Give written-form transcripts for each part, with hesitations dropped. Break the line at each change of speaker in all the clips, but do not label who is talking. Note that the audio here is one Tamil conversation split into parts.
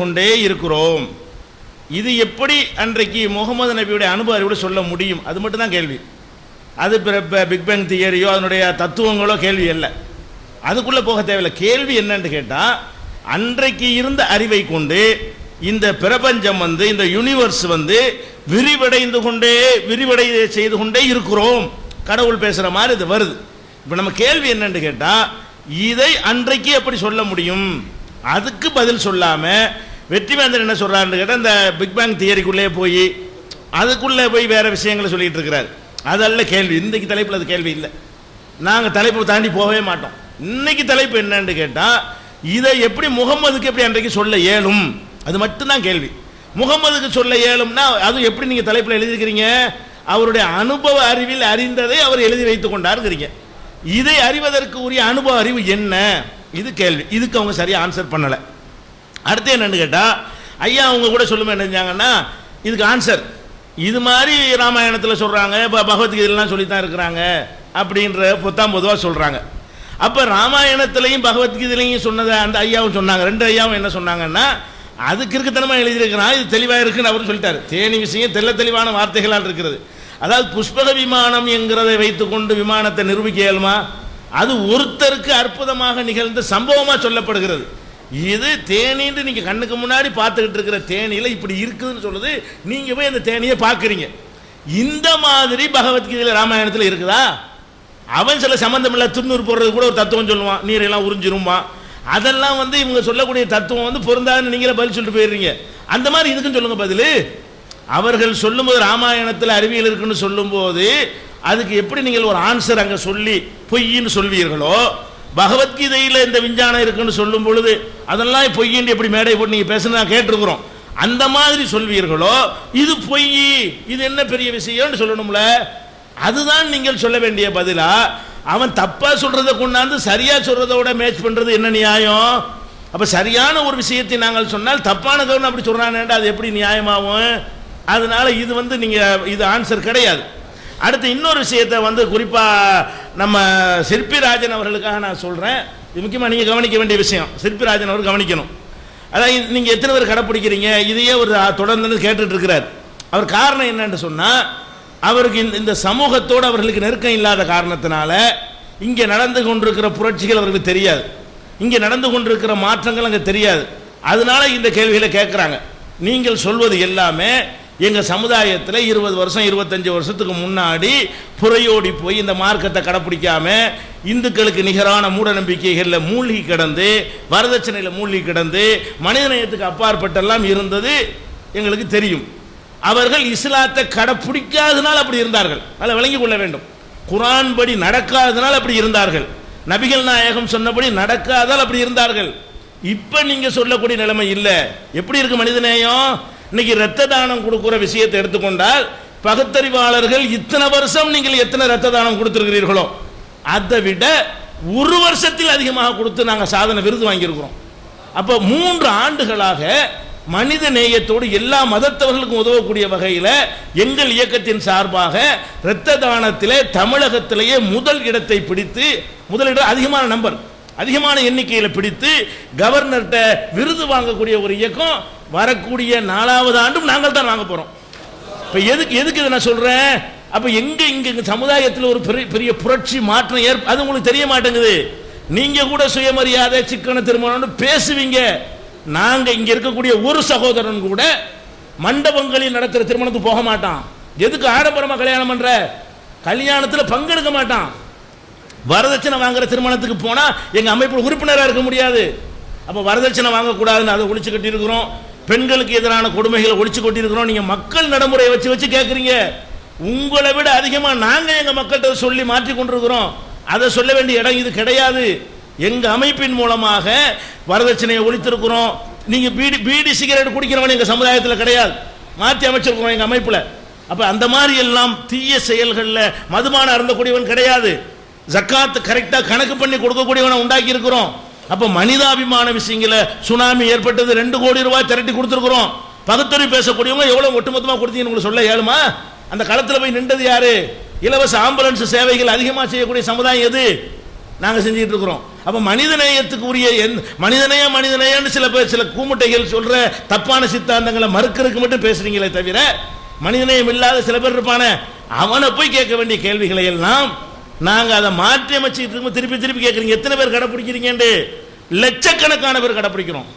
கொண்டே இருக்கிறோம். இது எப்படி அன்றைக்கு முகமது நபியுடைய அனுபவ அறிவோடு சொல்ல முடியும்? அது மட்டும் தான் கேள்வி. அது பிக் பேங் தியரியோ அதனுடைய தத்துவங்களோ கேள்வி அல்ல. அதுக்குள்ளே போக தேவையில்லை. கேள்வி என்னன்னு கேட்டால், அன்றைக்கு இருந்த அறிவை கொண்டு இந்த பிரபஞ்சம் இந்த யூனிவர்ஸ் விரிவடை செய்து கொண்டே இருக்கிறோம். கடவுள் பேசுகிற மாதிரி இது வருது. இப்போ நம்ம கேள்வி என்னன்னு கேட்டால், இதை அன்றைக்கு எப்படி சொல்ல முடியும்? அதுக்கு பதில் சொல்லாமல் வெற்றிவேந்தன் என்ன சொல்கிறாருன்னு கேட்டால், இந்த பிக் பேங் தியரிக்குள்ளே போய் அதுக்குள்ளே போய் வேறு விஷயங்களை சொல்லிகிட்டு இருக்கிறார். அதல்ல கேள்வி. இன்றைக்கு தலைப்பில் அது கேள்வி இல்லை. நாங்கள் தலைப்பை தாண்டி போகவே மாட்டோம். இன்னைக்கு தலைப்பு என்னன்னு கேட்டால், இதை எப்படி முகம்மதுக்கு எப்படி அன்றைக்கு சொல்ல இயலும்? அது மட்டும்தான் கேள்வி. முகம்மதுக்கு சொல்ல இயலும்னா அது எப்படி நீங்கள் தலைப்பில் எழுதியிருக்கிறீங்க? அவருடைய அனுபவ அறிவில் அறிந்ததை அவர் எழுதி வைத்துக் கொண்டாருங்கிறீங்க. இதை அறிவதற்கு உரிய அனுபவ அறிவு என்ன? இது கேள்வி. இதுக்கு அவங்க சரியாக ஆன்சர் பண்ணலை. அடுத்து என்னன்னு கேட்டால், ஐயா அவங்க கூட சொல்லுமே என்னஞ்சாங்கன்னா, இதுக்கு ஆன்சர் இது மாதிரி ராமாயணத்தில் சொல்கிறாங்க, இப்போ பகவத்கீதைலாம் சொல்லித்தான் இருக்கிறாங்க அப்படின்ற பொதுவாக சொல்கிறாங்க. அப்போ ராமாயணத்திலையும் பகவத்கீதையிலையும் சொன்னதை அந்த ஐயாவும் சொன்னாங்க. ரெண்டு ஐயாவும் என்ன சொன்னாங்கன்னா, அது கிறுக்குத்தனமாக எழுதியிருக்கிறான், இது தெளிவாக இருக்குன்னு அவர் சொல்லிட்டார். தேனி விஷயம் தெளிவான வார்த்தைகளால் இருக்கிறது. அதாவது புஷ்பக விமானம் என்கிறதை வைத்துக்கொண்டு விமானத்தை நிரூபிக்க இயலுமா? அது ஒருத்தருக்கு அற்புதமாக நிகழ்ந்த சம்பவமாக சொல்லப்படுகிறது. இது தேனின்னு நீங்கள் கண்ணுக்கு முன்னாடி பார்த்துக்கிட்டு இருக்கிற தேனியில் இப்படி இருக்குதுன்னு சொல்லுது. நீங்கள் போய் அந்த தேனியை பார்க்குறீங்க. இந்த மாதிரி பகவத்கீதையில் ராமாயணத்தில் இருக்குதா? அவன் சில சம்பந்தம் இல்லை, துண்ணூறு போடுறது கூட ஒரு தத்துவம் சொல்லுவான், நீரெல்லாம் உறிஞ்சிருமா. அதெல்லாம் இவங்க சொல்லக்கூடிய தத்துவம் பொருந்தாதுன்னு நீங்களே பதில் சொல்லிட்டு போயிடுறீங்க. அந்த மாதிரி இதுக்குன்னு சொல்லுங்க பதில். அவர்கள் சொல்லும்போது ராமாயணத்தில் அறிவியல் இருக்குன்னு சொல்லும்போது அதுக்கு எப்படி நீங்கள் ஒரு ஆன்சர் அங்கே சொல்லி பொய்ன்னு சொல்வீர்களோ, பகவத்கீதையில் இந்த விஞ்ஞானம் இருக்குன்னு சொல்லும் பொழுது அதெல்லாம் பொய்ன்னு எப்படி மேடை போட்டு நீங்கள் பேசுனா கேட்டிருக்கிறோம். அந்த மாதிரி சொல்வீர்களோ, இது பொய், இது என்ன பெரிய விஷயம்னு சொல்லணும்ல. அதுதான் நீங்கள் சொல்ல வேண்டிய பதிலா. அவன் தப்பா சொல்றதை கொண்டாந்து சரியா சொல்றதோட மேட்ச் பண்றது என்ன நியாயம்? அப்ப சரியான ஒரு விஷயத்தை நாங்கள் சொன்னால் தப்பான கவனம் அப்படி சொல்றானேண்டா, அது எப்படி நியாயமாகும்? அதனால இது நீங்க இது ஆன்சர் கிடையாது. அடுத்து இன்னொரு விஷயத்தை குறிப்பா நம்ம சிற்பிராஜன் அவர்களுக்காக நான் சொல்றேன். இது முக்கியமாக நீங்க கவனிக்க வேண்டிய விஷயம். சிற்பிராஜன் அவர் கவனிக்கணும். அதாவது நீங்க எத்தனை பேர் கடைப்பிடிக்கிறீங்க இதையே ஒரு தொடர்ந்து கேட்டுட்டு இருக்கிறார். அவர் காரணம் என்னன்னு சொன்னா, அவருக்கு இந்த சமூகத்தோடு அவர்களுக்கு நெருக்கம் இல்லாத காரணத்தினால இங்கே நடந்து கொண்டிருக்கிற புரட்சிகள் அவர்களுக்கு தெரியாது, இங்கே நடந்து கொண்டிருக்கிற மாற்றங்கள் அங்கே தெரியாது. அதனால இந்த கேள்விகளை கேட்குறாங்க. நீங்கள் சொல்வது எல்லாமே எங்கள் சமுதாயத்தில் 20 வருஷம் 25 வருஷத்துக்கு முன்னாடி புறையோடி போய் இந்த மார்க்கத்தை கடைப்பிடிக்காம இந்துக்களுக்கு நிகரான மூட நம்பிக்கைகளில் மூழ்கி கிடந்து, வரதட்சணையில் மூழ்கி கிடந்து, மனிதநேயத்துக்கு அப்பாற்பட்டெல்லாம் இருந்தது எங்களுக்கு தெரியும். அவர்கள் இஸ்லாத்தை கடைப்பிடிக்காதனால் அப்படி இருந்தார்கள். அதை விளங்கிக் கொள்ள வேண்டும். குர்ஆன் படி நடக்காதனால் அப்படி இருந்தார்கள். நபிகள் நாயகம் சொன்னபடி நடக்காதால் அப்படி இருந்தார்கள். இப்ப நீங்க சொல்லக்கூடிய நிலைமை இல்லை. எப்படி இருக்கு மனிதநேயம்? இன்னைக்கு இரத்த தானம் கொடுக்கிற விஷயத்தை எடுத்துக்கொண்டால், பகுத்தறிவாளர்கள் இத்தனை வருஷம் நீங்கள் எத்தனை இரத்த தானம் கொடுத்திருக்கிறீர்களோ அதை விட ஒரு வருஷத்தில் அதிகமாக கொடுத்து நாங்கள் சாதனை விருது வாங்கியிருக்கிறோம். அப்போ 3 ஆண்டுகளாக மனித நேயத்தோடு எல்லா மதத்தவர்களுக்கும் உதவக்கூடிய வகையில் எங்கள் இயக்கத்தின் சார்பாக இரத்த தானத்திலே தமிழகத்திலேயே முதல் இடத்தை பிடித்து, முதலிடம் அதிகமான எண்ணிக்கையில் பிடித்து கவர்னர்கிட்ட விருது வாங்கக்கூடிய ஒரு இயக்கம் வரக்கூடிய 4வது ஆண்டும் நாங்கள் தான் வாங்க போறோம். இப்போ எதுக்கு இதை நான் சொல்றேன்? அப்போ இங்க சமுதாயத்தில் ஒரு பெரிய புரட்சி மாற்றம் அது உங்களுக்கு தெரிய மாட்டேங்குது. நீங்க கூட சுயமரியாதை சிக்கன திருமணம்னு பேசுவீங்க. நாங்க இங்க இருக்கக்கூடிய ஒரு சகோதரன் கூட மண்டபங்களில் நடத்துற திருமணத்துக்கு போக மாட்டான். எதுக்கு ஆடம்பரமா கல்யாணம் பண்ற? கல்யாணத்தில் பங்கெடுக்க மாட்டான். வரதட்சணை வாங்குற திருமணத்துக்கு போனா எங்க அமைப்பு உறுப்பினராக இருக்க முடியாது. அப்ப வரதட்சணை வாங்கக்கூடாதுன்னு அதை ஒழிச்சு கட்டி இருக்கிறோம். பெண்களுக்கு எதிரான கொடுமைகளை ஒழிச்சு கொட்டி இருக்கிறோம். நீங்க மக்கள் நடைமுறையை வச்சு கேட்குறீங்க. உங்களை விட அதிகமா நாங்க எங்க மக்கள்கிட்ட சொல்லி மாற்றி கொண்டிருக்கிறோம். அதை சொல்ல வேண்டிய இடம் இது கிடையாது. எங்க அமைப்பின் மூலமாக வரதட்சணையை ஒழித்திருக்கிறோம். நீங்க பீடி சிகரெட் குடிக்கிறவன் எங்க சமுதாயத்தில் கிடையாது, மாற்றி அமைச்சிருக்கிறோம் எங்க அமைப்புல. அப்ப அந்த மாதிரி எல்லாம் தீய செயல்களில் மதுபானம் அருந்தக்கூடியவன் கிடையாது. ஜக்காத் கரெக்டா கணக்கு பண்ணி கொடுக்கக்கூடியவனை உண்டாக்கி இருக்கிறோம். அப்ப மனிதாபிமான விஷயங்கள சுனாமி ஏற்பட்டது 2 கோடி ரூபாய் திரட்டி கொடுத்துருக்கிறோம். பகுத்தறிவு பேசக்கூடியவங்க எவ்வளவு ஒட்டுமொத்தமாக கொடுத்தீங்கன்னு உங்களுக்கு சொல்ல இயலுமா? அந்த களத்தில் போய் நின்றது யாரு? இலவச ஆம்புலன்ஸ் சேவைகள் அதிகமாக செய்யக்கூடிய சமுதாயம் எது? நாங்கள் செஞ்சுட்டு இருக்கிறோம். அப்போ மனிதநேயத்துக்கு உரிய மனிதநேயன்னு சில பேர் சில கூமுட்டைகள் சொல்ற தப்பான சித்தாந்தங்களை மறுக்கிறதுக்கு மட்டும் பேசுறீங்களே தவிர, மனிதநேயம் இல்லாத சில பேர் இருப்பானே, அவனை போய் கேட்க வேண்டிய கேள்விகளை எல்லாம் நாங்கள் அதை மாற்றி அமைச்சுட்டு இருக்கோம். திருப்பி திருப்பி கேட்குறீங்க, எத்தனை பேர் கடைப்பிடிக்கிறீங்கன்னு. லட்சக்கணக்கான பேர் கடைப்பிடிக்கிறோம்.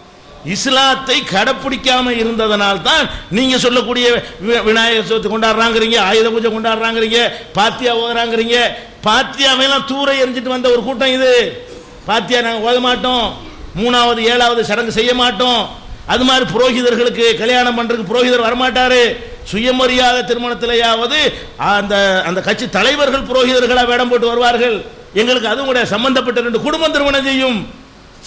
இஸ்லாத்தை கடைப்பிடிக்காம இருந்ததனால் தான் நீங்க சொல்லக்கூடிய விநாயகர் சதுர்த்தி கொண்டாடுறாங்கிறீங்க, ஆயுத பூஜை கொண்டாடுறாங்கிறீங்க, பாத்தியா ஓதுறாங்கிறீங்க. பாத்தியாவெல்லாம் தூர எரிஞ்சிட்டு வந்த ஒரு கூட்டம் இது. பாத்தியா நாங்கள் ஓத மாட்டோம், 3வது 7வது சடங்கு செய்ய மாட்டோம். அது மாதிரி புரோகிதர்களுக்கு கல்யாணம் பண்றதுக்கு புரோகிதர் வரமாட்டாரு. சுயமரியாதை திருமணத்திலேயாவது அந்த அந்த கட்சி தலைவர்கள் புரோகிதர்களாக வேடம் போட்டு வருவார்கள். எங்களுக்கு அதுவும் கூட சம்பந்தப்பட்ட 2 குடும்பம் திருமணம் செய்யும்,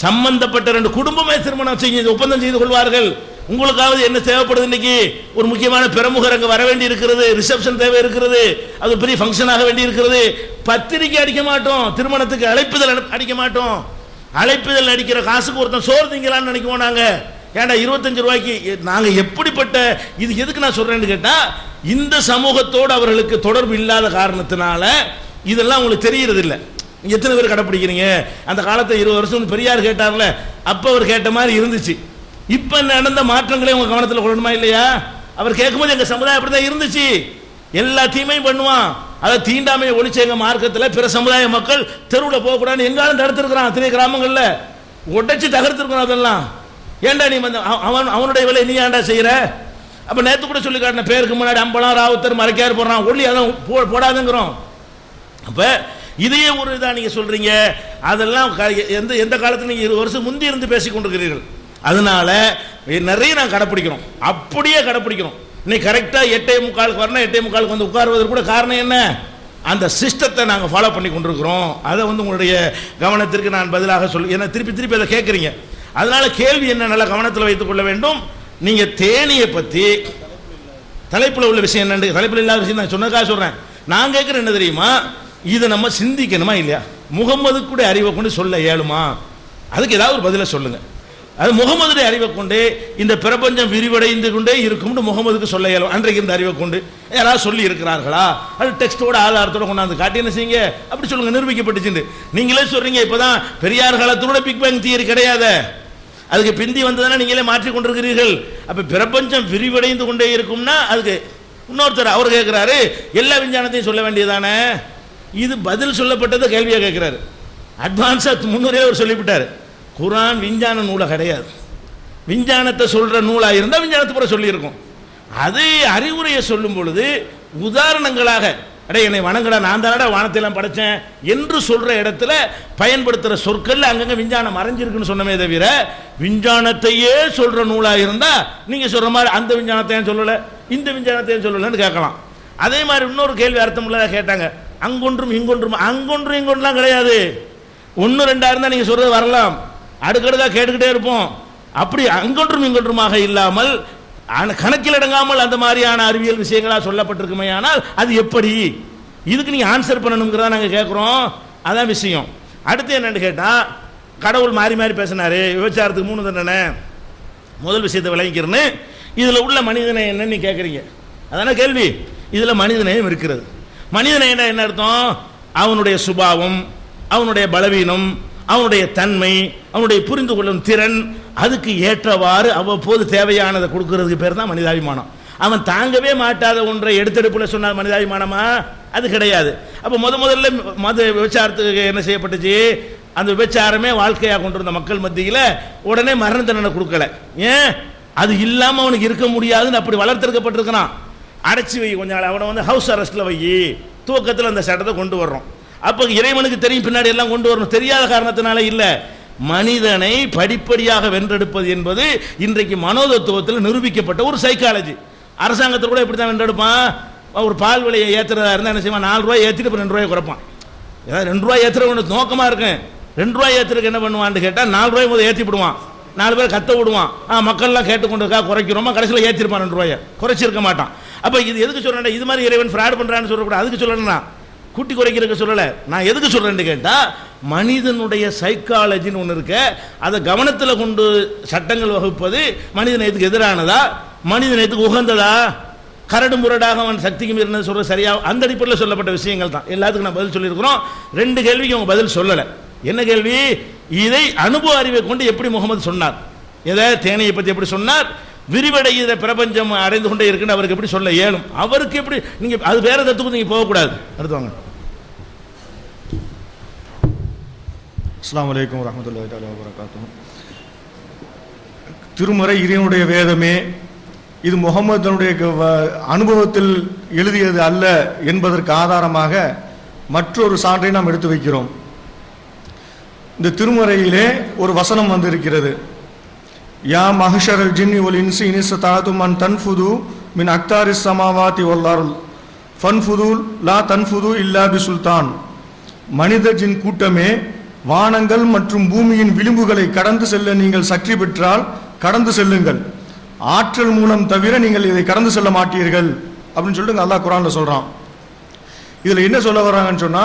சம்பந்தப்பட்ட 2 குடும்பமே திருமணம் செய்ய ஒப்பந்தம் செய்து கொள்வார்கள். உங்களுக்காவது என்ன தேவைப்படுது? இன்னைக்கு ஒரு முக்கியமான பிரமுகர் அங்கே வர வேண்டி இருக்கிறது, ரிசப்ஷன் தேவை இருக்கிறது, அது பெரிய ஃபங்க்ஷன் ஆக வேண்டி இருக்கிறது. பத்திரிக்கை அடிக்க மாட்டோம், திருமணத்துக்கு அழைப்புதல் அடிக்க மாட்டோம். அழைப்புதல் அடிக்கிற காசுக்கு ஒருத்தன் சோறு திங்கலான்னு நினைக்குவோம் நாங்க. ஏன்டா 25 ரூபாய்க்கு நாங்க எப்படிப்பட்ட இது? எதுக்கு நான் சொல்றேன்னு கேட்டா, இந்த சமூகத்தோடு அவர்களுக்கு தொடர்பு இல்லாத காரணத்தினால இதெல்லாம் உங்களுக்கு தெரியறது இல்லை. எத்தனை பேர் கடைப்பிடிக்கிறீங்க? அந்த காலத்தை 20 வருஷம் பெரியார் கேட்டார்ல, அப்ப அவர் கேட்ட மாதிரி இருந்துச்சு. இப்ப நடந்த மாற்றங்களே உங்க கவனத்தில் கொள்ளணுமா இல்லையா? அவர் கேட்கும்போது எங்க சமுதாயம் அப்படிதான் இருந்துச்சு. எல்லா தீமையும் பண்ணுவான். அதை தீண்டாமையை ஒழிச்ச எங்க மார்க்கத்தில் பிற சமுதாய மக்கள் தெருவில் போகக்கூடாதுன்னு எங்காலும் தடுத்திருக்கிறான். அத்தனை கிராமங்கள்ல உடைச்சு தகர்த்திருக்கிறான். அதெல்லாம் ஏண்டா நீ அவனுடைய வேலை நீ ஏன்டா செய்யற? அப்ப நேத்து கூட சொல்லி காட்டின பேருக்கு முன்னாடி அம்பலம் ராவுத்தர் மறைக்காரு போடுறான், ஒல்லி அதான் போடாதுங்கிறோம். அப்ப இதையே ஒரு இதா நீங்க சொல்றீங்க. அதெல்லாம் எந்த காலத்துல நீங்க 20 வருஷம் முந்தி இருந்து பேசிக் கொண்டிருக்கிறீர்கள். அதனால நிறைய நான் கடைப்பிடிக்கிறோம், அப்படியே கடைப்பிடிக்கிறோம். இன்னைக்கு கரெக்டா 8:45 வரணும், 8:45 வந்து உட்காருவதற்கு கூட காரணம் என்ன? அந்த சிஸ்டத்தை நாங்கள் ஃபாலோ பண்ணி கொண்டிருக்கிறோம். அதை உங்களுடைய கவனத்திற்கு நான் பதிலாக சொல்லி, ஏன்னா திருப்பி திருப்பி அதை கேட்குறீங்க. அதனால கேள்வி என்ன நல்லா கவனத்தில் வைத்துக் கொள்ள வேண்டும். நீங்க தேனியை பத்தி தலைப்பில் உள்ள விஷயம் என்னன்னு, தலைப்பில் இல்லாத விஷயம் நான் சொன்னதுக்காக சொல்றேன். நான் கேட்குறேன் என்ன தெரியுமா, இதை நம்ம சிந்திக்கணுமா இல்லையா? முகமது கூட அறிவை கொண்டு சொல்ல இயலுமா? அதுக்கு ஏதாவது ஒரு பதிலை சொல்லுங்க. அது முகமதுடைய அறிவை கொண்டு இந்த பிரபஞ்சம் விரிவடைந்து கொண்டே இருக்கும் முகமதுக்கு சொல்ல இயலும். அன்றைக்கு இந்த அறிவை கொண்டு யாராவது சொல்லி இருக்கிறார்களா? அது டெக்ஸ்டோட ஆதாரத்தோட கொண்டாந்து காட்டி என்ன செய்யுங்க, அப்படி சொல்லுங்க, நிரூபிக்கப்பட்டுச்சு. நீங்களே சொல்றீங்க இப்பதான் பெரியார் காலத்தோட பிக் பேங் தியரி கிடையாது, அதுக்கு பிந்தி வந்ததுன்னா நீங்களே மாற்றி கொண்டிருக்கிறீர்கள். அப்ப பிரபஞ்சம் விரிவடைந்து கொண்டே இருக்கும்னா அதுக்கு இன்னொருத்தர் அவர் கேட்கிறாரு, எல்லா விஞ்ஞானத்தையும் சொல்ல வேண்டியதானே? இது பதில் சொல்லப்பட்டதை கேள்வியாக கேட்கிறாரு. அட்வான்ஸா முன்னுரையே அவர் சொல்லிவிட்டாரு. குரான் விஞ்ஞான நூலை கிடையாது. விஞ்ஞானத்தை சொல்ற நூலா இருந்தால் விஞ்ஞானத்தை பூரா சொல்லியிருக்கும். அது அறிவுரையை சொல்லும் பொழுது உதாரணங்களாக, அடே என்னை வணங்கடா, நான் தானடா வானத்தையெல்லாம் படைச்சேன் என்று சொல்ற இடத்துல பயன்படுத்துகிற சொற்கள் அங்கங்க விஞ்ஞானம் மறைஞ்சிருக்குன்னு சொன்னமே தவிர, விஞ்ஞானத்தையே சொல்ற நூலா இருந்தா நீங்க சொல்ற மாதிரி அந்த விஞ்ஞானத்தையும் சொல்லல, இந்த விஞ்ஞானத்தையும் சொல்லலன்னு கேட்கலாம். அதே மாதிரி இன்னொரு கேள்வி அர்த்தம் உள்ளதா கேட்டாங்க, அங்கொன்றும் இங்கொன்றும். அங்கொன்றும் இங்கொன்றுலாம் கிடையாது. 1 2 இருந்தா நீங்க சொல்றது வரலாம், அடுக்கடுக்கா கேட்டுக்கிட்டே இருப்போம். அப்படி அங்கொன்றும் இங்கொன்றுமாக இல்லாமல் கணக்கில் அடங்காமல் அந்த மாதிரியான அறிவியல் விஷயங்களா சொல்லப்பட்டிருக்குமே, ஆனால் அது எப்படி? இதுக்கு நீங்க ஆன்சர் பண்ணணுங்கிறதா நாங்கள் கேட்குறோம். அதான் விஷயம். அடுத்து என்னன்னு கேட்டா, கடவுள் மாறி மாறி பேசினாரு, விபச்சாரத்துக்கு 3 தண்டனை. முதல் விஷயத்தை விளங்கிக்கிறேன்னு, இதுல உள்ள மனிதனை என்னன்னு நீ கேட்குறீங்க. அதான கேள்வி. இதுல மனிதநேயம் இருக்கிறது. மனிதநேயம் என்ன அர்த்தம்? அவனுடைய சுபாவம், அவனுடைய பலவீனம், அவனுடைய தன்மை, அவனுடைய புரிந்து கொள்ளும் திறன், அதுக்கு ஏற்றவாறு அவ்வப்போது தேவையானதை கொடுக்கறதுக்கு பேர் தான் மனிதாபிமானம். அவன் தாங்கவே மாட்டாத ஒன்றை எடுத்தெடுப்புல சொன்னால் மனிதாபிமானமா? அது கிடையாது. அப்ப முதல்ல விபச்சாரத்துக்கு என்ன செய்யப்பட்டுச்சு? அந்த விபச்சாரமே வாழ்க்கையாக கொண்டிருந்த மக்கள் மத்தியில் உடனே மரண தண்டனை கொடுக்கல. ஏன்? அது இல்லாம அவனுக்கு இருக்க முடியாதுன்னு அப்படி வளர்த்தெடுக்கப்பட்டிருக்கிறான். அடைச்சி வை கொஞ்ச நாள், அவனை ஹவுஸ் அரெஸ்ட்ல வை, துவக்கத்தில் அந்த சட்டத்தை கொண்டு வர்றோம். அப்ப இறைவனுக்கு தெரியும் பின்னாடி எல்லாம் கொண்டு வரணும், தெரியாத காரணத்தினால இல்ல. மனிதனை படிப்படியாக வென்றெடுப்பது என்பது இன்றைக்கு மனோதத்துவத்தில் நிரூபிக்கப்பட்ட ஒரு சைக்காலஜி. அரசாங்கத்தில் கூட இப்படி தான் வென்றெடுப்பான். ஒரு பால் விலையை ஏற்றுறதா இருந்தால் என்ன செய்வான், 4 ரூபாய் ஏற்றிட்டு இப்போ 2 ரூபாய் குறைப்பான். ஏதாவது 2 ரூபாய் ஏற்றுறவனுக்கு நோக்கமாக இருக்கும். 2 ரூபாய் ஏற்றுறதுக்கு என்ன பண்ணுவான்னு கேட்டால் 4 ரூபாய் முதல் ஏற்றி விடுவான், 4 பேர் கத்த விடுவான். மக்கள்லாம் கேட்டுக்கொண்டிருக்கா குறைக்கிறோமா, கடைசியில் ஏற்றிருப்பான் 2 ரூபாயை, குறைச்சிருக்க மாட்டான். அப்போ இது எதுக்கு சொல்கிறேன்? இது மாதிரி இறைவன் ஃப்ராட் பண்ணுறான்னு சொல்லக்கூடாது, அதுக்கு சொல்லணும்னா கூட்டி குறைக்கிறதுக்கு சொல்லலை. நான் எதுக்கு சொல்கிறேன்னு கேட்டால், மனிதனுடைய சைக்காலஜின்னு ஒன்று இருக்க, அதை கவனத்தில் கொண்டு சட்டங்கள் வகுப்பது மனிதநேயத்துக்கு எதிரானதா, மனிதநேயத்துக்கு உகந்ததா? கரடு முரடாக அவன் சக்திக்கு மீறினது சொல்கிறது சரியா? அந்த அடிப்படையில் சொல்லப்பட்ட விஷயங்கள் தான் எல்லாத்துக்கும் நான் பதில் சொல்லியிருக்கிறோம். 2 கேள்விக்கு அவங்க பதில் சொல்லலை. என்ன கேள்வி? இதை அனுபவ அறிவை கொண்டு எப்படி முகமது சொன்னார்? எதை தேனையை பற்றி எப்படி சொன்னார்? விரிவடைகிற பிரபஞ்சம் அடைந்து கொண்டே இருக்குன்னு அவருக்கு எப்படி சொல்ல இயலும்? அவருக்கு எப்படி? நீங்க அது வேற தத்துவம் நீங்க போகக்கூடாது. அடுத்தவங்க.
அஸ்ஸலாமு அலைக்கும் வரஹ்மத்துல்லாஹி தஆலா வபரகாத்துஹு. திருமறை இறைவனுடைய வேதமே, இது முகமதுனுடைய அனுபவத்தில் எழுதியது அல்ல என்பதற்கு ஆதாரமாக மற்றொரு சான்றை நாம் எடுத்து வைக்கிறோம். இந்த திருமறையிலே ஒரு வசனம் வந்திருக்கிறது. யா மஹ்ஷரல் ஜின்னி வல் இன்சி இன் இஸ்ததாதும் அன் தன்ஃபுது மின் அக்தாரிஸ் ஸமாவாதி வல் அர்ல் ஃபன்ஃபுது லா தன்ஃபுது இல்லா பிசுல்தான். மனித ஜின் கூட்டமே, வானங்கள் மற்றும் பூமியின் விளிம்புகளை கடந்து செல்ல நீங்கள் சக்தி பெற்றால் கடந்து செல்லுங்கள். ஆற்றல் மூலம் தவிர நீங்கள் இதை கடந்து செல்ல மாட்டீர்கள் அப்படின்னு சொல்லிட்டு அல்லாஹ் குர்ஆன்ல சொல்றான். இதுல என்ன சொல்ல வர்றாங்கன்னு சொன்னா,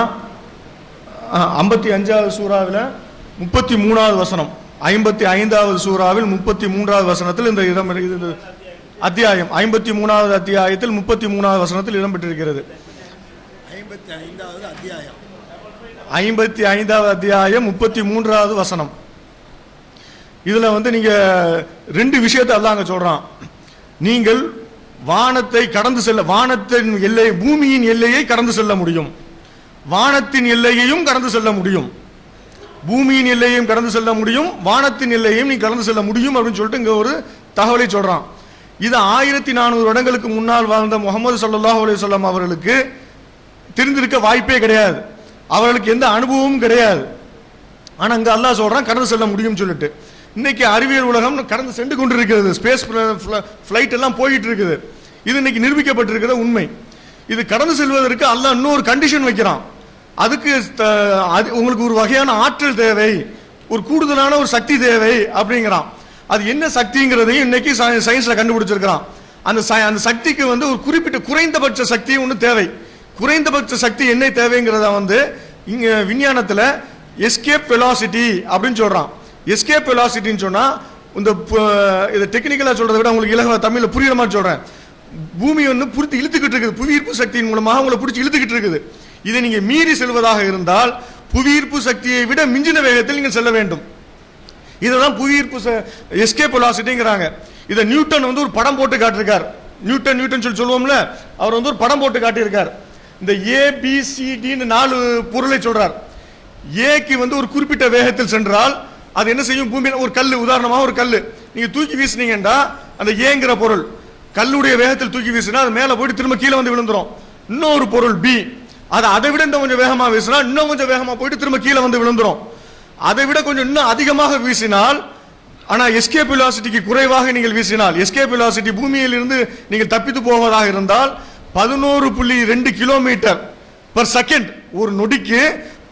55வது சூறாவில் 33வது வசனம், 55வது சூறாவில் 33வது வசனத்தில் இந்த இடம் அத்தியாயம் 53வது அத்தியாயத்தில் 33வது வசனத்தில் இடம்பெற்றிருக்கிறது. 55வது அத்தியாயம் 33வது வசனம். இதுல நீங்க ரெண்டு விஷயத்தை அல்லாஹ் அங்க சொல்றான். நீங்கள் வானத்தை கடந்து செல்ல, வானத்தின் எல்லை, பூமியின் எல்லையை கடந்து செல்ல முடியும், வானத்தின் எல்லையையும் கடந்து செல்ல முடியும். பூமியின் எல்லையையும் கடந்து செல்ல முடியும், வானத்தின் எல்லையையும் நீ கடந்து செல்ல முடியும் அப்படின்னு சொல்லிட்டு இங்க ஒரு தகவலை சொல்றான். இது 1400 வருடங்களுக்கு முன்னால் வாழ்ந்த முகமது ஸல்லல்லாஹு அலைஹி வஸல்லம் அவர்களுக்கு தெரிந்திருக்க வாய்ப்பே கிடையாது. அவர்களுக்கு எந்த அனுபவமும் கிடையாது. ஆனா அங்க அல்லாஹ் சொல்றான் கடந்து செல்ல முடியும் சொல்லிட்டு. இன்னைக்கு அறிவியல் உலகம் கடந்து சென்று கொண்டிருக்கிறது. ஸ்பேஸ் ஃபிளைட் எல்லாம் போயிட்டு இருக்குது. இது இன்னைக்கு நிரூபிக்கப்பட்டிருக்கிற உண்மை. இது கடந்து செல்வதற்கு அல்லாஹ் இன்னொரு கண்டிஷன் வைக்கிறான். அதுக்கு உங்களுக்கு ஒரு வகையான ஆற்றல் தேவை, ஒரு கூடுதலான ஒரு சக்தி தேவை அப்படிங்கிறான். அது என்ன சக்திங்கிறதையும் இன்னைக்கு சயின்ஸ்ல கண்டுபிடிச்சிருக்கிறான். அந்த சக்திக்கு ஒரு குறிப்பிட்ட குறைந்தபட்ச சக்தி ஒன்று தேவை. குறைந்தபட்ச சக்தி என்ன தேவைங்கிறத இங்க விஞ்ஞானத்துல எஸ்கேப் வெலாசிட்டி அப்படின்னு சொல்றான். எஸ்கேப் வெலாசிட்டின்னு சொன்னா, இந்த இதை டெக்னிக்கலா சொல்றதை விட உங்களுக்கு இலகுவ தமிழ்ல புரியுற மாதிரி சொல்றேன். பூமி புடித்து இழுத்துக்கிட்டு இருக்குது, புவியீர்ப்பு சக்தியின் மூலமாக உங்களை பிடிச்சி இழுத்துக்கிட்டு இருக்குது. இதை நீங்க மீறி செல்வதாக இருந்தால் புவியீர்ப்பு சக்தியை விட மிஞ்சின வேகத்தில் நீங்க செல்ல வேண்டும். இதுதான் புவியீர்ப்பு எஸ்கேப் வெலாசிட்டிங்கிறாங்க. இதை நியூட்டன் ஒரு படம் போட்டு காட்டியிருக்கார். நியூட்டன் சொல்லி சொல்லுவோம்ல, அவர் ஒரு படம் போட்டு காட்டியிருக்கார். இந்த ABCD 4 பொருளை சொல்றார். ஏக்கு ஒரு குறிப்பிட்ட வேகத்தில் சென்றால் அது என்ன செய்யும்? பூமியில ஒரு கல்லு, உதாரணமாக ஒரு கல்லு நீங்க தூக்கி வீசினீங்கன்னா, அந்த ஏங்கிற பொருள் கல்லுடைய வேகத்தில் தூக்கி வீசினா அது மேல போயிட்டு திரும்ப கீழே விழுந்துரும். இன்னொரு பொருள் B, அதை விட இன்னும் கொஞ்சம் வேகமா வீசினா இன்னும் கொஞ்சம் வேகமா போயிட்டு திரும்ப கீழே விழுந்துரும். அதை விட கொஞ்சம் இன்னும் அதிகமாக வீசினால், ஆனா எஸ்கேப் வெலாசிட்டிக்கு குறைவாக நீங்கள் வீசினால், எஸ்கேப் வெலாசிட்டி பூமியில் இருந்து நீங்கள் தப்பித்து போவதாக இருந்தால் 11.2 கிலோமீட்டர் பர் செகண்ட், ஒரு நொடிக்கு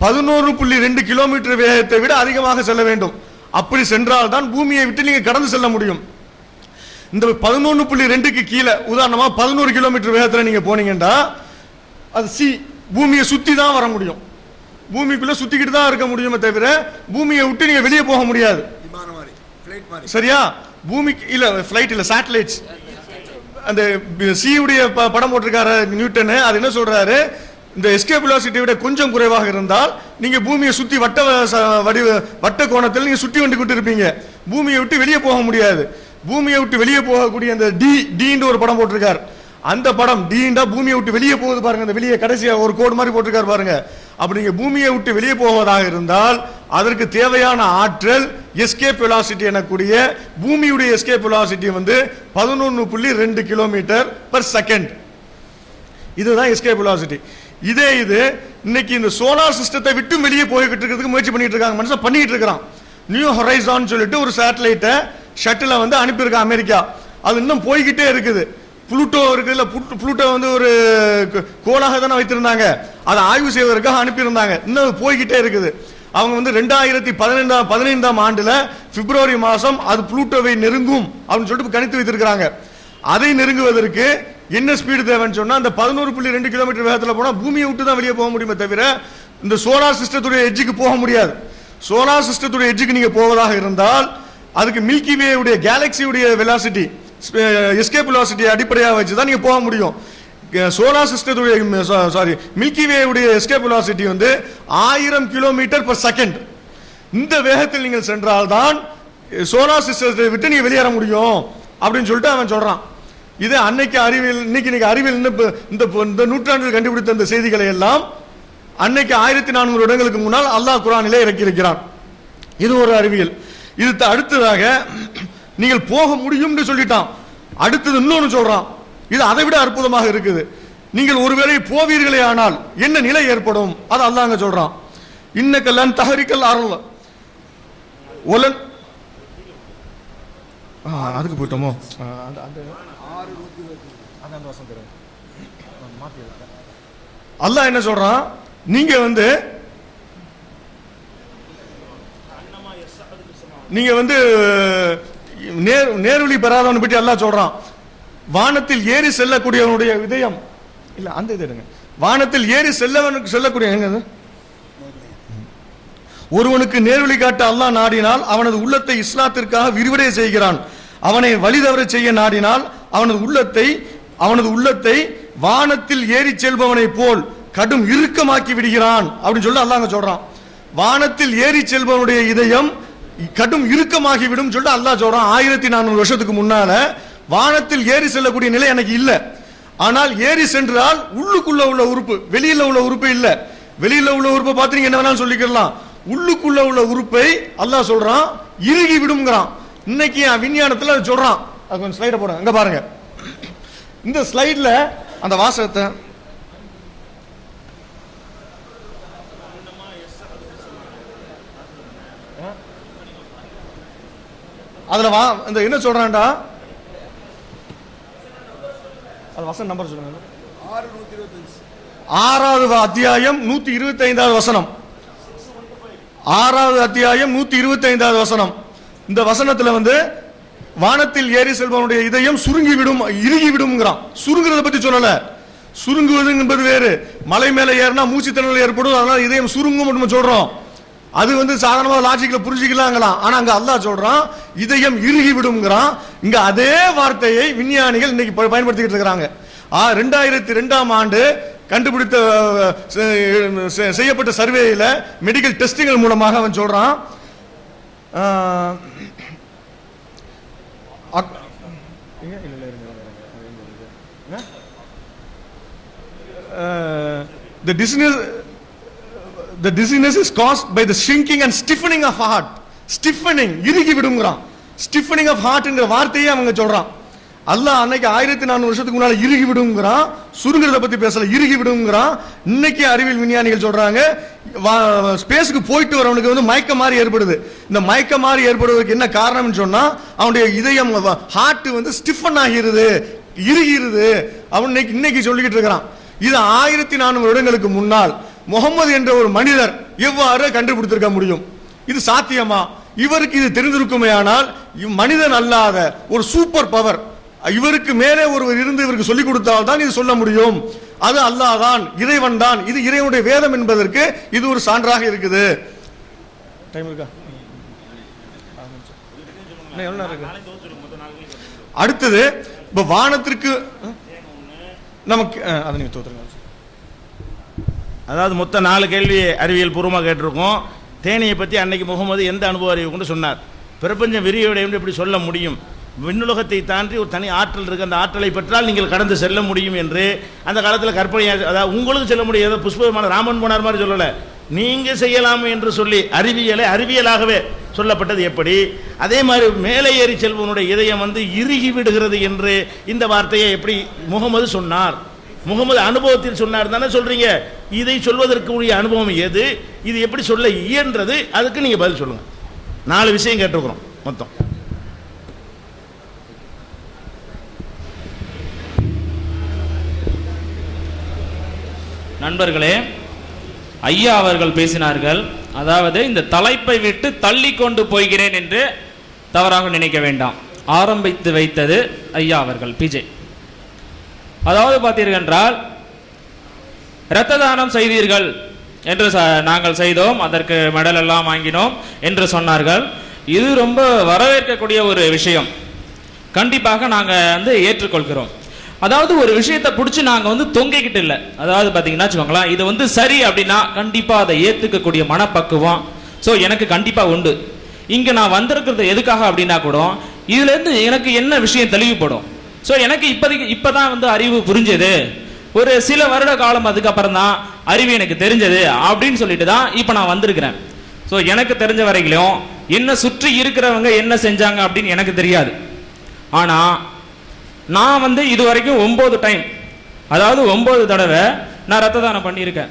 11.2 கிலோமீட்டர் வேகத்தை விட அதிகமாக செல்ல வேண்டும். அப்படி சென்றால் தான் பூமியை விட்டு நீங்க கடந்து செல்ல முடியும். இந்த 11.2க்கு கீழே உதாரணமா 11 கிலோமீட்டர் வேகத்தில் நீங்க போனீங்கன்னா அது பூமியை சுத்தி தான் வர முடியும். பூமிக்குள்ள சுத்திக்கிட்டு தான் இருக்க முடியுமே தவிர பூமியை விட்டு நீங்க வெளியே போக முடியாது. சரியா? பூமிக்கு இல்ல, பிளைட் இல்ல, சேட்டலைட்ஸ். அந்த உடைய படம் போட்டிருக்காரு நியூட்டன். அது என்ன சொல்றாரு? இந்த எஸ்கேப் வெலாசிட்டியை விட கொஞ்சம் குறைவாக இருந்தால் நீங்க பூமியை சுத்தி வட்ட கோணத்தில் நீங்க சுற்றி வந்து இருப்பீங்க. பூமியை விட்டு வெளியே போக முடியாது. பூமியை விட்டு வெளியே போகக்கூடிய அந்த டி ஒரு படம் போட்டிருக்கார். அந்த படம் டீண்டா பூமியை விட்டு வெளியே போகுது பாருங்க. அந்த வெளியே கடைசியா ஒரு கோடு மாதிரி போட்டிருக்காரு பாருங்க. அப்படி நீங்க பூமியை விட்டு வெளியே போவதாக இருந்தால் அதற்கு தேவையான ஆற்றல் எஸ்கேப் வெலாசிட்டி எனக்கூடிய பூமியுடைய escape velocity 11.2 kilometre per second. இதுதான் எஸ்கேப் வெலாசிட்டி. இது இன்னைக்கு இந்த சோலார் சிஸ்டத்தை விட்டு வெளியே போய்கிட்டு இருக்கிறதுக்கு முயற்சி பண்ணிட்டு இருக்காங்க. மனுஷன் பண்ணிட்டு இருக்கான். நியூ ஹொரைசான் சொல்லிட்டு ஒரு சேட்டலைட்டை ஷட்டில அனுப்பியிருக்கான் அமெரிக்கா. அது இன்னும் போய்கிட்டே இருக்குது. புளூட்டோ இருக்குல்ல, புளூட்டோ ஒரு கோளாக தானே வைத்திருந்தாங்க. அதை ஆய்வு செய்வதற்காக அனுப்பியிருந்தாங்க. இன்னும் போய்கிட்டே இருக்குது. அவங்க 2015 ஆண்டுல பிப்ரவரி மாசம் அது புளூட்டோவை நெருங்கும் அப்படின்னு சொல்லிட்டு கணித்து வைத்திருக்கிறாங்க. அதை நெருங்குவதற்கு என்ன ஸ்பீடு தேவைன்னு சொன்னா, அந்த 11.2 கிலோமீட்டர் வேகத்தில் போனா பூமியை விட்டு தான் வெளியே போக முடியுமே தவிர இந்த சோலார் சிஸ்டத்துடைய எட்ஜுக்கு போக முடியாது. சோலார் சிஸ்டத்துடைய எட்ஜுக்கு நீங்க போவதாக இருந்தால் அதுக்கு மில்கி வே உடைய கேலக்சியுடைய வெலாசிட்டி, எஸ்கேப் வெலாசிட்டி அடிப்படையாக வச்சு தான் நீங்க போக முடியும். சோலார் சிஸ்டத்துடைய மில்கி வே உடைய escape velocity 1000 kilometre per second. இந்த வேகத்தில் நீங்கள் சென்றால்தான் சோலார் சிஸ்டத்தை விட்டு நீங்க வெளியேற முடியும் அப்படின்னு சொல்லிட்டு அவன் சொல்றான். இது அன்னைக்கு அறிவியல், இன்னைக்கு அறிவியல் இந்த நூற்றாண்டில் கண்டுபிடித்த இந்த செய்திகளை எல்லாம் அன்னைக்கு 1400 வருடங்களுக்கு முன்னால் அல்லாஹ் குர்ஆனிலே இறக்கி இருக்கிறான். இது ஒரு அறிவியல். இது அடுத்ததாக நீங்கள் போக முடியும்னு சொல்லிட்டான். அடுத்தது இன்னொன்னு சொல்றான், இது அதை விட அற்புதமாக இருக்குது. நீங்கள் ஒருவேளை போவீர்களே ஆனால் என்ன நிலை ஏற்படும், அது அல்லாஹ் அங்க சொல்றான். இன்னக்கல்லன் தஹரிக்கல் அருள் ஒலன் அதுக்கு போயிட்டோமோ. அல்லாஹ் என்ன சொல்றான், நீங்க நேர்வழி பெறாதவனை பற்றி அல்லாஹ் சொல்றான். வானத்தில் ஏறி செல்லக்கூடியவனுடைய இதயம் இல்ல, அந்த இது எடுங்க. வானத்தில் ஏறி செல்லக்கூடிய ஒருவனுக்கு நேர்வழி காட்ட அல்லாஹ் நாடினால் அவனது உள்ளத்தை இஸ்லாத்திற்காக விரிவடைய செய்கிறான். அவனை வழிதவற செய்ய நாடினால் அவனது உள்ளத்தை வானத்தில் ஏறி செல்பவனை போல் கடும் இறுக்கமாக்கி விடுகிறான் அப்படின்னு சொல்லி அல்லாஹ் சொல்றான். வானத்தில் ஏறி செல்பவனுடைய இதயம் கடும் இறுக்கமாகி விடும் சொல்லிட்டு அல்லாஹ் சொல்றான். 1400 வருஷத்துக்கு முன்னால வானத்தில் ஏறி செல்லக்கூடிய நிலை எனக்கு இல்ல. ஆனால் ஏறி சென்றால் உள்ளுக்குள்ள உள்ள உறுப்பு, வெளியில உள்ள உறுப்பு இல்ல. வெளியில உள்ள உறுப்பை பார்த்து நீங்க என்ன வேணாலும் சொல்லிக்கலாம். உள்ளுக்குள்ள உள்ள உறுப்பை அல்லாஹ் சொல்றான் இறுகி விடும்ங்கிறான். இன்னைக்கு விஞ்ஞானத்துல சொல்றான். அது கொஞ்சம் ஸ்லைட போறேன், அங்க பாருங்க. இந்த ஸ்லைட்ல அந்த வாசகத்தை அதுல இந்த என்ன சொல்றான்டா, அது வசனம் நம்பர் சொல்லுங்க. 6வது அத்தியாயம் 125வது வசனம். 6வது அத்தியாயம் 125வது வசனம். இந்த வசனத்துல வானத்தில் ஏறி செல்பவனுடைய இதயம் சுருங்கி விடும், இறுகி விடும்ங்கிறான். சுருங்குறத பத்தி சொல்லல. சுருங்குவது என்பது வேறு. மலை மேல ஏறினா மூச்சு திணறல் ஏற்படும், அதனால இதயம் சுருங்கும் நம்ம சொல்றோம். அது சாதாரணமா லாஜிக்ல புரிஞ்சுக்கலாங்களாம். ஆனா அங்க அல்லாஹ் சொல்றான் இதயம் இறுகி விடும்ங்கிறான். இங்க அதே வார்த்தையை விஞ்ஞானிகள் இன்னைக்கு பயன்படுத்திக்கிட்டு இருக்கிறாங்க. 2002ஆம் ஆண்டு கண்டுபிடித்த செய்யப்பட்ட சர்வேயில மெடிக்கல் டெஸ்டிங் மூலமாக அவன் சொல்றான், the dizziness is caused by the shrinking and stiffening of heart. Stiffening, இறுகி விடும்ங்கறான். Stiffening of heart என்ற வார்த்தையை அவங்க சொல்றான். அல்லாஹ் அன்னைக்கு 1400 வருஷத்துக்கு முன்னால இறுகி விடும்ங்கறான். சுருங்குறத பத்தி பேசல, இறுகி விடும்ங்கறான். இன்னைக்கு அறிவியல் விஞ்ஞானிகள் சொல்றாங்க ஸ்பேஸ்க்கு போயிட்டு வரவனுக்கு மயக்க மாதிரி ஏற்படுது. இந்த மயக்க மாதிரி ஏற்படுவதற்கு என்ன காரணம்னு சொன்னா அவனுடைய இதயம் ஹார்ட் ஸ்டிஃபன் ஆகிறது, இறுகிருது. அவன் இன்னைக்கு சொல்லிக்கிட்டு இருக்கிறான். இது 1400 வருடங்களுக்கு முன்னால் முகமது என்ற ஒரு மனிதர் எவ்வாறு கண்டுபிடித்திருக்க முடியும்? இது சாத்தியமா? இவருக்கு இது தெரிந்திருக்குமே ஆனால் மனிதன் அல்லாத ஒரு சூப்பர் பவர் இவருக்கு மேலே ஒருவர் இருந்து இவருக்கு சொல்லிக் கொடுத்தால் தான் இது சொல்ல முடியும். அது அல்லாஹ் தான், இறைவன் தான். இது இறைவனுடைய வேதம் என்பதற்கு இது ஒரு சான்றாக இருக்குது. டைம் இருக்கா? அடுத்தது இப்ப வானத்திற்கு நமக்கு அதை நீங்க தோத்துருங்க.
அதாவது மொத்த 4 கேள்வி அறிவியல் பூர்வமாக கேட்டிருக்கோம். தேனியை பற்றி அன்னைக்கு முகமது எந்த அனுபவ அறிவு கொண்டு சொன்னார்? பிரபஞ்சம் விரிவடையும் எப்படி சொல்ல முடியும்? விண்ணுலகத்தை தாண்டி ஒரு தனி ஆற்றல் இருக்கு, அந்த ஆற்றலை பெற்றால் நீங்கள் கடந்து செல்ல முடியும் என்று அந்த காலத்தில் கற்பனை. அதாவது உங்களுக்கு செல்ல முடியும், ஏதோ புஷ்பமான ராமன் போனார் மாதிரி சொல்லலை, நீங்க செய்யலாம் என்று சொல்லி அறிவியலாகவே சொல்லப்பட்டது. எப்படி அதே மாதிரி மேலே ஏறி செல்வனுடைய இதயம் இறுகி விடுகிறது என்று இந்த வார்த்தையை எப்படி முகமது சொன்னார்? முகமது அனுபவத்தில் சொன்னார் தானே சொல்றீங்க. இதை சொல்வதற்கு உரிய அனுபவம் எது? இது எப்படி சொல்ல இயன்றது? அதுக்கு நீங்க பதில் சொல்லுங்க. 4 விஷயம் கேட்டிருக்கிறோம் மொத்தம்.
நண்பர்களே, ஐயா அவர்கள் பேசினார்கள். அதாவது இந்த தலைப்பை விட்டு தள்ளி கொண்டு போகிறேன் என்று தவறாக நினைக்க வேண்டாம். ஆரம்பித்து வைத்தது ஐயா அவர்கள் பிஜே. அதாவது பார்த்தீர்கள் என்றால் இரத்த தானம் செய்தீர்கள் என்று நாங்கள் செய்தோம், அதற்கு மெடல் எல்லாம் வாங்கினோம் என்று சொன்னார்கள். இது ரொம்ப வரவேற்கக்கூடிய ஒரு விஷயம். கண்டிப்பாக நாங்கள் ஏற்றுக்கொள்கிறோம். அதாவது ஒரு விஷயத்தை பிடிச்சி நாங்கள் தொங்கிக்கிட்டு இல்லை. அதாவது பார்த்தீங்கன்னா வச்சுக்கோங்களேன், இது சரி அப்படின்னா கண்டிப்பாக அதை ஏற்றுக்கக்கூடிய மனப்பக்குவம் ஸோ எனக்கு கண்டிப்பாக உண்டு. இங்கே நான் வந்திருக்கிறது எதுக்காக அப்படின்னா கூட இதுலேருந்து எனக்கு என்ன விஷயம் தெளிவுபடும். ஸோ எனக்கு இப்போ தான் வந்து அறிவு புரிஞ்சது, ஒரு சில வருட காலம் அதுக்கப்புறம் தான் அறிவு எனக்கு தெரிஞ்சது அப்படின்னு சொல்லிட்டு தான் இப்போ நான் வந்திருக்கிறேன். ஸோ எனக்கு தெரிஞ்ச வரைக்கும் என்ன சுற்றி இருக்கிறவங்க என்ன செஞ்சாங்க அப்படின்னு எனக்கு தெரியாது. ஆனால் நான் வந்து இது வரைக்கும் 9 டைம், அதாவது 9 தடவை நான் ரத்த தானம் பண்ணியிருக்கேன்.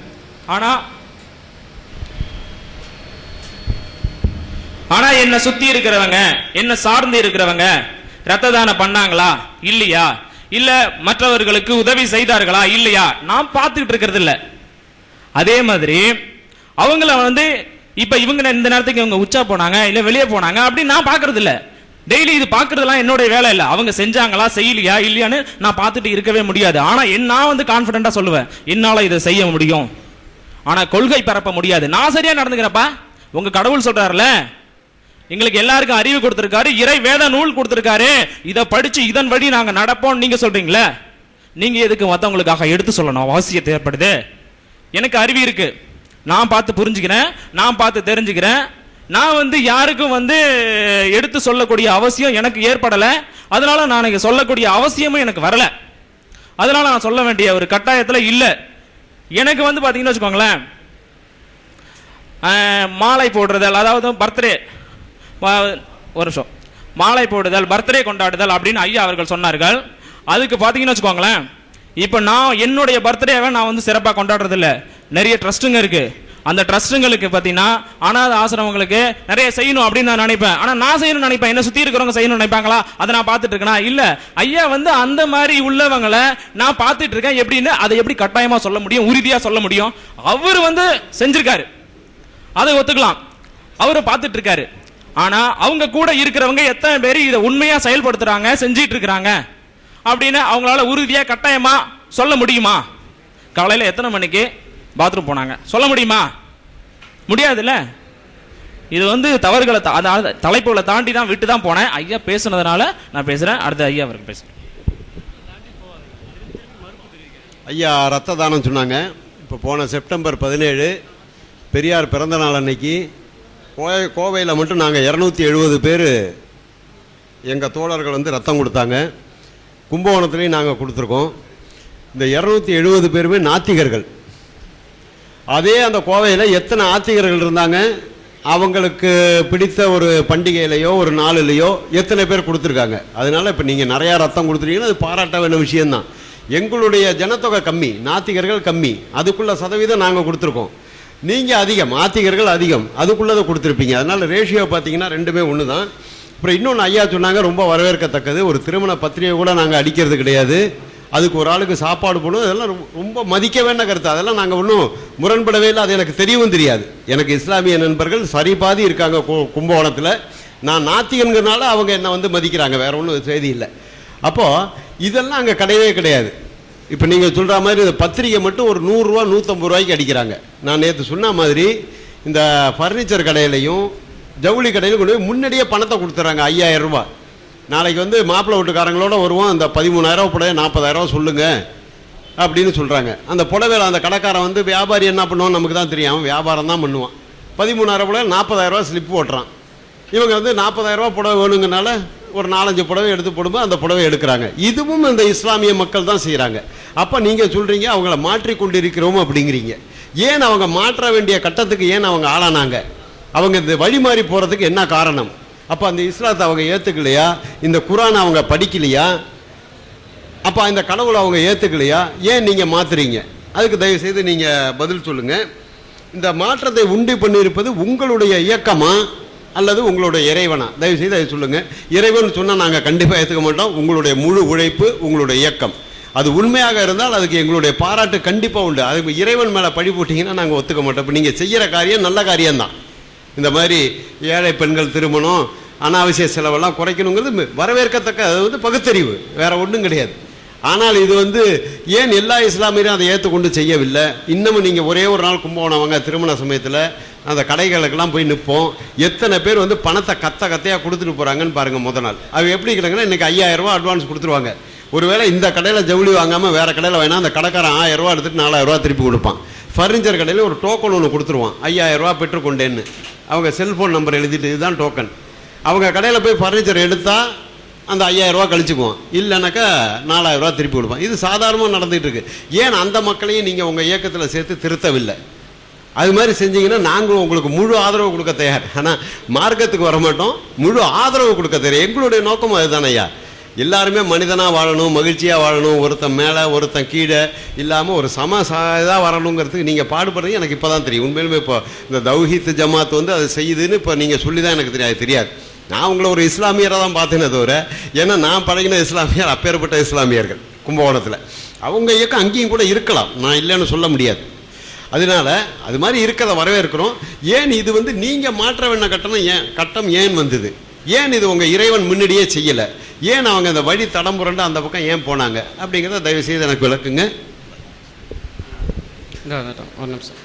ஆனா என்னை சுத்தி இருக்கிறவங்க, என்ன சார்ந்து இருக்கிறவங்க ரத்த தானம் பண்ணாங்களா இல்லையா, இல்ல மற்றவர்களுக்கு உதவி செய்தார்களா இல்லையா, நான் பார்த்துக்கிட்டு இருக்கிறது இல்ல. அதே மாதிரி அவங்கள வந்து இப்ப இவங்க இந்த நேரத்துக்கு இவங்க உச்சா போனாங்க இல்ல வெளியே போனாங்க அப்படின்னு நான் பாக்குறது இல்ல. டெய்லி இது பாக்குறதுலாம் என்னுடைய வேலை இல்ல. அவங்க செஞ்சாங்களா செய்யலையா இல்லையான்னு நான் பார்த்துட்டு இருக்கவே முடியாது. ஆனா நான் வந்து கான்பிடண்டா சொல்லுவேன், என்னால இதை செய்ய முடியும். ஆனா கொள்கை பரப்ப முடியாது. நான் சரியா நடந்துக்கிறப்பா, உங்க கடவுள் சொல்றாருல, எங்களுக்கு எல்லாருக்கும் அறிவு கொடுத்திருக்காரு, இறை வேத நூல் கொடுத்திருக்காரு, இதை படிச்சு இதன் வழி நாங்க நடப்போம். நீங்க சொல்றீங்களே, நீங்க எதுக்கு மத்தவங்களுக்காக எடுத்து சொல்லணும் அவசியத்தை ஏற்படுது? எனக்கு அறிவு இருக்கு, நான் பார்த்து புரிஞ்சுக்கிறேன், நான் பார்த்து தெரிஞ்சுக்கிறேன். நான் வந்து யாருக்கும் வந்து எடுத்து சொல்லக்கூடிய அவசியம் எனக்கு ஏற்படல. அதனால நான் சொல்லக்கூடிய அவசியமும் எனக்கு வரல. அதனால நான் சொல்ல வேண்டிய ஒரு கட்டாயத்தில் இல்லை. எனக்கு வந்து பாத்தீங்கன்னு வச்சுக்கோங்களேன், மாலை போடுறதல், அதாவது பர்த்டே, ஒரு நிமிஷம், மாலை போடுதல், பர்த்டே கொண்டாடுதல் அப்படின்னு ஐயா அவர்கள் சொன்னார்கள். அதுக்கு பார்த்தீங்கன்னு வச்சுக்கோங்களேன், இப்போ நான் என்னுடைய பர்த்டேவை நான் வந்து சிறப்பாக கொண்டாடுறது இல்லை. நிறைய ட்ரஸ்ட்டுங்க இருக்கு. அந்த ட்ரஸ்ட்டுங்களுக்கு பார்த்தீங்கன்னா அனாதை ஆசிரமங்களுக்கு நிறைய செய்யணும் அப்படின்னு நான் நினைப்பேன். ஆனால் நான் செய்யணும்னு நினைப்பேன், என்ன சுற்றி இருக்கிறவங்க செய்யணும்னு நினைப்பாங்களா, அதை நான் பார்த்துட்டு இருக்கேனா? இல்லை. ஐயா வந்து அந்த மாதிரி உள்ளவங்களை நான் பார்த்துட்டு இருக்கேன். எப்படின்னு அதை எப்படி கட்டாயமாக சொல்ல முடியும், உறுதியாக சொல்ல முடியும்? அவர் வந்து செஞ்சிருக்காரு, அதை ஒத்துக்கலாம், அவரை பார்த்துட்டு இருக்காரு. ஆனா அவங்க கூட இருக்கிறவங்க எத்தனை பேர் இதை உண்மையா செயல்படுத்துறாங்க, செஞ்சிட்டு இருக்கிறாங்க அப்படின்னு அவங்களால உறுதியா கட்டாயமா சொல்ல முடியுமா? காலையில எத்தனை மணிக்கு பாத்ரூம் போனாங்க சொல்ல முடியுமா? முடியாதுல்ல. இது வந்து தவறுகளை தலைப்புகளை தாண்டி தான் விட்டு தான் போனேன். ஐயா பேசுனதுனால நான் பேசுறேன். அடுத்த ஐயா அவருக்கு பேசுறேன்.
ஐயா ரத்த தானம் சொன்னாங்க. இப்போ போன செப்டம்பர் 17 பெரியார் பிறந்த நாள் அன்னைக்கு கோவையில் மட்டும் நாங்கள் 270 பேர் எங்கள் தோழர்கள் வந்து ரத்தம் கொடுத்தாங்க. கும்பகோணத்துலேயும் நாங்கள் கொடுத்துருக்கோம். இந்த 270 பேருமே நாத்திகர்கள். அதே அந்த கோவையில் எத்தனை ஆத்திகர்கள் இருந்தாங்க, அவங்களுக்கு பிடித்த ஒரு பண்டிகையிலையோ ஒரு நாளிலையோ எத்தனை பேர் கொடுத்துருக்காங்க. அதனால இப்போ நீங்கள் நிறையா ரத்தம் கொடுத்துருக்கீங்கன்னா அது பாராட்ட வேண்டிய விஷயம்தான். எங்களுடைய ஜனத்தொகை கம்மி, நாத்திகர்கள் கம்மி, அதுக்குள்ள சதவீதம் நாங்கள் கொடுத்துருக்கோம். நீங்கள் அதிகம், ஆத்திகர்கள் அதிகம், அதுக்குள்ளதை கொடுத்துருப்பீங்க. அதனால் ரேஷியோ பார்த்தீங்கன்னா ரெண்டுமே ஒன்று தான். அப்புறம் இன்னொன்று ஐயா சொன்னாங்க, ரொம்ப வரவேற்கத்தக்கது, ஒரு திருமண பத்திரிகை கூட நாங்கள் அடிக்கிறது கிடையாது. அதுக்கு ஒரு ஆளுக்கு சாப்பாடு போடணும், அதெல்லாம் ரொம்ப மதிக்க வேண்ட கருத்து. அதெல்லாம் நாங்கள் ஒன்றும் முரண்படவே இல்லை. அது எனக்கு தெரியவும் தெரியாது. எனக்கு இஸ்லாமிய நண்பர்கள் சரிபாதி இருக்காங்க கும்பகோணத்தில். நான் நாத்திகங்கிறனால அவங்க என்னை வந்து மதிக்கிறாங்க, வேற ஒன்றும் செய்தி இல்லை. அப்போது இதெல்லாம் அங்கே கிடையவே கிடையாது. இப்போ நீங்கள் சொல்கிற மாதிரி இந்த பத்திரிகை மட்டும் ஒரு 100 ரூபா 150 ரூபாய்க்கு அடிக்கிறாங்க. நான் நேற்று சொன்ன மாதிரி இந்த ஃபர்னிச்சர் கடையிலையும் ஜவுளி கடையிலும் கொண்டு போய் முன்னாடியே பணத்தை கொடுத்துட்றாங்க, 5000 ரூபா. நாளைக்கு வந்து மாப்பிள்ளை வீட்டுக்காரங்களோட வருவோம், அந்த 13000 புடவை 40000 சொல்லுங்கள் அப்படின்னு சொல்கிறாங்க. அந்த புடவையில் அந்த கடைக்காரன் வந்து வியாபாரி என்ன பண்ணுவான் நமக்கு தான் தெரியும், அவன் வியாபாரம் தான் பண்ணுவான். 13000 புடவை 40000 ஸ்லிப் ஓட்டுறான். இவங்க வந்து 40000 புடவை வேணுங்கனால ஒரு 4-5 புடவை எடுத்து போடும்போது அந்த புடவை எடுக்கிறாங்க. இதுவும் இந்த இஸ்லாமிய மக்கள் தான் செய்கிறாங்க. அப்போ நீங்கள் சொல்கிறீங்க அவங்கள மாற்றிக்கொண்டு இருக்கிறோம் அப்படிங்கிறீங்க. ஏன் அவங்க மாற்ற வேண்டிய கட்டத்துக்கு ஏன் அவங்க ஆளானாங்க? அவங்க இந்த வழி மாறி போகிறதுக்கு என்ன காரணம்? அப்போ அந்த இஸ்லாத்தை அவங்க ஏற்றுக்கலையா? இந்த குரானை அவங்க படிக்கலையா? அப்போ இந்த கடவுளை அவங்க ஏற்றுக்கலையா? ஏன் நீங்கள் மாற்றுறீங்க? அதுக்கு தயவுசெய்து நீங்கள் பதில் சொல்லுங்கள். இந்த மாற்றத்தை உண்டு பண்ணியிருப்பது உங்களுடைய இயக்கமா அல்லது உங்களுடைய இறைவனா? தயவுசெய்து அதை சொல்லுங்கள். இறைவன் சொன்னால் நாங்கள் கண்டிப்பாக ஏற்றுக்க மாட்டோம். உங்களுடைய முழு உழைப்பு, உங்களுடைய இயக்கம் அது உண்மையாக இருந்தால் அதுக்கு எங்களுடைய பாராட்டு கண்டிப்பாக உண்டு. அதுக்கு இறைவன் மேலே பழி போட்டிங்கன்னா நாங்கள் ஒத்துக்க மாட்டோம். இப்போ நீங்கள் செய்கிற காரியம் நல்ல காரியம்தான். இந்த மாதிரி ஏழை பெண்கள் திருமணம், அனாவசிய செலவெல்லாம் குறைக்கணுங்கிறது வரவேற்கத்தக்க, அது வந்து பகுத்தறிவு, வேற ஒன்றும் கிடையாது. ஆனால் இது வந்து ஏன் எல்லா இஸ்லாமியரும் அதை ஏற்றுக்கொண்டு செய்யவில்லை? இன்னமும் நீங்கள் ஒரே ஒரு நாள் கும்பகோணம் வாங்க, திருமண சமயத்தில் அந்த கடைகளுக்கெல்லாம் போய் நிற்போம். எத்தனை பேர் வந்து பணத்தை கத்தையாக கொடுத்துட்டு போகிறாங்கன்னு பாருங்கள். முதல் நாள் அவங்க எப்படி இருக்கிறாங்கன்னா இன்றைக்கி 5000 ரூபா அட்வான்ஸ் கொடுத்துருவாங்க. ஒருவேளை இந்த கடையில் ஜவுளி வாங்காமல் வேறு கடையில் வேணால் அந்த கடைக்காரன் 1000 ரூபா எடுத்துகிட்டு 4000 ரூபா திருப்பி கொடுப்பான். ஃபர்னிச்சர் கடையில் ஒரு டோக்கன் ஒன்று கொடுத்துருவான், 5000 ரூபா பெற்றுக்கொண்டேன்னு. அவங்க செல்ஃபோன் நம்பர் எழுதிட்டு இதுதான் டோக்கன். அவங்க கடையில் போய் ஃபர்னிச்சர் எடுத்தால் அந்த 5000 ரூபா கழிச்சுக்குவோம், இல்லைனாக்கா 4000 ரூபா திருப்பி கொடுப்போம். இது சாதாரணமாக நடந்துகிட்டு இருக்கு. ஏன் அந்த மக்களையும் நீங்கள் உங்கள் இயக்கத்தில் சேர்த்து திருத்தவில்லை? அது மாதிரி செஞ்சீங்கன்னா நாங்களும் உங்களுக்கு முழு ஆதரவு கொடுக்க தயார். ஆனால் மார்க்கத்துக்கு வரமாட்டோம், முழு ஆதரவு கொடுக்க தயார். எங்களுடைய நோக்கம் அதுதானே ஐயா. எல்லாருமே மனிதனாக வாழணும், மகிழ்ச்சியாக வாழணும், ஒருத்தன் மேலே ஒருத்தன் கீழே இல்லாமல் ஒரு இதாக வரணுங்கிறதுக்கு நீங்கள் பாடுபடுறது எனக்கு இப்போ தான் தெரியும். உண்மையிலுமே இப்போ இந்த தௌஹீத் ஜமாத் வந்து அதை செய்யுதுன்னு இப்போ நீங்கள் சொல்லி தான் எனக்கு தெரியாது. நான் உங்களை ஒரு இஸ்லாமியராக தான் பார்த்தேனே தவிர, ஏன்னா நான் பழகின இஸ்லாமியர் அப்பேற்பட்ட இஸ்லாமியர்கள் கும்பகோணத்தில். அவங்க இயக்கம் அங்கேயும் கூட இருக்கலாம், நான் இல்லைன்னு சொல்ல முடியாது. அதனால அது மாதிரி இருக்கிறத வரவேற்கிறோம். ஏன் இது வந்து நீங்கள் மாற்ற வேண்டிய கட்டம் ஏன் வந்தது? ஏன் இது உங்கள் இறைவன் முன்னாடியே செய்யலை? ஏன் அவங்க அந்த வழி தடம்புரண்டு அந்த பக்கம் ஏன் போனாங்க அப்படிங்கிறத தயவு செய்து எனக்கு விளக்குங்க.
ஒரு நிமிஷம்.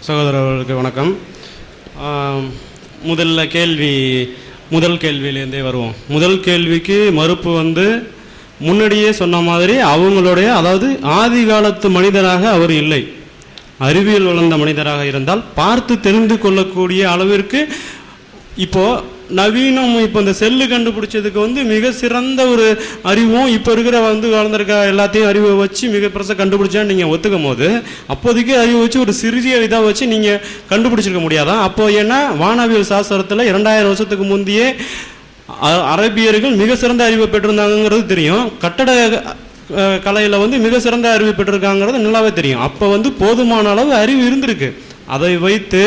சகோதரர்களுக்கு வணக்கம். முதல் கேள்வியிலேருந்தே வருவோம். முதல் கேள்விக்கு மறுப்பு வந்து முன்னாடியே சொன்ன மாதிரி அவங்களுடைய, அதாவது ஆதி காலத்து மனிதராக அவர் இல்லை, அறிவியல் வளர்ந்த மனிதராக இருந்தால் பார்த்து தெரிந்து கொள்ளக்கூடிய அளவிற்கு இப்போ நவீனம், இப்போ இந்த செல்லு கண்டுபிடிச்சதுக்கு வந்து மிக சிறந்த ஒரு அறிவும் இப்போ இருக்கிற வந்து வளர்ந்துருக்க எல்லாத்தையும் அறிவை வச்சு மிக பெருசாக கண்டுபிடிச்சான்னு நீங்கள் ஒத்துக்கும் போது, அப்போதைக்கு அறிவை வச்சு ஒரு சிறிய இதாக வச்சு நீங்கள் கண்டுபிடிச்சிருக்க முடியாதான்? அப்போ ஏன்னா வானவியல் சாஸ்திரத்தில் 2000 வருஷத்துக்கு முந்தையே அரபியர்கள் மிக சிறந்த அறிவை பெற்றிருந்தாங்கிறது தெரியும். கட்டட கலையில் வந்து மிக சிறந்த அறிவு பெற்றிருக்காங்கிறது நல்லாவே தெரியும். அப்போ வந்து போதுமான அளவு அறிவு இருந்திருக்கு. அதை வைத்து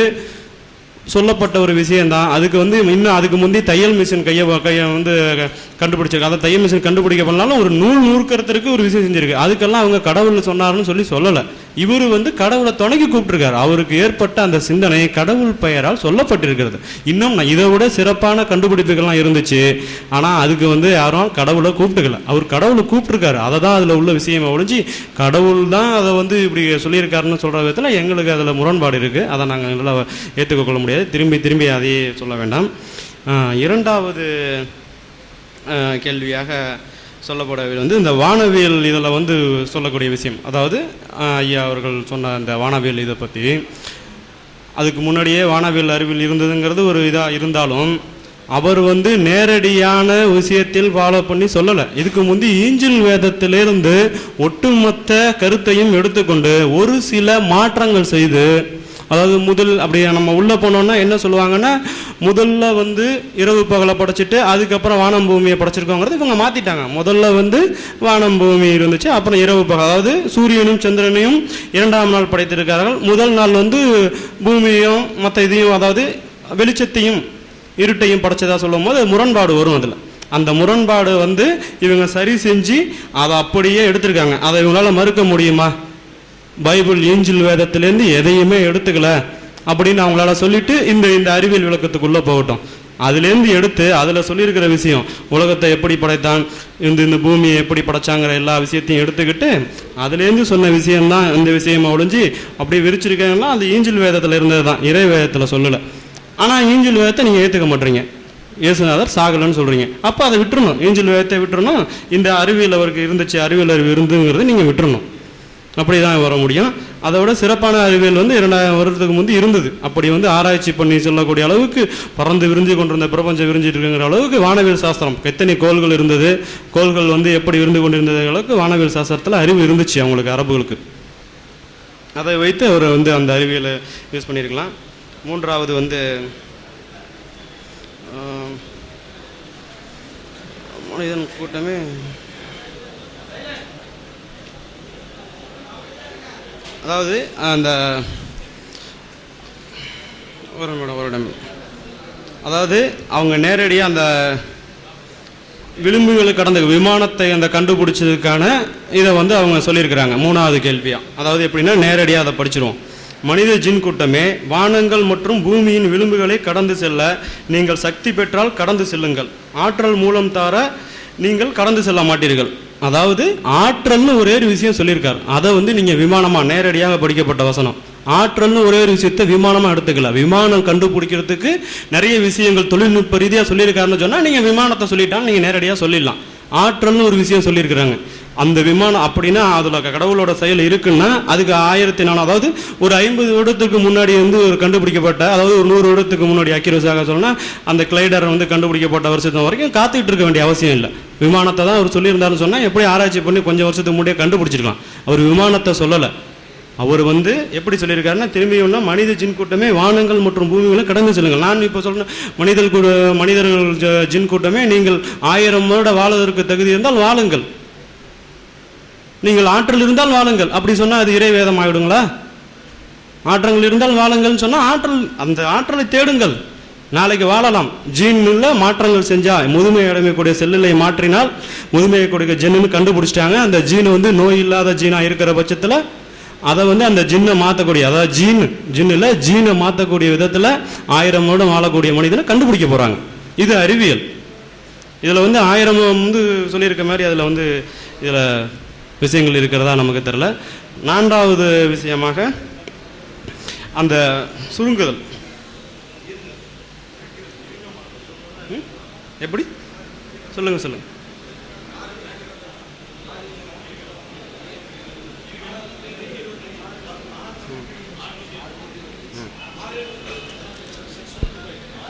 சொல்லப்பட்ட ஒரு விஷயம்தான். அதுக்கு வந்து இன்னும் அதுக்கு முந்தைய தையல் மிஷின் கையை வந்து கண்டுபிடிச்சிருக்கு. அதை தையல் மிஷின் கண்டுபிடிக்க பண்ணாலும் ஒரு நூற்கறதுக்கு ஒரு விஷயம் செஞ்சிருக்கு. அதுக்கெல்லாம் அவங்க கடவுள் சொன்னார்னு சொல்லலை. இவர் வந்து கடவுளை துணைக்கு கூப்பிட்டுருக்காரு. அவருக்கு ஏற்பட்ட அந்த சிந்தனை கடவுள் பெயரால் சொல்லப்பட்டிருக்கிறது. இன்னும் இதை விட சிறப்பான கண்டுபிடிப்புகள்லாம் இருந்துச்சு. ஆனால் அதுக்கு வந்து யாரும் கடவுளை கூப்பிட்டுக்கல. அவர் கடவுளை கூப்பிட்டுருக்காரு. அதை தான் அதில் உள்ள விஷயமா ஒழிஞ்சு கடவுள் தான் அதை வந்து இப்படி சொல்லியிருக்காருன்னு சொல்கிற விதத்தில் எங்களுக்கு அதில் முரண்பாடு இருக்குது. அதை நாங்கள் நல்லா ஏற்றுக்கொள்ள முடியாது. திரும்பி அதையே சொல்ல வேண்டாம். இரண்டாவது கேள்வியாக சொல்லப்படவில்லை வந்து இந்த வானவியல் இதில் வந்து சொல்லக்கூடிய விஷயம், அதாவது ஐயா அவர்கள் சொன்ன அந்த வானவியல் இதை பற்றி, அதுக்கு முன்னாடியே வானவியல் அறிவியல் இருந்ததுங்கிறது ஒரு இதாக இருந்தாலும் அவர் வந்து நேரடியான விஷயத்தில் ஃபாலோ பண்ணி சொல்லலை. இதுக்கு முந்தி ஈஞ்சில் வேதத்திலிருந்து ஒட்டுமொத்த கருத்தையும் எடுத்துக்கொண்டு ஒரு சில மாற்றங்கள் செய்து, அதாவது முதல் அப்படியே நம்ம உள்ளே போனோன்னா என்ன சொல்லுவாங்கன்னா, முதல்ல வந்து இரவு பகலை படைச்சிட்டு அதுக்கப்புறம் வானம் பூமியை படைச்சிருக்கோங்கிறது இவங்க மாற்றிட்டாங்க. முதல்ல வந்து வானம் பூமி இருந்துச்சு, அப்புறம் இரவு பகல், அதாவது சூரியனும் சந்திரனையும் 2ஆம் நாள் படைத்திருக்கிறார்கள். முதல் நாள் வந்து பூமியையும் மற்ற இதையும், அதாவது வெளிச்சத்தையும் இருட்டையும் படைச்சதாக சொல்லும் போது முரண்பாடு வரும். அதில் அந்த முரண்பாடு வந்து இவங்க சரி செஞ்சு அதை அப்படியே எடுத்திருக்காங்க. அதை இவங்களால் மறுக்க முடியுமா? பைபிள் ஏஞ்சில் வேதத்திலேருந்து எதையுமே எடுத்துக்கல அப்படின்னு அவங்களால சொல்லிட்டு இந்த அறிவியல் விளக்கத்துக்குள்ளே போகட்டும். அதுலேருந்து எடுத்து அதில் சொல்லியிருக்கிற விஷயம், உலகத்தை எப்படி படைத்தான், இந்த பூமியை எப்படி படைச்சாங்கிற எல்லா விஷயத்தையும் எடுத்துக்கிட்டு அதுலேருந்து சொன்ன விஷயம்தான் இந்த விஷயமா ஒழிஞ்சு அப்படியே விரிச்சிருக்காங்கன்னா அது ஈஞ்சில் வேதத்தில் இருந்தது தான், இறை வேதத்தில் சொல்லலை. ஆனால் ஈஞ்சில் வேதத்தை நீங்கள் ஏற்றுக்க மாட்டீங்க, இயேசுநாதர் சாகலன்னு சொல்கிறீங்க. அப்போ அதை விட்டுறணும், ஈஞ்சில் வேதத்தை விட்டுறணும். இந்த அறிவியல் அவருக்கு இருந்துச்சு, அறிவியல் அறிவு இருந்துங்கிறது நீங்கள் விட்டுறணும். அப்படி தான் வர முடியும். அதை விட சிறப்பான அறிவியல் வந்து 2000 வருடத்துக்கு முந்தி இருந்தது. அப்படி வந்து ஆராய்ச்சி பண்ணி சொல்லக்கூடிய அளவுக்கு பறந்து விரிஞ்சு கொண்டிருந்த பிரபஞ்சம் விரிஞ்சிட்டு இருக்குங்கிற அளவுக்கு வானவியல் சாஸ்திரம், எத்தனை கோள்கள் இருந்தது, கோள்கள் வந்து எப்படி விருந்து கொண்டிருந்த அளவுக்கு வானவியல் சாஸ்திரத்தில் அறிவு இருந்துச்சு அவங்களுக்கு, அரபுகளுக்கு. அதை வைத்து அவர் வந்து அந்த அறிவியலை யூஸ் பண்ணியிருக்கலாம். மூன்றாவது வந்து மனிதன் கூட்டமே அதாவது அந்த வருடம் அதாவது அவங்க நேரடியாக அந்த விளிம்புகளை கடந்த விமானத்தை அந்த கண்டுபிடிச்சதுக்கான இதை வந்து அவங்க சொல்லியிருக்கிறாங்க. மூணாவது கேள்வியாக, அதாவது எப்படின்னா நேரடியாக அதை படிச்சிருவோம். மனித ஜின் கூட்டமே, வானங்கள் மற்றும் பூமியின் விளிம்புகளை கடந்து செல்ல நீங்கள் சக்தி பெற்றால் கடந்து செல்லுங்கள், ஆற்றல் மூலம் தார நீங்கள் கடந்து செல்ல மாட்டீர்கள். அதாவது ஆற்றல்னு ஒரே ஒரு விஷயம் சொல்லியிருக்காரு. அதை வந்து நீங்கள் விமானமாக நேரடியாக படிக்கப்பட்ட வசனம். ஆற்றல்னு ஒரே ஒரு விஷயத்தை விமானமாக எடுத்துக்கல. விமானம் கண்டுபிடிக்கிறதுக்கு நிறைய விஷயங்கள் தொழில்நுட்ப ரீதியாக சொல்லியிருக்காருன்னு சொன்னால் நீங்கள் விமானத்தை சொல்லிட்டாலும் நீங்கள் நேரடியாக சொல்லிடலாம். ஆற்றல்னு ஒரு விஷயம் சொல்லியிருக்கிறாங்க. அந்த விமானம் அப்படின்னா அதில் கடவுளோட செயல் இருக்குன்னா அதுக்கு 1400, அதாவது ஒரு 50 வருடத்துக்கு முன்னாடி வந்து ஒரு கண்டுபிடிக்கப்பட்ட, அதாவது ஒரு 100 வருடத்துக்கு முன்னாடி அக்யூரஸாக சொன்னால் அந்த கிளைடர் வந்து கண்டுபிடிக்கப்பட்ட வருஷத்து வரைக்கும் காத்துக்கிட்டு இருக்க வேண்டிய அவசியம் இல்லை. விமானத்தை தான் அவர் சொல்லியிருந்தாருன்னு சொன்னால் எப்படி ஆராய்ச்சி பண்ணி கொஞ்சம் வருஷத்துக்கு முன்னாடியே கண்டுபிடிச்சிருக்கலாம். அவர் விமானத்தை சொல்லலை. அவர் வந்து எப்படி சொல்லியிருக்காருன்னா, திரும்பியும்னா மனித ஜின் கூட்டமே வானங்கள் மற்றும் பூமிகளை கடந்து செல்லுங்கள். நான் இப்போ சொல்றேன், மனிதர்கள் ஜின் கூட்டமே நீங்கள் 1000 வருடம் வாழுவதற்கு தகுதி இருந்தால் வாழுங்கள், நீங்கள் ஆற்றல் இருந்தால் வாழுங்கள். அப்படி சொன்னால் அது இறை வேதம் ஆகிடுங்களா? ஆற்றங்கள் இருந்தால் வாழுங்கள்னு சொன்னால் அந்த ஆற்றலை தேடுங்கள், நாளைக்கு வாழலாம். ஜீன்ல மாற்றங்கள் செஞ்சா முதுமை அடையக்கூடிய செல்லுகளை மாற்றினால் முதுமையை கொடுக்க ஜின்னு கண்டுபிடிச்சிட்டாங்க. அந்த ஜீன் வந்து நோய் இல்லாத ஜீனா இருக்கிற பட்சத்தில் அதை வந்து அந்த ஜின்னை மாற்றக்கூடிய, அதாவது ஜின்னில் ஜீனை மாற்றக்கூடிய விதத்தில் 1000 வருடம் வாழக்கூடிய மனிதனை கண்டுபிடிக்க போகிறாங்க. இது அறிவியல். இதில் வந்து 1000 வந்து சொல்லியிருக்க மாதிரி அதில் வந்து இதில் விஷயங்கள் இருக்கிறதா நமக்கு தெரியல. 4வது விஷயமாக அந்த சுருங்குதல். எப்படி சொல்லுங்க.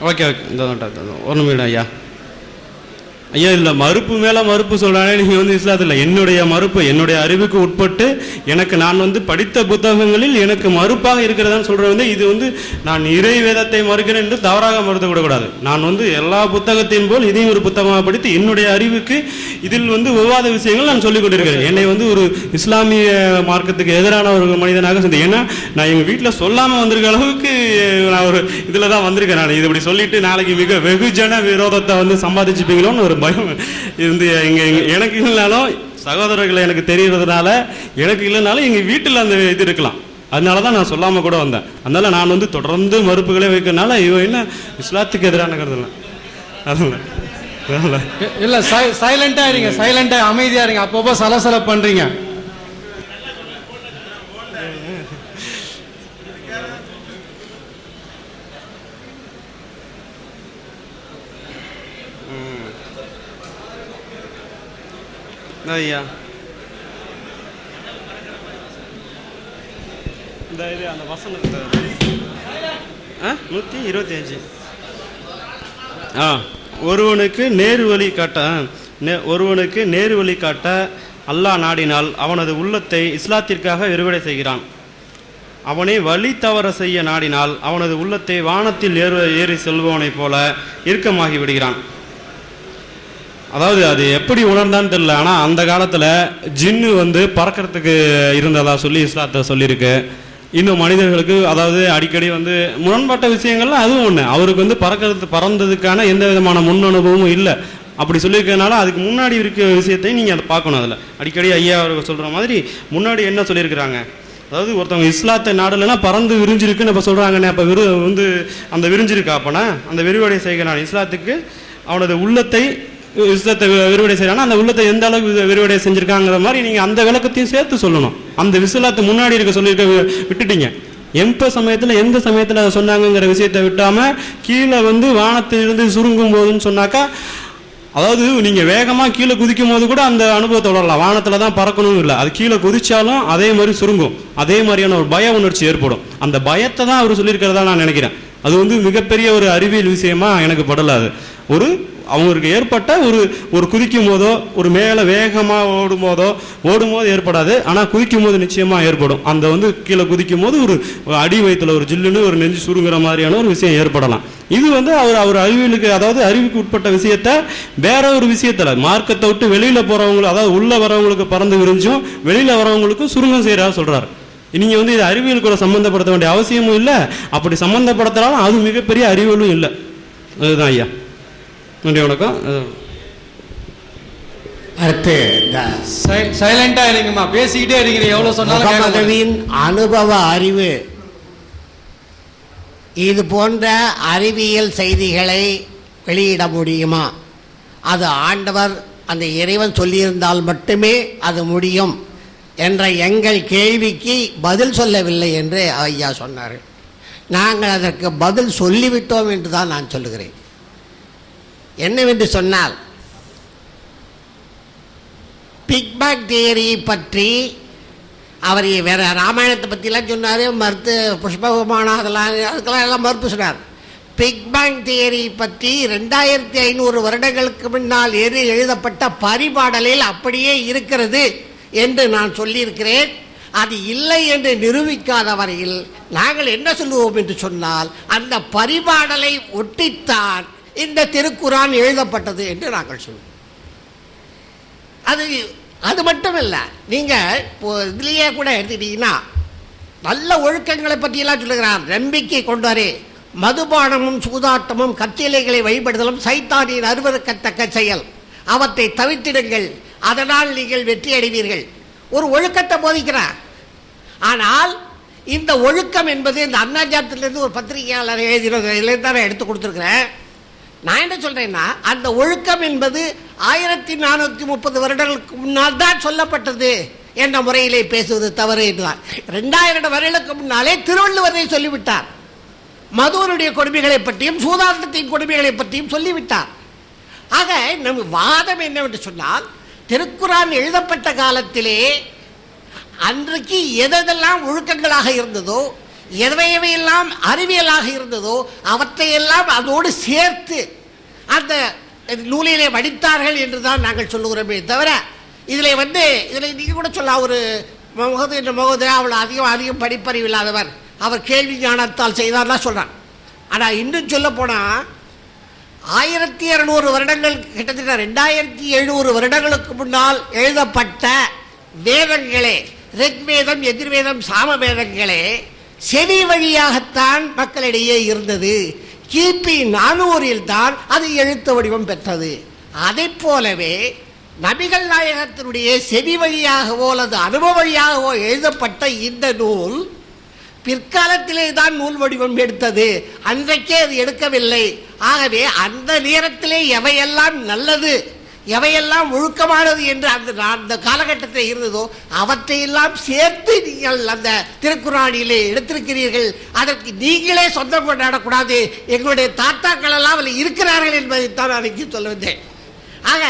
ஓகே இந்த ஒரு நிமிடம் ஐயா. இல்லை மறுப்பு மேலே மறுப்பு சொல்கிறானே நீங்கள் வந்து இஸ்லாத்தில். என்னுடைய மறுப்பு என்னுடைய அறிவுக்கு உட்பட்டு எனக்கு நான் வந்து படித்த புத்தகங்களில் எனக்கு மறுப்பாக இருக்கிறதான்னு சொல்கிறது வந்து இது வந்து நான் இறை வேதத்தை மறுக்கிறேன் என்று தவறாக மறுத்துவிடக்கூடாது. நான் வந்து எல்லா புத்தகத்தையும் போல் இதையும் ஒரு புத்தகமாக படித்து என்னுடைய அறிவுக்கு இதில் வந்து விவாத விஷயங்கள் நான் சொல்லிக் கொண்டிருக்கிறேன். என்னை வந்து ஒரு இஸ்லாமிய மார்க்கத்துக்கு எதிரான ஒரு மனிதனாக சொன்னேன். ஏன்னா நான் எங்கள் வீட்டில் சொல்லாமல் வந்திருக்க அளவுக்கு நான் ஒரு இதில் தான் வந்திருக்கேன். நான் இது இப்படி சொல்லிட்டு நாளைக்கு மிக வெகுஜன விரோதத்தை வந்து சம்பாதிச்சுப்பீங்களோன்னு ஒரு பயம் இருந்து எனக்கு இல்லைனாலும் சகோதரர்களை எனக்கு தெரியறதுனால, எனக்கு இல்லைனாலும் எங்கள் வீட்டில் அந்த இது இருக்கலாம். அதனால தான் நான் சொல்லாமல் கூட வந்தேன். அதனால நான் வந்து தொடர்ந்து மறுப்புகளே வைக்கிறதுனால இவன் என்ன இஸ்லாத்துக்கு எதிரான கருதுல
இல்லை. சைலண்டாக இருங்க, சைலண்டாக அமைதியாக இருங்க. அப்பப்போ சலசல பண்ணுறீங்க.
ஐயா இந்த இது அந்த வசனத்தை 125 ஒருவனுக்கு நேரு வழி காட்ட அல்லாஹ் நாடினால் அவனது உள்ளத்தை இஸ்லாத்திற்காக விரிவடை செய்கிறான். அவனை வழி தவற செய்ய நாடினால் அவனது உள்ளத்தை வானத்தில் ஏறி செல்பவனைப் போல இறுக்கமாகி விடுகிறான். அதாவது அது எப்படி உணர்ந்தான்னு தெரியல. ஆனால் அந்த காலத்தில் ஜின்னு வந்து பறக்கிறதுக்கு இருந்ததா சொல்லி இஸ்லாத்தை சொல்லியிருக்கு. இன்னும் மனிதர்களுக்கு அதாவது அடிக்கடி வந்து முரண்பட்ட விஷயங்கள்லாம் அதுவும் ஒன்று. அவருக்கு வந்து பறந்ததுக்கான எந்த விதமான முன் அனுபவமும் இல்லை. அப்படி சொல்லியிருக்கிறதுனால அதுக்கு முன்னாடி இருக்கிற விஷயத்தையும் நீங்கள் அதை பார்க்கணும். அதில் அடிக்கடி ஐயா அவர்கள் சொல்கிற மாதிரி முன்னாடி என்ன சொல்லியிருக்கிறாங்க, அதாவது ஒருத்தவங்க இஸ்லாத்தை நாடலைன்னா பறந்து விரிஞ்சிருக்குன்னு இப்போ சொல்கிறாங்கண்ணே. அப்போ வந்து அந்த விரிஞ்சிருக்கா அப்போனா அந்த விரிவடை செய்கிறான் இஸ்லாத்துக்கு அவனது உள்ளத்தை இஸ்லாத்தை விரிவடை செய்யறாங்கன்னா அந்த உள்ளத்தை எந்த அளவுக்கு விரிவடை செஞ்சிருக்காங்கிற மாதிரி நீங்கள் அந்த விளக்கத்தையும் சேர்த்து சொல்லணும். அந்த இஸ்லாத்தை முன்னாடி இருக்க சொல்லியிருக்க விட்டுட்டீங்க. எந்த சமயத்தில் அதை சொன்னாங்கிற விஷயத்தை விட்டாமல் கீழே வந்து வானத்திலிருந்து சுருங்கும் போதுன்னு சொன்னாக்கா, அதாவது நீங்கள் வேகமாக கீழே குதிக்கும் போது கூட அந்த அனுபவத்தை வளரலாம். வானத்தில் தான் பறக்கணும் இல்லை, அது கீழே குதிச்சாலும் அதே மாதிரி சுருங்கும். அதே மாதிரியான ஒரு பய உணர்ச்சி ஏற்படும். அந்த பயத்தை தான் அவர் சொல்லியிருக்கிறதா நான் நினைக்கிறேன். அது வந்து மிகப்பெரிய ஒரு அறிவியல் விஷயமா எனக்கு படலாது. அவங்களுக்கு ஏற்பட்ட ஒரு குதிக்கும் போதோ ஒரு மேலே வேகமாக ஓடும்போது ஏற்படாது. ஆனால் குதிக்கும் போது நிச்சயமாக ஏற்படும். அந்த வந்து கீழே குதிக்கும் போது ஒரு அடி வயிற்றுல ஒரு ஜில்லுன்னு ஒரு நெஞ்சு சுருங்குற மாதிரியான ஒரு விஷயம் ஏற்படலாம். இது வந்து அவர் அறிவியலுக்கு, அதாவது அறிவுக்கு உட்பட்ட விஷயத்த வேற ஒரு விஷயத்தில் மார்க்கத்தை விட்டு வெளியில் போகிறவங்களுக்கு, அதாவது உள்ளே வரவங்களுக்கு பறந்து விரிஞ்சும் வெளியில் வரவங்களுக்கும் சுருங்கம் செய்கிறாரு சொல்கிறார். நீங்கள் வந்து இது அறிவியல் கூட சம்மந்தப்படுத்த வேண்டிய அவசியமும் இல்லை. அப்படி சம்மந்தப்படுத்தினாலும் அது மிகப்பெரிய அறிவியலும் இல்லை. அதுதான் ஐயா. நன்றி, வணக்கம்.
அடுத்து
சைலண்டா இருங்கம்மா, பேசிக்கிட்டே இருக்கிறீங்க. எவ்வளவு சொன்னாலும்
அனுபவ அறிவு இது போன்ற அறிவியல் செய்திகளை வெளியிட முடியுமா? அது ஆண்டவர் அந்த இறைவன் சொல்லியிருந்தால் மட்டுமே அது முடியும் என்ற எங்கள் கேள்விக்கு பதில் சொல்லவில்லை என்று ஐயா சொன்னார்கள். நாங்கள் அதற்கு பதில் சொல்லிவிட்டோம் என்று தான் நான் சொல்லுகிறேன். என்னவென்று சொன்னால், பிக் பேங் தியரி பற்றி அவர் வேற ராமாயணத்தை பற்றிலாம் சொன்னார், மறுத்து புஷ்பகமான அதெல்லாம் அதுக்கெல்லாம் எல்லாம் மறுப்பு சொன்னார். பிக் பேங் தியரி பற்றி 2500 வருடங்களுக்கு முன்னால் எழுதப்பட்ட பரிபாடலில் அப்படியே இருக்கிறது என்று நான் சொல்லியிருக்கிறேன். அது இல்லை என்று நிரூபிக்காத வரையில் நாங்கள் என்ன சொல்லுவோம் என்று சொன்னால், அந்த பரிபாடலை ஒட்டித்தான் இந்த திருக்குரான் எழுதப்பட்டது என்று நாங்கள் சொல்லுவோம். அது மட்டும் இல்லை, நீங்கள் இப்போ இதுலேயே கூட எடுத்துக்கிட்டீங்கன்னா நல்ல ஒழுக்கங்களை பற்றியெல்லாம் சொல்லுகிறார். நம்பிக்கை கொண்டாரே, மதுபானமும் சூதாட்டமும் கத்திலைகளை வழிபடுதலும் சைத்தானின் அருவருக்கத்தக்க செயல், அவற்றை தவிர்த்திடுங்கள், அதனால் நீங்கள் வெற்றி அடைவீர்கள். ஒரு ஒழுக்கத்தை போதிக்கிறார். ஆனால் இந்த ஒழுக்கம் என்பது இந்த அண்ணாஜாத்திலிருந்து ஒரு பத்திரிகையாளர் எழுதினதுலேருந்து தான் எடுத்து கொடுத்துருக்கிறேன். நான் என்ன சொல்றேன்னா, அந்த ஒழுக்கம் என்பது 1430 வருடங்களுக்கு முன்னால் தான் சொல்லப்பட்டது என்ற முறையிலே பேசுவது தவறு என்றார். 2000 வருடங்களுக்கு முன்னாலே திருவள்ளுவரை சொல்லிவிட்டார். மதுவனுடைய கொடுமைகளை பற்றியும் சூதாட்டத்தின் கொடுமைகளை பற்றியும் சொல்லிவிட்டார். ஆக நம் வாதம் என்னவென்று சொன்னால், திருக்குரான் எழுதப்பட்ட காலத்திலே அன்றைக்கு எதெல்லாம் ஒழுக்கங்களாக இருந்ததோ, எவையெல்லாம் அறிவியலாக இருந்ததோ அவற்றையெல்லாம் அதோடு சேர்த்து அந்த நூலிலே வடித்தார்கள் என்று தான் நாங்கள் சொல்லுகிறோமே தவிர, இதில் நீங்கள் கூட சொல்ல, ஒரு முகது என்ற முகது அவள் அதிகம் படிப்பறிவு இல்லாதவர், அவர் கேள்வி ஞானத்தால் செய்தார்லாம் சொல்கிறார். ஆனால் இன்னும் சொல்ல போனால் 1200 வருடங்கள், கிட்டத்தட்ட 2700 வருடங்களுக்கு முன்னால் எழுதப்பட்ட வேதங்களே, ரிக்வேதம், எதிர்வேதம், சாமவேதங்களே செவி வழியாகத்தான் மக்களிடையே இருந்தது. கிபி 400 தான் அது எழுத்து வடிவம் பெற்றது. அதை போலவே நபிகள் நாயகத்தினுடைய செவி வழியாகவோ அல்லது அனுபவ வழியாகவோ எழுதப்பட்ட இந்த நூல் பிற்காலத்திலே தான் நூல் வடிவம் எடுத்தது, அன்றைக்கே அது எடுக்கவில்லை. ஆகவே அந்த நேரத்திலே எவையெல்லாம் நல்லது, எவையெல்லாம் ஒழுக்கமானது என்று அந்த காலகட்டத்தில் இருந்ததோ அவற்றையெல்லாம் சேர்த்து நீங்கள் அந்த திருக்குறானிலே எடுத்திருக்கிறீர்கள். அதற்கு நீங்களே சொந்தம் கொண்டாடக்கூடாது, எங்களுடைய தாத்தாக்கள் எல்லாம் அதில் இருக்கிறார்கள் என்பதைத்தான் நான் இங்கே சொல்ல வந்தேன். ஆக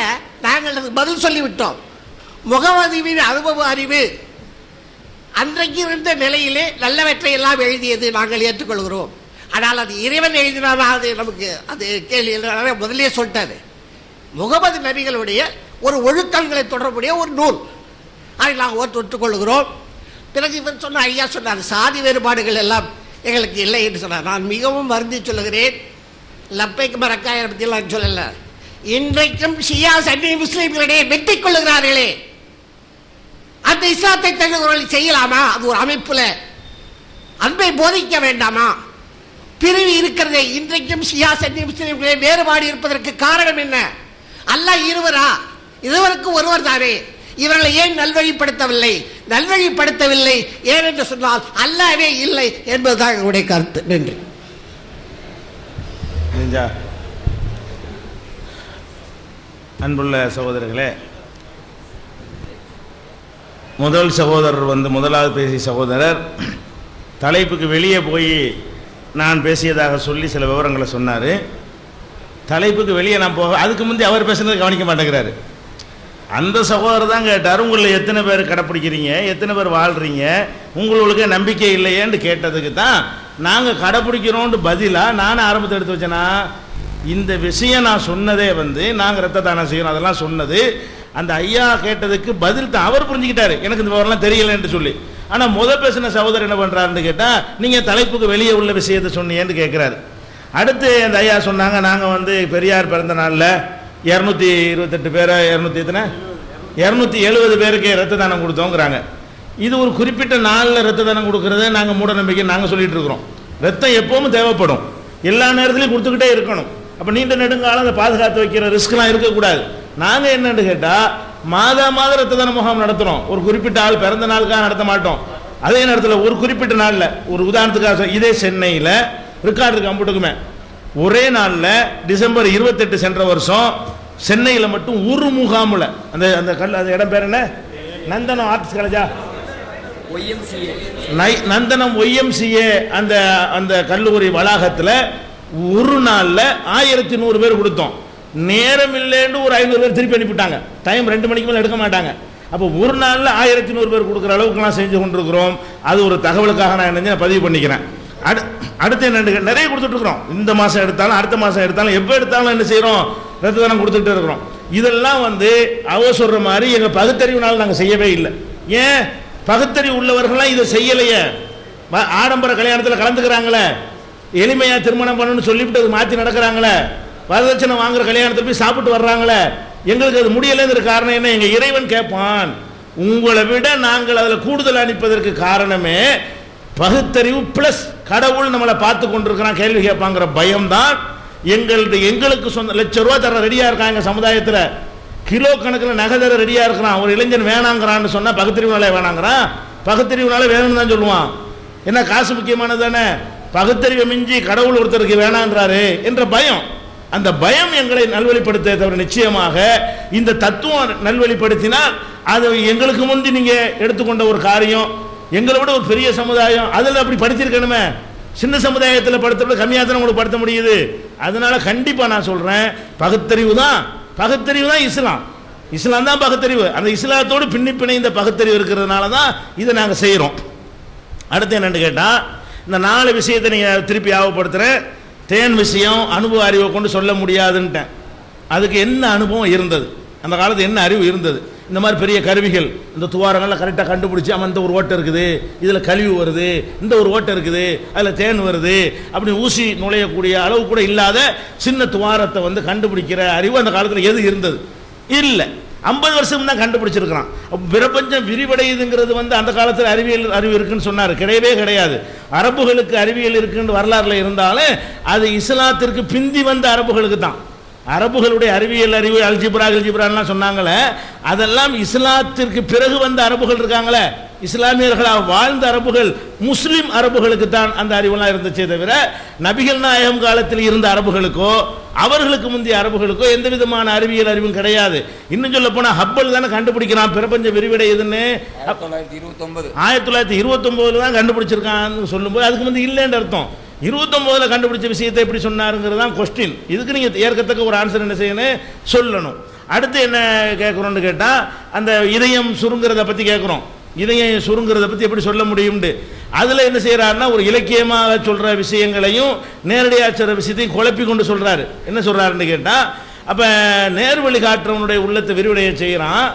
நாங்கள் அதுக்கு பதில் சொல்லிவிட்டோம். முகவதிவின் அனுபவ அறிவு அன்றைக்கு இருந்த நிலையிலே நல்லவற்றை எல்லாம் எழுதியது நாங்கள் ஏற்றுக்கொள்கிறோம். ஆனால் அது இறைவன் எழுதினாலும் அது நமக்கு அது கேள்வி முதலே சொல்லிட்டாரு. முகமது நபிகளுடைய ஒரு ஒழுக்கங்களை தொடர்புடைய ஒரு நூல், அதை நாங்கள் ஒற்றுக்கொள்கிறோம். பிறகு இவர் சொன்ன ஐயா சொன்னார், சாதி வேறுபாடுகள் எல்லாம் எங்களுக்கு இல்லை என்று சொன்னார். நான் மிகவும் வருந்தி சொல்லுகிறேன். லப்பைக்கு மரக்காயை பற்றியெல்லாம் நான் சொல்லலை. இன்றைக்கும் ஷியா சன்னி முஸ்லீம்களிடையே வெட்டி கொள்ளுகிறார்களே, அந்த இஸ்லாத்தை தகுதிகளை செய்யலாமா? அது ஒரு அமைப்புல அன்பை போதிக்க வேண்டாமா? பிரிவு இருக்கிறதே. இன்றைக்கும் ஷியா சன்னி முஸ்லீம்களே வேறுபாடு இருப்பதற்கு காரணம் என்ன? அல்லாஹ் இருவரா? இருவருக்கு ஒருவர் தானே. இவர்களை ஏன் நல்வழிப்படுத்தவில்லை ஏனென்று சொன்னால் அல்லாஹ்வே இல்லை என்பதுதான் என்னுடைய கருத்து. நன்றி.
அன்புள்ள சகோதரர்களே, முதல் சகோதரர் முதலாவது பேசிய சகோதரர் தலைப்புக்கு வெளியே போய் நான் பேசியதாக சொல்லி சில விவரங்களை சொன்னார். தலைப்புக்கு வெளியே நான் போக, அதுக்கு முந்தைய அவர் பேசுனதை கவனிக்க மாட்டேங்கிறாரு. அந்த சகோதரர் தான் கேட்டார், உங்களில் எத்தனை பேர் கடைப்பிடிக்கிறீங்க, எத்தனை பேர் வாழ்கிறீங்க, உங்களுக்கு நம்பிக்கை இல்லையேன்னு கேட்டதுக்கு தான் நாங்கள் கடைப்பிடிக்கிறோன்ட்டு பதிலாக நானும் ஆரம்பத்தை எடுத்து வச்சேன்னா, இந்த விஷயம் நான் சொன்னதே நாங்கள் இரத்த தானம் செய்யணும் அதெல்லாம் சொன்னது அந்த ஐயா கேட்டதுக்கு பதில் தான். அவர் புரிஞ்சுக்கிட்டாரு எனக்கு இந்த விவரம்லாம் தெரியலன்னு சொல்லி. ஆனால் பேசின சகோதரர் என்ன பண்ணுறாருன்னு கேட்டால், நீங்கள் தலைப்புக்கு வெளியே உள்ள விஷயத்தை சொன்னீங்கன்னு கேட்குறாரு. அடுத்து அந்த ஐயா சொன்னாங்க, நாங்கள் பெரியார் பிறந்த நாளில் 228 பேரை 270 பேருக்கு ரத்த தானம் கொடுத்தோங்கிறாங்க. இது ஒரு குறிப்பிட்ட நாளில் ரத்த தானம் கொடுக்கறத நாங்கள் மூட நம்பிக்கை நாங்கள் சொல்லிட்டு இருக்கிறோம். ரத்தம் எப்பவும் தேவைப்படும், எல்லா நேரத்துலையும் கொடுத்துக்கிட்டே இருக்கணும். அப்போ நீண்ட நெடுங்காலம் அதை பாதுகாத்து வைக்கிற ரிஸ்க்லாம் இருக்கக்கூடாது. நாங்கள் என்னன்னு கேட்டால் மாதம் ரத்த தான முகாம் நடத்துகிறோம். ஒரு குறிப்பிட்ட ஆள் பிறந்த நாளுக்காக நடத்த மாட்டோம். அதே நேரத்தில் ஒரு குறிப்பிட்ட நாளில், ஒரு உதாரணத்துக்காக இதே சென்னையில் ரெக்கார்டு இருக்கு கம்ப்யூட்டருக்குமே, ஒரே நாளில் டிசம்பர் 28 சென்ற வருஷம் சென்னையில் மட்டும் ஒரு முகாமில் அந்த அந்த இடம் பேர் என்ன, நந்தனம் ஆர்ட்ஸ் காலேஜா, நந்தனம் YMCA அந்த கல்லூரி வளாகத்தில் ஒரு நாளில் 1100 பேர் கொடுத்தோம். நேரம் இல்லைன்னு ஒரு 500 பேர் திருப்பி அனுப்பிவிட்டாங்க. டைம் 2 மணிக்கு மேலே எடுக்க மாட்டாங்க. அப்போ ஒரு நாளில் 1100 பேர் கொடுக்குற அளவுக்குலாம் செஞ்சு கொண்டிருக்கிறோம். அது ஒரு தகவலுக்காக நான் என்ன பதிவு பண்ணிக்கிறேன். அடுத்து என்ன நிறைய கொடுத்துட்ருக்குறோம். இந்த மாதம் எடுத்தாலும் அடுத்த மாதம் எடுத்தாலும் எப்போ எடுத்தாலும் என்ன செய்கிறோம், ரத்த தானம் கொடுத்துட்டு இருக்கிறோம். இதெல்லாம் அவ சொல்கிற மாதிரி எங்கள் பகுத்தறிவுனால நாங்கள் செய்யவே இல்லை. ஏன் பகுத்தறிவு உள்ளவர்கள்லாம் இதை செய்யலையே. ஆடம்பர கல்யாணத்தில் கலந்துக்கிறாங்களே, எளிமையாக திருமணம் பண்ணணும்னு சொல்லிவிட்டு அது மாற்றி நடக்கிறாங்களே, வரதட்சணை வாங்குற கல்யாணத்தில் போய் சாப்பிட்டு வர்றாங்களே, எங்களுக்கு அது முடியலைங்கிற காரணம் என்ன? எங்கள் இறைவன் கேட்பான், உங்களை விட நாங்கள் அதில் கூடுதல் அனுப்பதற்கு காரணமே பகுத்தறிவு பிளஸ் கடவுள் நம்மளை பார்த்து கொண்டிருக்கிறான், கேள்வி கேட்பாங்கிற பயம்தான். எங்களுக்கு சொந்த ₹1,00,000 தர ரெடியாக இருக்காங்க எங்கள் சமுதாயத்தில், கிலோ கணக்கில் நகை தர ரெடியாக இருக்கிறான். ஒரு இளைஞன் வேணாங்கிறான்னு சொன்னால் பகுத்தறிவுனால வேணாங்கிறான், பகுத்தறிவுனால வேணும்னு தான் சொல்லுவான். என்ன காசு முக்கியமானது தானே, பகுத்தறிவை மிஞ்சி கடவுள் ஒருத்தருக்கு வேணான்றாரு என்ற பயம். அந்த பயம் எங்களை நல்வழிப்படுத்த தவிர நிச்சயமாக இந்த தத்துவம் நல்வழிப்படுத்தினால் அது எங்களுக்கு முந்தி நீங்கள் எடுத்துக்கொண்ட ஒரு காரியம், எங்களை விட ஒரு பெரிய சமுதாயம், அதில் அப்படி படிச்சிருக்கணுமே. சின்ன சமுதாயத்தில் படுத்த கம்மியாக தான் உங்களுக்கு படுத்த முடியுது. அதனால கண்டிப்பாக நான் சொல்கிறேன், பகுத்தறிவு தான் இஸ்லாம். இஸ்லாம் தான் பகுத்தறிவு. அந்த இஸ்லாத்தோடு பிணைந்த பகுத்தறிவு இருக்கிறதுனால தான் இதை நாங்கள் செய்கிறோம். அடுத்து என்னென்னு கேட்டால், இந்த 4 விஷயத்தை நீங்கள் திருப்பி ஞாபகப்படுத்துகிறேன். தேன் விஷயம் அனுபவ அறிவை கொண்டு சொல்ல முடியாதுன்ட்டேன். அதுக்கு என்ன அனுபவம் இருந்தது, அந்த காலத்தில் என்ன அறிவு இருந்தது? இந்த மாதிரி பெரிய கருவிகள், இந்த துவாரங்கள்லாம் கரெக்டாக கண்டுபிடிச்சி, அவன் இந்த ஒரு ஓட்டை இருக்குது, இதில் கழிவு வருது, இந்த ஒரு ஓட்டை இருக்குது, அதில் தேன் வருது, அப்படி ஊசி நுழையக்கூடிய அளவு கூட இல்லாத சின்ன துவாரத்தை கண்டுபிடிக்கிற அறிவு அந்த காலத்தில் எது இருந்தது? இல்லை. 50 வருஷம் தான் கண்டுபிடிச்சிருக்கிறான். பிரபஞ்சம் விரிவடையுதுங்கிறது அந்த காலத்தில் அறிவு இருக்குன்னு சொன்னார், கிடையவே கிடையாது. அரபுகளுக்கு அறிவியல் இருக்குன்னு வரலாறுல இருந்தாலும் அது இஸ்லாத்திற்கு பிந்தி வந்த அரபுகளுக்கு தான். அரபுகளுடைய அறிவியல் அறிவு அல்ஜிப்ரான்லாம் சொன்னாங்களே, அதெல்லாம் இஸ்லாத்திற்கு பிறகு வந்த அரபுகள் இருக்காங்களே, இஸ்லாமியர்களாக வாழ்ந்த அரபுகள், முஸ்லிம் அரபுகளுக்கு தான் அந்த அறிவெல்லாம் இருந்துச்சே தவிர நபிகள் நாயகம் காலத்தில் இருந்த அரபுகளுக்கோ அவர்களுக்கு முந்தைய அரபுகளுக்கோ எந்த விதமான அறிவியல் அறிவும் கிடையாது. இன்னும் சொல்ல போனால் ஹப்பல் தானே கண்டுபிடிக்கிறான் பிரபஞ்சம் விரிவடையுதுன்னு. 1929 தான் கண்டுபிடிச்சிருக்கான்னு சொல்லும்போது அதுக்கு வந்து இல்லைன்னு அர்த்தம். 29 கண்டுபிடிச்ச விஷயத்தை எப்படி சொன்னாருங்கிறது தான் கொஸ்டின். இதுக்கு நீங்கள் ஏற்கத்தக்க ஒரு ஆன்சர் என்ன செய்யணும், சொல்லணும். அடுத்து என்ன கேட்குறோன்னு கேட்டால், அந்த இதயம் சுருங்கிறத பற்றி கேட்குறோம். இதயம் சுருங்கிறத பற்றி எப்படி சொல்ல முடியும்னு அதில் என்ன செய்கிறாருன்னா, ஒரு இலக்கியமாக சொல்கிற விஷயங்களையும் நேரடியாக சொல்கிற விஷயத்தையும் குழப்பி கொண்டு சொல்கிறாரு. என்ன சொல்கிறாருன்னு கேட்டால், அப்போ நேர்வழி காட்டுறவனுடைய உள்ளத்தை விரிவடைய செய்கிறான்,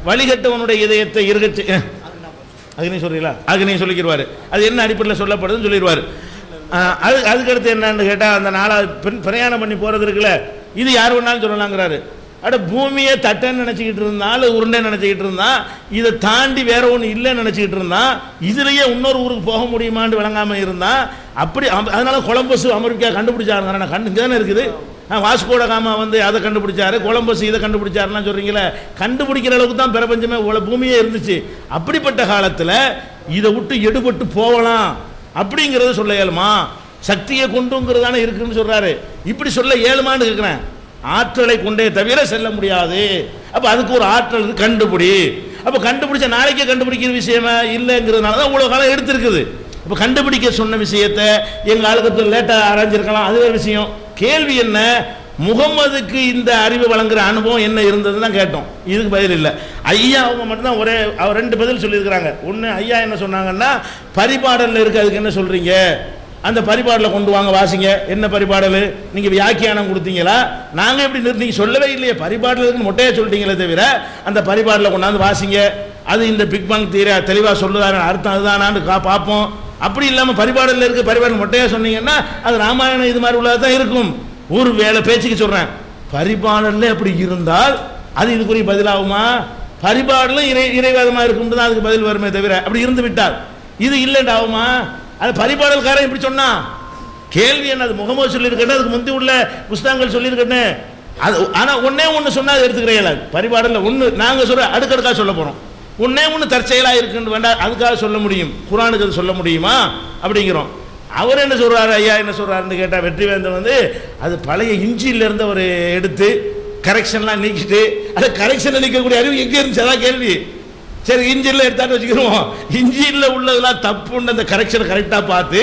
வழிகட்டவனுடைய இதயத்தை இருக்க அதுக்கு நீ சொல்கிறீங்களா, அதுக்கு நீ சொல்லிக்கிடுவார். அது என்ன அடிப்படையில் சொல்லப்படுதுன்னு சொல்லிடுவார். அதுக்கடுத்து என்னன்னு கேட்டால், அந்த பிரயாணம் பண்ணி போகிறது இருக்குல்ல, இது யார் வேணாலும் சொல்லலாங்கிறாரு. பூமியை தட்டைன்னு நினச்சிக்கிட்டு இருந்தாலும் உருண்டை நினச்சிக்கிட்டு இருந்தான், இதை தாண்டி வேற ஒன்று இல்லைன்னு நினச்சிக்கிட்டு இருந்தான், இதுலேயே இன்னொரு ஊருக்கு போக முடியுமான்னு விளங்காமல் இருந்தான். அப்படி அதனால கொலம்பஸ் அமெரிக்கா கண்டுபிடிச்சாருங்க. நான் இங்கே தானே இருக்குது, வாஸ்கோட காமா அதை கண்டுபிடிச்சாரு, கொலம்பஸ் இதை கண்டுபிடிச்சாருன்னா சொல்கிறீங்களே, கண்டுபிடிக்கிற அளவுக்கு தான் பிரபஞ்சமே பூமியே இருந்துச்சு. அப்படிப்பட்ட காலத்தில் இதை விட்டு எடுபட்டு போகலாம் அப்படிங்கிறத சொல்ல இயலுமா? சக்தியை கொண்டுங்கிறதானே இருக்குன்னு சொல்கிறாரு. இப்படி சொல்ல இயலுமான்னு கேட்குறேன். ஆற்றலை கொண்டே தவிர செல்ல முடியாது. அப்போ அதுக்கு ஒரு ஆற்றல் கண்டுபிடி. அப்போ கண்டுபிடிச்ச நாளைக்கே கண்டுபிடிக்கிற விஷயமா இல்லைங்கிறதுனால தான் இவ்வளோ காலம் எடுத்திருக்குது. இப்போ கண்டுபிடிக்க சொன்ன விஷயத்தை எங்கள் ஆளுக்கு லேட்டாக ஆராய்ஞ்சிருக்கலாம், அது ஒரு விஷயம். கேள்வி என்ன, முகம்மதுக்கு இந்த அறிவு வழங்குற அனுபவம் என்ன இருந்ததுன்னு தான் கேட்டோம். இதுக்கு பதில் இல்லை. ஐயா அவங்க மட்டும்தான் அவர் 2 பதில் சொல்லியிருக்கிறாங்க. ஒன்று, ஐயா என்ன சொன்னாங்கன்னா, பரிபாடலில் இருக்குது, அதுக்கு என்ன சொல்கிறீங்க, அந்த பரிபாடலில் கொண்டு வாங்க வாசிங்க. என்ன பரிபாடல், நீங்கள் வியாக்கியானம் கொடுத்தீங்களா? நாங்கள் எப்படி நீங்கள் சொல்லவே இல்லையே, பரிபாடலுக்கு மொட்டையாக சொல்லிட்டீங்களே தவிர அந்த பரிபாடலில் கொண்டாந்து வாசிங்க, அது இந்த பிக் பங் தீர தெளிவாக சொல்லுதாரு, அர்த்தம் அதுதானான்னு பார்ப்போம். அப்படி இல்லாமல் பரிபாடலில் இருக்க பரிபாடல் மொட்டையாக சொன்னீங்கன்னா அது ராமாயணம் இது மாதிரி உள்ளதாக தான் இருக்கும். ஒரு வேலை பேச்சுக்கு சொல்கிறேன், பரிபாடலில் அப்படி இருந்தால் அது இதுக்குரிய பதிலாகுமா? பரிபாடலும் இறைவாதமாக இருக்கும் தான் அதுக்கு பதில் வருமே தவிர அப்படி இருந்து விட்டால் இது இல்லைன்னு ஆகுமா? அது பரிபாடல்காரன் இப்படி சொன்னா கேள்வி என்ன? அது முகமது சொல்லியிருக்கேன், அதுக்கு முந்தி உள்ள புஸ்தகங்கள் சொல்லியிருக்கேன். அது ஆனால் ஒன்னே ஒன்று சொன்னால் அது எடுத்துக்கிறீங்களா? பரிபாடலில் ஒன்று நாங்கள் சொல்ல அடுக்கடுக்காக சொல்ல போகிறோம். ஒன்னே ஒன்று தற்செயலாக இருக்குன்னு வேண்டாம், அதுக்காக சொல்ல முடியும். குரானுக்கு அது சொல்ல முடியுமா அப்படிங்கிறோம். அவர் என்ன சொல்கிறாரு, ஐயா என்ன சொல்கிறாருன்னு கேட்டால், வெற்றிவேந்தன் அது பழைய இஞ்சியிலேருந்து அவர் எடுத்து கரெக்ஷன்லாம் நீக்கிட்டு, அதை கரெக்ஷனை நீக்கக்கூடிய அறிவு எங்கே இருந்துச்சு? அதான் கேள்வி. சரி இன்ஜின்ல எடுத்தாட்டு வச்சுக்கிறோம், இன்ஜின்ல உள்ளதெல்லாம் தப்புன்னு அந்த கரெக்ஷன் கரெக்டா பார்த்து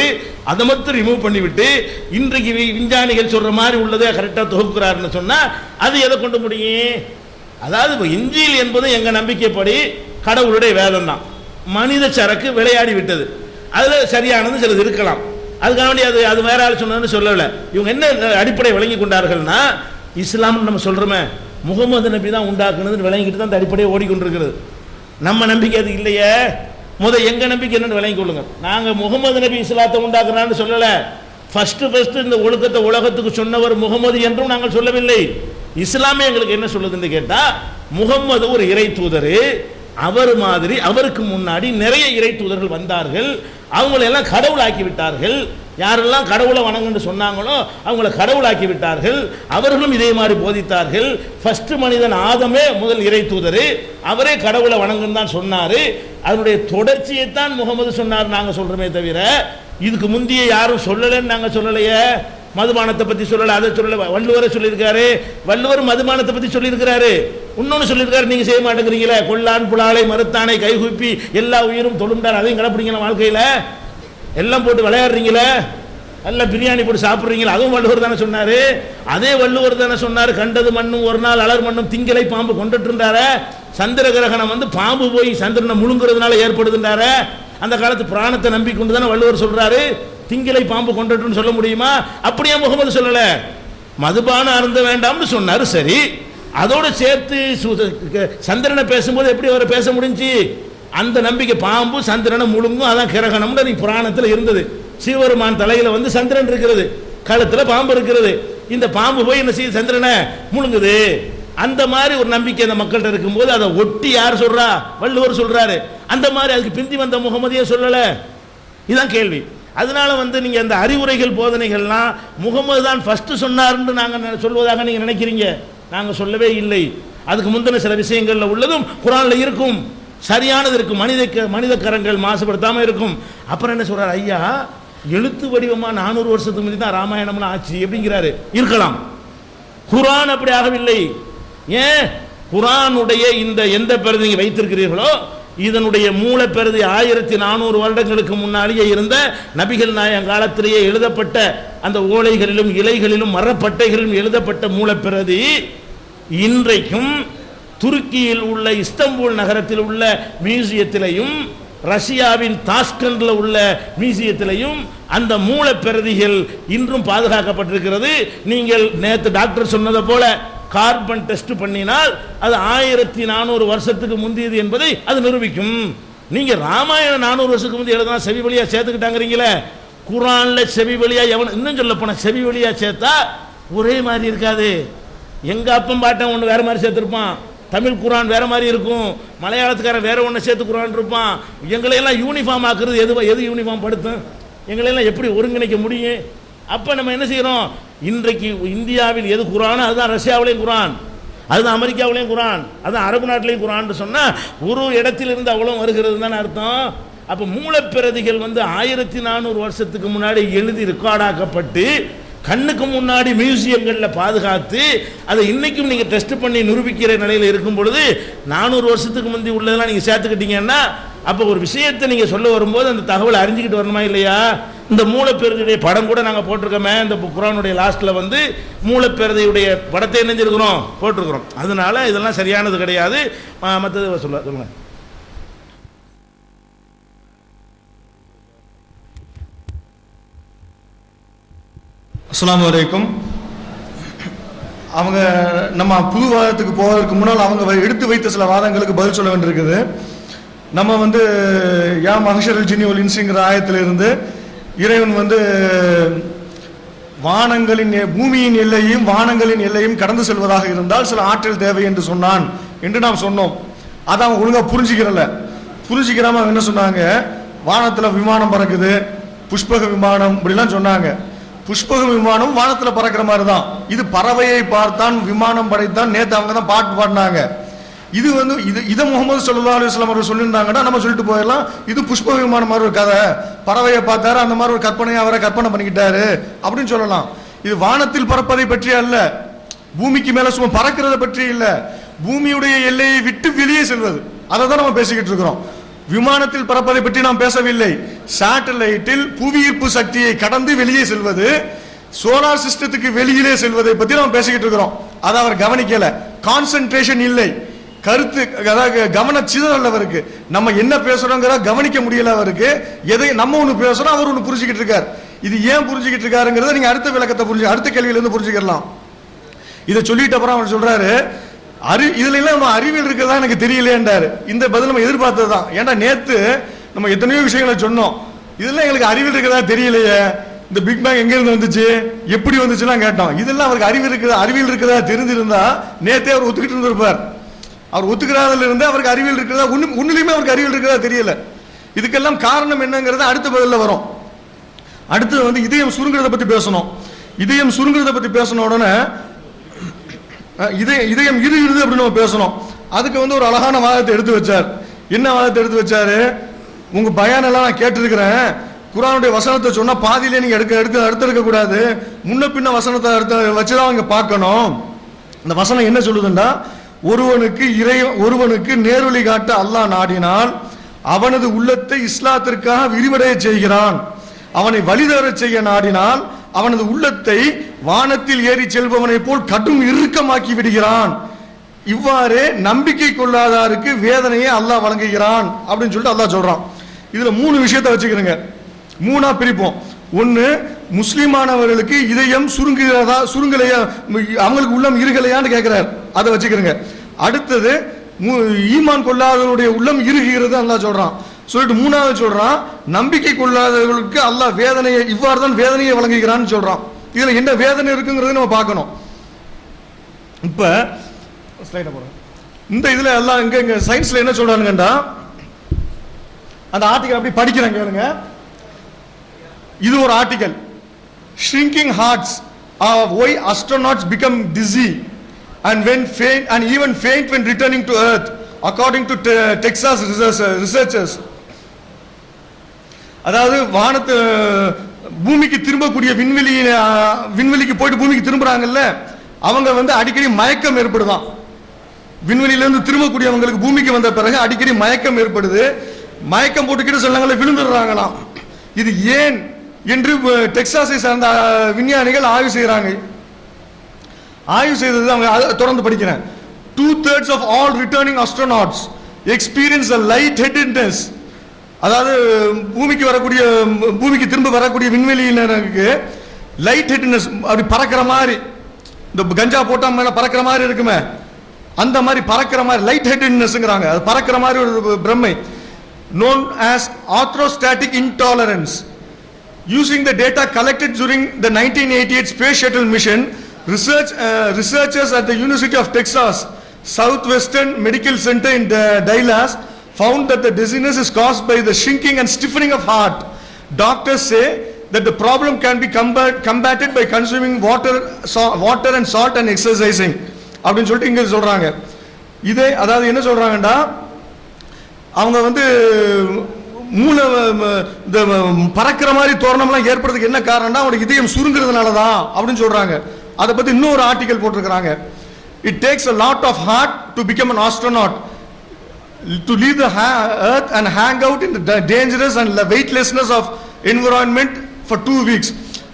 அதை மட்டும் ரிமூவ் பண்ணி விட்டு இன்றைக்கு விஞ்ஞானிகள் சொல்ற மாதிரி உள்ளதை கரெக்டா தொகுக்கிறாருன்னு சொன்னா அது எதை கொண்டு முடியும்? அதாவது இப்போ இன்ஜில் என்பது எங்க நம்பிக்கைப்படி கடவுளுடைய வேதம் தான். மனித சரக்கு விளையாடி விட்டது, அதுல சரியானது சிலது இருக்கலாம், அதுக்காக வேண்டி அது வேற ஆள் சொன்னதுன்னு சொல்லல. இவங்க என்ன அடிப்படை விளங்கி கொண்டார்கள்னா, இஸ்லாம்னு நம்ம சொல்றோமே முகமது நபி தான் உண்டாக்குனதுன்னு விளங்கிட்டு தான் அந்த அடிப்படையை ஓடிக்கொண்டிருக்கிறது. நம்ம நம்பிக்கை அது இல்லையே. எங்க நம்பிக்கை என்னன்னு விளங்கி கொள்ளுங்க. நாங்க முகமது நபி இஸ்லாத்தை உண்டாக்குறான்னு சொல்லல. ஃபர்ஸ்ட் இந்த ஒழுக்கத்தை உலகத்துக்கு சொன்னவர் முகமது என்றும் நாங்கள் சொல்லவில்லை. இஸ்லாமே எங்களுக்கு என்ன சொல்லுதுன்னு கேட்டா, முகம்மது ஒரு இறை தூதர், அவர் மாதிரி அவருக்கு முன்னாடி நிறைய இறை தூதர்கள் வந்தார்கள், அவங்களை எல்லாம் கடவுளாக்கி விட்டார்கள். யாரெல்லாம் கடவுளை வணங்குன்னு சொன்னாங்களோ அவங்கள கடவுளாக்கி விட்டார்கள். அவர்களும் இதே மாதிரி போதித்தார்கள். ஃபர்ஸ்ட் மனிதன் ஆதமே முதல் இறை தூதர், அவரே கடவுளை வணங்குன்னு தான் சொன்னாரு. அதனுடைய தொடர்ச்சியை தான் முகமது சொன்னார் நாங்க சொல்றோமே தவிர இதுக்கு முந்தைய யாரும் சொல்லலன்னு நாங்க சொல்லலையே. மதுபானத்தை பத்தி சொல்லல, அதை சொல்லல. வள்ளுவரை சொல்லியிருக்காரு, வள்ளுவர் மதுபானத்தை பத்தி சொல்லியிருக்கிறாரு. இன்னொன்னு சொல்லியிருக்காரு, நீங்க செய்ய மாட்டேங்கிறீங்களே, கொல்லான் புலாலை மறுத்தானை கைகுப்பி எல்லா உயிரும் தொழுண்டார், அதையும் கடைப்பிடிங்களா வாழ்க்கையில? எல்லாம் போட்டு விளையாடுறீங்களே, எல்லாம் பிரியாணி போட்டு சாப்பிட்றீங்களா, அதுவும் வள்ளுவர் தானே சொன்னாரு. அதே வள்ளுவர் தானே சொன்னாரு, கண்டது மண்ணும் ஒரு நாள் அலர் மண்ணும் திங்களை பாம்பு கொண்டுட்டு இருந்தார. சந்திர கிரகணம் பாம்பு போய் சந்திரனை முழுங்குறதுனால ஏற்படுதுன்றார. அந்த காலத்து பிராணத்தை நம்பிக்கொண்டு தானே வள்ளுவர் சொல்றாரு, திங்களை பாம்பு கொண்டுட்டுன்னு சொல்ல முடியுமா? அப்படியே முகமது சொல்லல, மதுபானம் அருந்த வேண்டாம்னு சொன்னாரு. சரி, அதோட சேர்த்து சந்திரனை பேசும்போது எப்படி அவரை பேச முடிஞ்சு? அந்த நம்பிக்கை பாம்பு சந்திரனை முழுங்கும், அதான் கிரகணம்னு நீ புராணத்தில் இருந்தது. சிவபெருமான் தலையில சந்திரன் இருக்கிறது, கழுத்துல பாம்பு இருக்கிறது. இந்த பாம்பு போய் என்ன செய்ய சந்திரனை முழுங்குது. அந்த மாதிரி ஒரு நம்பிக்கை அந்த மக்கள்கிட்ட இருக்கும்போது அதை ஒட்டி யார் சொல்றா? வள்ளுவர் சொல்றாரு. அந்த மாதிரி அதுக்கு பிந்தி வந்த முகமதியே சொல்லல. இதுதான் கேள்வி. அதனால நீங்க அந்த அறிவுரைகள் போதனைகள்லாம் முகமது தான் ஃபர்ஸ்ட் சொன்னார்னு நாங்க சொல்வதாக நீங்க நினைக்கிறீங்க. நாங்க சொல்லவே இல்லை. அதுக்கு முந்தின சில விஷயங்கள்ல உள்ளதும் குர்ஆன்ல இருக்கும், சரியானது இருக்கும், மனித கரங்கள் மாசுபடுத்தாம இருக்கும். அப்புறம் என்ன சொல்றாரு ஐயா, எழுத்து வடிவமா 400 வருஷத்துக்கு முந்தி தான் ராமாயணம்னு ஆச்சு அப்படிங்கிறாரு. இருக்கலாம், குர்ஆன் அப்படி ஆகவில்லை. ஏன்? குர்ஆனுடைய இந்த எந்த பிரதி நீங்க வைத்திருக்கிறீர்களோ இதனுடைய மூல பிரதி 1400 வருடங்களுக்கு முன்னாலேயே இருந்த நபிகள் நாயகம் காலத்திலேயே எழுதப்பட்ட அந்த ஓலைகளிலும் இலைகளிலும் மரப்பட்டைகளிலும் எழுதப்பட்ட மூல பிரதி இன்றைக்கும் துருக்கியில் உள்ள இஸ்தம்பூல் நகரத்தில் உள்ள மியூசியத்திலையும் ரஷ்யாவின் தாஸ்கண்டில் உள்ள மியூசியத்திலையும் அந்த மூல பிரதிகள் இன்றும் பாதுகாக்கப்பட்டிருக்கிறது. நீங்கள் நேற்று டாக்டர் சொன்னதை போல கார்பன் டெஸ்ட் பண்ணினால் அது 1400 வருஷத்துக்கு முந்தியது என்பதை அது நிரூபிக்கும். நீங்க ராமாயணம் 400 வருஷத்துக்கு முந்தைய எழுதுனா செவி வழியா சேர்த்துக்கிட்டாங்கிறீங்களே, குர்ஆன்ல செவி வழியா எவன் இன்னும் சொல்ல போன செவி வழியா சேர்த்தா ஒரே மாதிரி இருக்காது. எங்க அப்பன் பாட்டன் ஒன்று வேற மாதிரி சேர்த்திருப்பான், தமிழ் குர்ஆன் வேற மாதிரி இருக்கும், மலையாளத்துக்காரன் வேற ஒன்று சேர்த்து குர்ஆன் இருப்பான். எங்களையெல்லாம் யூனிஃபார்ம் ஆக்குறது எது யூனிஃபார்ம் படுத்தும்? எங்களையெல்லாம் எப்படி ஒருங்கிணைக்க முடியும்? அப்போ நம்ம என்ன செய்யறோம்? இன்றைக்கு இந்தியாவில் எது குர்ஆன் அதுதான் ரஷ்யாவிலையும் குர்ஆன், அதுதான் அமெரிக்காவிலையும் குர்ஆன், அதுதான் அரபு நாட்டிலையும் குர்ஆன் சொன்னா ஒரு இடத்திலிருந்து அவ்வளோ வருகிறது தானே அர்த்தம். அப்போ மூலப்பிரதிகள் 1400 வருஷத்துக்கு முன்னாடி எழுதி ரெக்கார்டாக்கப்பட்டு கண்ணுக்கு முன்னாடி மியூசியங்களில் பாதுகாத்து அதை இன்னைக்கும் நீங்கள் டெஸ்ட் பண்ணி நிரூபிக்கிற நிலையில் இருக்கும் பொழுது 400 வருஷத்துக்கு முந்தி உள்ளதெல்லாம் நீங்கள் சேர்த்துக்கிட்டீங்கன்னா அப்போ ஒரு விஷயத்தை நீங்கள் சொல்ல வரும்போது அந்த தகவலை அறிஞ்சிக்கிட்டு வரணுமா இல்லையா? இந்த மூலப்பெருதியுடைய படம் கூட நாங்கள் போட்டிருக்கோமே, இந்த குர்ஆனுடைய லாஸ்ட்டில் மூலப்பெருதியுடைய படத்தை இணைஞ்சிருக்கிறோம் போட்டிருக்கிறோம். அதனால இதெல்லாம் சரியானது கிடையாது. மற்றது சொல்லுங்க.
அஸ்ஸலாமு அலைக்கும். அவங்க நம்ம புது வாதத்துக்கு போவதற்கு முன்னால் அவங்க எடுத்து வைத்த சில வாதங்களுக்கு பதில் சொல்ல வேண்டியிருக்குது. நம்ம யா மஹ்ஷரல் ஜின்னி வல் இன்ஸிங்கிற ஆயத்திலிருந்து இறைவன் வானங்களின் பூமியின் எல்லையும் வானங்களின் எல்லையும் கடந்து செல்வதாக இருந்தால் சில ஆற்றல் தேவை என்று சொன்னான் என்று நாம் சொன்னோம். அதை அவங்க ஒழுங்கா புரிஞ்சிக்கிறாம அவங்க என்ன சொன்னாங்க, வானத்தில் விமானம் பறக்குது, புஷ்பக விமானம் இப்படிலாம் சொன்னாங்க. புஷ்பக விமானம் வானத்தில் பறக்கிற மாதிரி தான். இது பறவையை பார்த்தான் விமானம் படைத்தான், நேற்று அவங்க தான் பாட்டு பாடினாங்க. இது இதை முகமது ஸல்லல்லாஹு அலைஹி வஸல்லம் அவர்கள் சொல்லியிருந்தாங்கன்னா நம்ம சொல்லிட்டு போயிடலாம், இது புஷ்ப விமானம் மாதிரி ஒரு கதை, பறவையை பார்த்தாரு அந்த மாதிரி ஒரு கற்பனையை அவரை கற்பனை பண்ணிக்கிட்டாரு அப்படின்னு சொல்லலாம். இது வானத்தில் பறப்பதை பற்றி அல்ல, பூமிக்கு மேல சும்மா பறக்கிறத பற்றி இல்லை, பூமியுடைய எல்லையை விட்டு வெளியே செல்வது. அதை தான் நம்ம பேசிக்கிட்டு இருக்கிறோம். விமானத்தில் பறப்பதை பற்றி நாம் பேசவில்லை. சேட்டலைட்டில் புவியீர்ப்பு சக்தியை கடந்து வெளியே செல்வது, சோலார் சிஸ்டத்துக்கு வெளியிலே செல்வதை பற்றி நாம் பேசிக்கிட்டு இருக்கிறோம். அதை அவர் கவனிக்கல. கான்சென்ட்ரேஷன் இல்லை, கருத்து அதாவது கவனச்சிதறல் அவருக்கு. நம்ம என்ன பேசுறோங்கிற கவனிக்க முடியல அவருக்கு. எதை நம்ம ஒன்று பேசுறோம், அவர் ஒன்று புரிஞ்சுக்கிட்டு இருக்கார். இது ஏன் புரிஞ்சுக்கிட்டு இருக்காருங்கிறத நீங்க அடுத்த விளக்கத்தை அடுத்த கேள்வியிலிருந்து புரிஞ்சுக்கலாம். இதை சொல்லிட்டு அப்புறம் அவர் சொல்றாரு, இதுல எல்லாம் நம்ம அறிவியல் இருக்கிறதா எனக்கு தெரியலையேன்றாரு. இந்த பதில் நம்ம எதிர்பார்த்தது தான். ஏன்னா நேத்து நம்ம எத்தனையோ விஷயங்களை சொன்னோம், இதெல்லாம் எங்களுக்கு அறிவியல் இருக்கிறதா தெரியலையே, இந்த பிக் பேங் எங்க இருந்து வந்துச்சு, எப்படி வந்துச்சுலாம் கேட்டோம். இதெல்லாம் அவருக்கு அறிவியல் இருக்கிறதா தெரிஞ்சிருந்தா நேத்தே அவர் ஒத்துக்கிட்டு இருந்திருப்பார். அவர் ஒத்துக்கிறதுல இருந்து அவருக்கு அறிவியல் இருக்கிறதா ஒண்ணுலயுமே அவருக்கு அறிவியல் இருக்கிறதா தெரியல. இதுக்கெல்லாம் காரணம் என்னங்கிறது அடுத்த பதில வரும். அடுத்து வந்து இதயம் சுருங்குறத பத்தி பேசணும். இதயம் சுருங்குறத பத்தி பேசணும். உடனே இதயம் இறுகிறது அப்படின்னு நம்ம பேசணும். அதுக்கு வந்து ஒரு அழகான வாதத்தை எடுத்து வச்சார். என்ன வாதத்தை எடுத்து வச்சாரு? உங்க பயானெல்லாம் நான் கேட்டிருக்கிறேன், குர்ஆனுடைய வசனத்தை சொன்னா பாதியிலே நீங்க எடுக்க கூடாது, முன்ன பின்ன வசனத்தை வச்சுதான் இங்க பார்க்கணும். இந்த வசனம் என்ன சொல்லுதுன்னா, ஒருவனுக்கு நேர்வழி காட்ட அல்லாஹ் நாடினால் அவனது உள்ளத்தை இஸ்லாத்திற்காக விரிவடைய செய்கிறான். அவனை வழிதரச் செய்ய நாடினால் அவனது உள்ளத்தை வானத்தில் ஏறி செல்பவனை போல் கடும் இறுக்கமாக்கி விடுகிறான். இவ்வாறே நம்பிக்கை கொள்ளாதாருக்கு வேதனையை அல்லாஹ் வழங்குகிறான் அப்படின்னு சொல்லிட்டு அல்லாஹ் சொல்றான். இதுல 3 விஷயத்தை வச்சுக்கிறேங்க, 3ஆ பிரிப்போம். ஒன்னு, முஸ்லிமானவர்களுக்கு இதயம் சுருங்கலையா, அவங்களுக்கு உள்ளம் இருகலையான்னு கேட்கிறார், அதை வச்சுக்கிறேங்க. அடுத்தது, ஈமான் கொள்ளாதவருடைய உள்ளம் இறுகிறது அல்லாஹ் சொல்றான். சொல்லிட்டு 3ஆவது சொல்றான், நம்பிக்கை கொள்ளாதவர்களுக்கு அல்லாஹ் வேதனையை இவ்வாறு தான் வேதனையை வழங்குகிறான்னு சொல்றான். இதுல என்ன வேதனை இருக்குங்கிறத நம்ம பார்க்கணும். இப்ப ஸ்லைட போறோம். இந்த இதுல எல்லாம் இங்க சயின்ஸ்ல என்ன சொல்றானுங்கடா, அந்த ஆர்டிகல் அப்படி படிக்கிறேன் கேளுங்க. இது ஒரு article, shrinking hearts are why astronauts become dizzy and even faint when returning to earth, according to Texas researchers. அதாவது வானத்து பூமிக்கு திரும்பக்கூடிய விண்வெளிக்கு போயிட்டு பூமிக்கு திரும்புறாங்கல்ல, அவங்க வந்து அடிக்கடி மயக்கம் ஏற்படுதான். விண்வெளியிலிருந்து திரும்பக்கூடியவங்களுக்கு பூமிக்கு வந்த பிறகு அடிக்கடி மயக்கம் ஏற்படுது. மயக்கம் போட்டுக்கிட்டு சிலங்கள விழுந்துடுறாங்களாம். இது ஏன் என்று டெக்சாஸை சார்ந்த விஞ்ஞானிகள் ஆய்வு செய்யறாங்க. ஆய்வு செய்தது அவங்க தொடர்ந்து படிக்கிறேன். 2/3 of all returning astronauts experience a lightheadedness. அதாவது பூமிக்கு திரும்ப வரக்கூடிய விண்வெளியினருக்கு லைட் ஹெட்னஸ், அப்படி பறக்கிற மாதிரி, இந்த கஞ்சா போட்டா மேல பறக்கிற மாதிரி இருக்குமே, அந்த மாதிரி பறக்கிற மாதிரி லைட் ஹெட்னஸ்ங்கிறாங்க. அது பறக்கிற மாதிரி ஒரு பிரம்மை, known as orthostatic intolerance. Using the data collected during the 1988 Space Shuttle mission, researchers at the University of Texas Southwestern Medical Center in Dallas found that the dizziness is caused by the shrinking and stiffening of heart. Doctors say that the problem can be combated by consuming water and salt and exercising அப்படின்னு சொல்லிட்டு இங்க சொல்றாங்க. இதே அதாவது என்ன சொல்றாங்கன்னா, அவங்க வந்து மூளை இந்த பறக்கிற மாதிரி தோரணம்லாம் ஏற்படுறதுக்கு என்ன காரணம்னா அவனுக்கு இதயம் சுருங்குறதுனால தான் அப்படின்னு சொல்றாங்க. அதை பத்தி இன்னொரு ஆர்டிகல் போட்டிருக்கிறாங்க. It takes a lot of heart to become an astronaut, to leave the earth and hang out in the dangerous and weightlessness of environment for 2 weeks.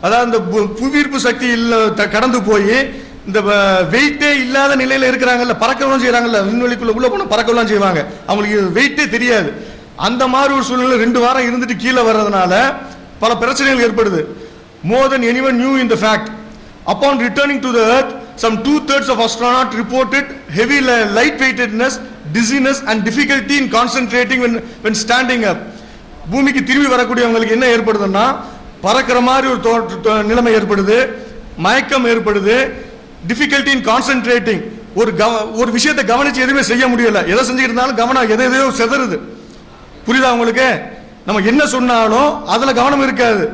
அதாவது இந்த புவியீர்ப்பு சக்தி கடந்து போய் இந்த வெயிட்டே இல்லாத நிலையில இருக்கிறாங்கல்ல, பறக்கலாம் செய்யறாங்கல்ல, விண்வெளிக்குள்ள உள்ள போன பறக்கலாம் செய்வாங்க, அவங்களுக்கு வெயிட்டே தெரியாது. அந்த மாதிரி ஒரு சூழ்நிலை 2 வாரம் இருந்துட்டு கீழே வர்றதுனால பல பிரச்சனைகள் ஏற்படுது. More than anyone knew in the fact, upon returning to the earth, some 2/3 of astronauts reported heavy lightweightedness, dizziness and difficulty in concentrating when standing up. பூமிக்கு திரும்பி வரக்கூடியவங்களுக்கு என்ன ஏற்படுதுன்னா, பறக்கிற மாதிரி ஒரு நிலைமை ஏற்படுது, மயக்கம் ஏற்படுது, difficulty in concentrating, ஒரு விஷயத்தை கவனிச்சு எதுவுமே செய்ய முடியல, எதை செஞ்சுட்டு இருந்தாலும் கவனம் எதையோ செதறுது. புரியுதா உங்களுக்கு? நம்ம என்ன சொன்னாலும் அதுல கவனம் இருக்காது,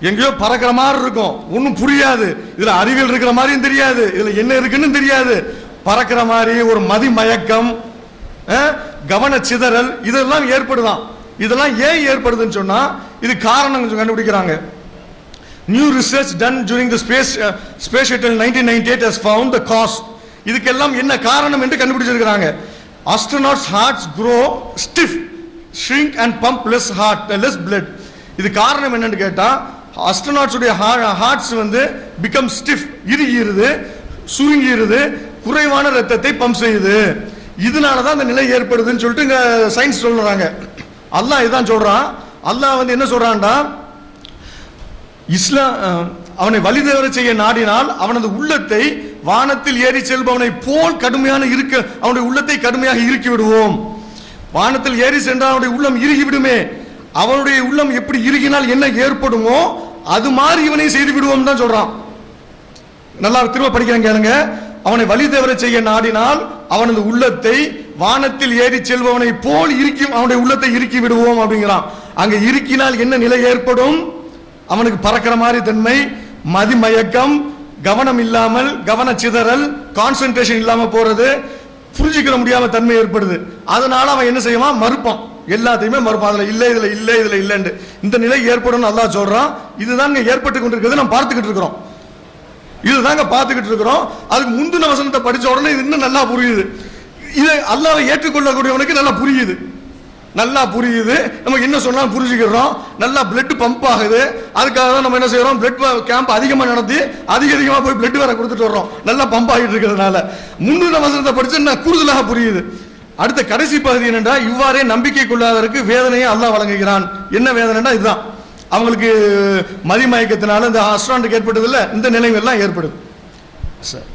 எங்கேயோ பறக்கிற மாதிரி இருக்கும், ஒன்றும் புரியாது, இதுல அறிவியல் இருக்கிற மாதிரியும் தெரியாது, இதுல என்ன இருக்குன்னு தெரியாது, பறக்கிற மாதிரி ஒரு மதி மயக்கம், கவன சிதறல் இதெல்லாம் ஏற்படுதான். இதெல்லாம் ஏன் ஏற்படுதுன்னு சொன்னா இது காரணம் கண்டுபிடிக்கிறாங்க. New research done during the space shuttle 1998 has found the cause. இதுக்கெல்லாம் என்ன காரணம் என்று கண்டுபிடிச்சிருக்காங்க. astronauts hearts grow stiff, shrink and pump less blood. இது காரணம் என்னன்னு கேட்டா astronauts உடைய ஹார்ட்ஸ் வந்து become stiff, இறுகியிருது, சுருங்கியிருது, குறைவான ரத்தத்தை பம்ப் செய்யுது. இதனால தான் அந்த நிலை ஏற்படுதுன்னு சொல்லிட்டு இங்க சயின்ஸ் சொல்றாங்க. அல்லாஹ் இதான் சொல்றான். அல்லாஹ் வந்து என்ன சொல்றான்டா, அவனை வழிதவற செய்ய நாடினால் அவனது உள்ளத்தை வானத்தில் ஏறி செல்பவனை போல் கடுமையான அவனுடைய உள்ளத்தை கடுமையாக இறுக்கி விடுவோம். வானத்தில் ஏறி சென்றால் அவனுடைய உள்ளம் இறுகி விடுமே, அவனுடைய உள்ளம் எப்படி இறுகினால் என்ன ஏற்படுமோ அது மாதிரி இவனை செய்து விடுவோம் தான் சொல்றான். நல்லா திரும்ப படிக்கிறேன் கேளுங்க. அவனை வழி தவற செய்ய நாடினால் அவனது உள்ளத்தை வானத்தில் ஏறி செல்பவனை போல் அவனுடைய உள்ளத்தை இறுக்கி விடுவோம் அப்படிங்கிறான். அங்க இறுக்கினால் என்ன நிலை ஏற்படும்? அவனுக்கு பறக்கிற மாதிரி தன்மை, மதிமயக்கம், கவனம் இல்லாமல், கவன சிதறல், கான்சென்ட்ரேஷன் இல்லாம போறது, புரிஞ்சுக்கிற முடியாம தன்மை ஏற்படுது. அதனால அவன் என்ன செய்வான்? மறுப்பான், எல்லாத்தையுமே மறுப்பான். அதுல இல்ல, இதுல இல்ல, இதுல இல்லன்னு இந்த நிலை ஏற்படும் அல்லாஹ் சொல்றான். இதுதாங்க ஏற்பட்டு கொண்டிருக்கிறது, நம்ம பார்த்துக்கிட்டு இருக்கிறோம். இதுதாங்க பார்த்துக்கிட்டு இருக்கிறோம். அதுக்கு முந்தின வசனத்தை படிச்ச உடனே இது இன்னும் நல்லா புரியுது. இதை அல்லாஹ்வை ஏற்றுக்கொள்ளக்கூடியவனுக்கு நல்லா புரியுது, நல்லா புரியுது. நமக்கு என்ன சொன்னாலும் புரிஞ்சுக்கிறோம். நல்லா பிளட் பம்ப் ஆகுது. அதுக்காக தான் நம்ம என்ன செய்யறோம்? பிளட் கேம்ப் அதிகமா நடத்தி அதிகமா போய் பிளட் வேற கொடுத்துட்டு வர்றோம். நல்லா பம்ப் ஆகிட்டு இருக்கிறதுனால முந்தின வசனத்தை படிச்சு கூடுதலாக புரியுது. அடுத்த கடைசி பகுதி என்னன்னா, இவ்வாறே நம்பிக்கை கொள்ளாதவருக்கு வேதனையை அல்லாஹ் வழங்குகிறான். என்ன வேதனைன்னா இதுதான், அவங்களுக்கு மதிமயக்கத்தினால இந்த அஸ்ட்ரானுக்கு ஏற்பட்டது இல்ல, இந்த நிலைமையெல்லாம் ஏற்படுது. சார்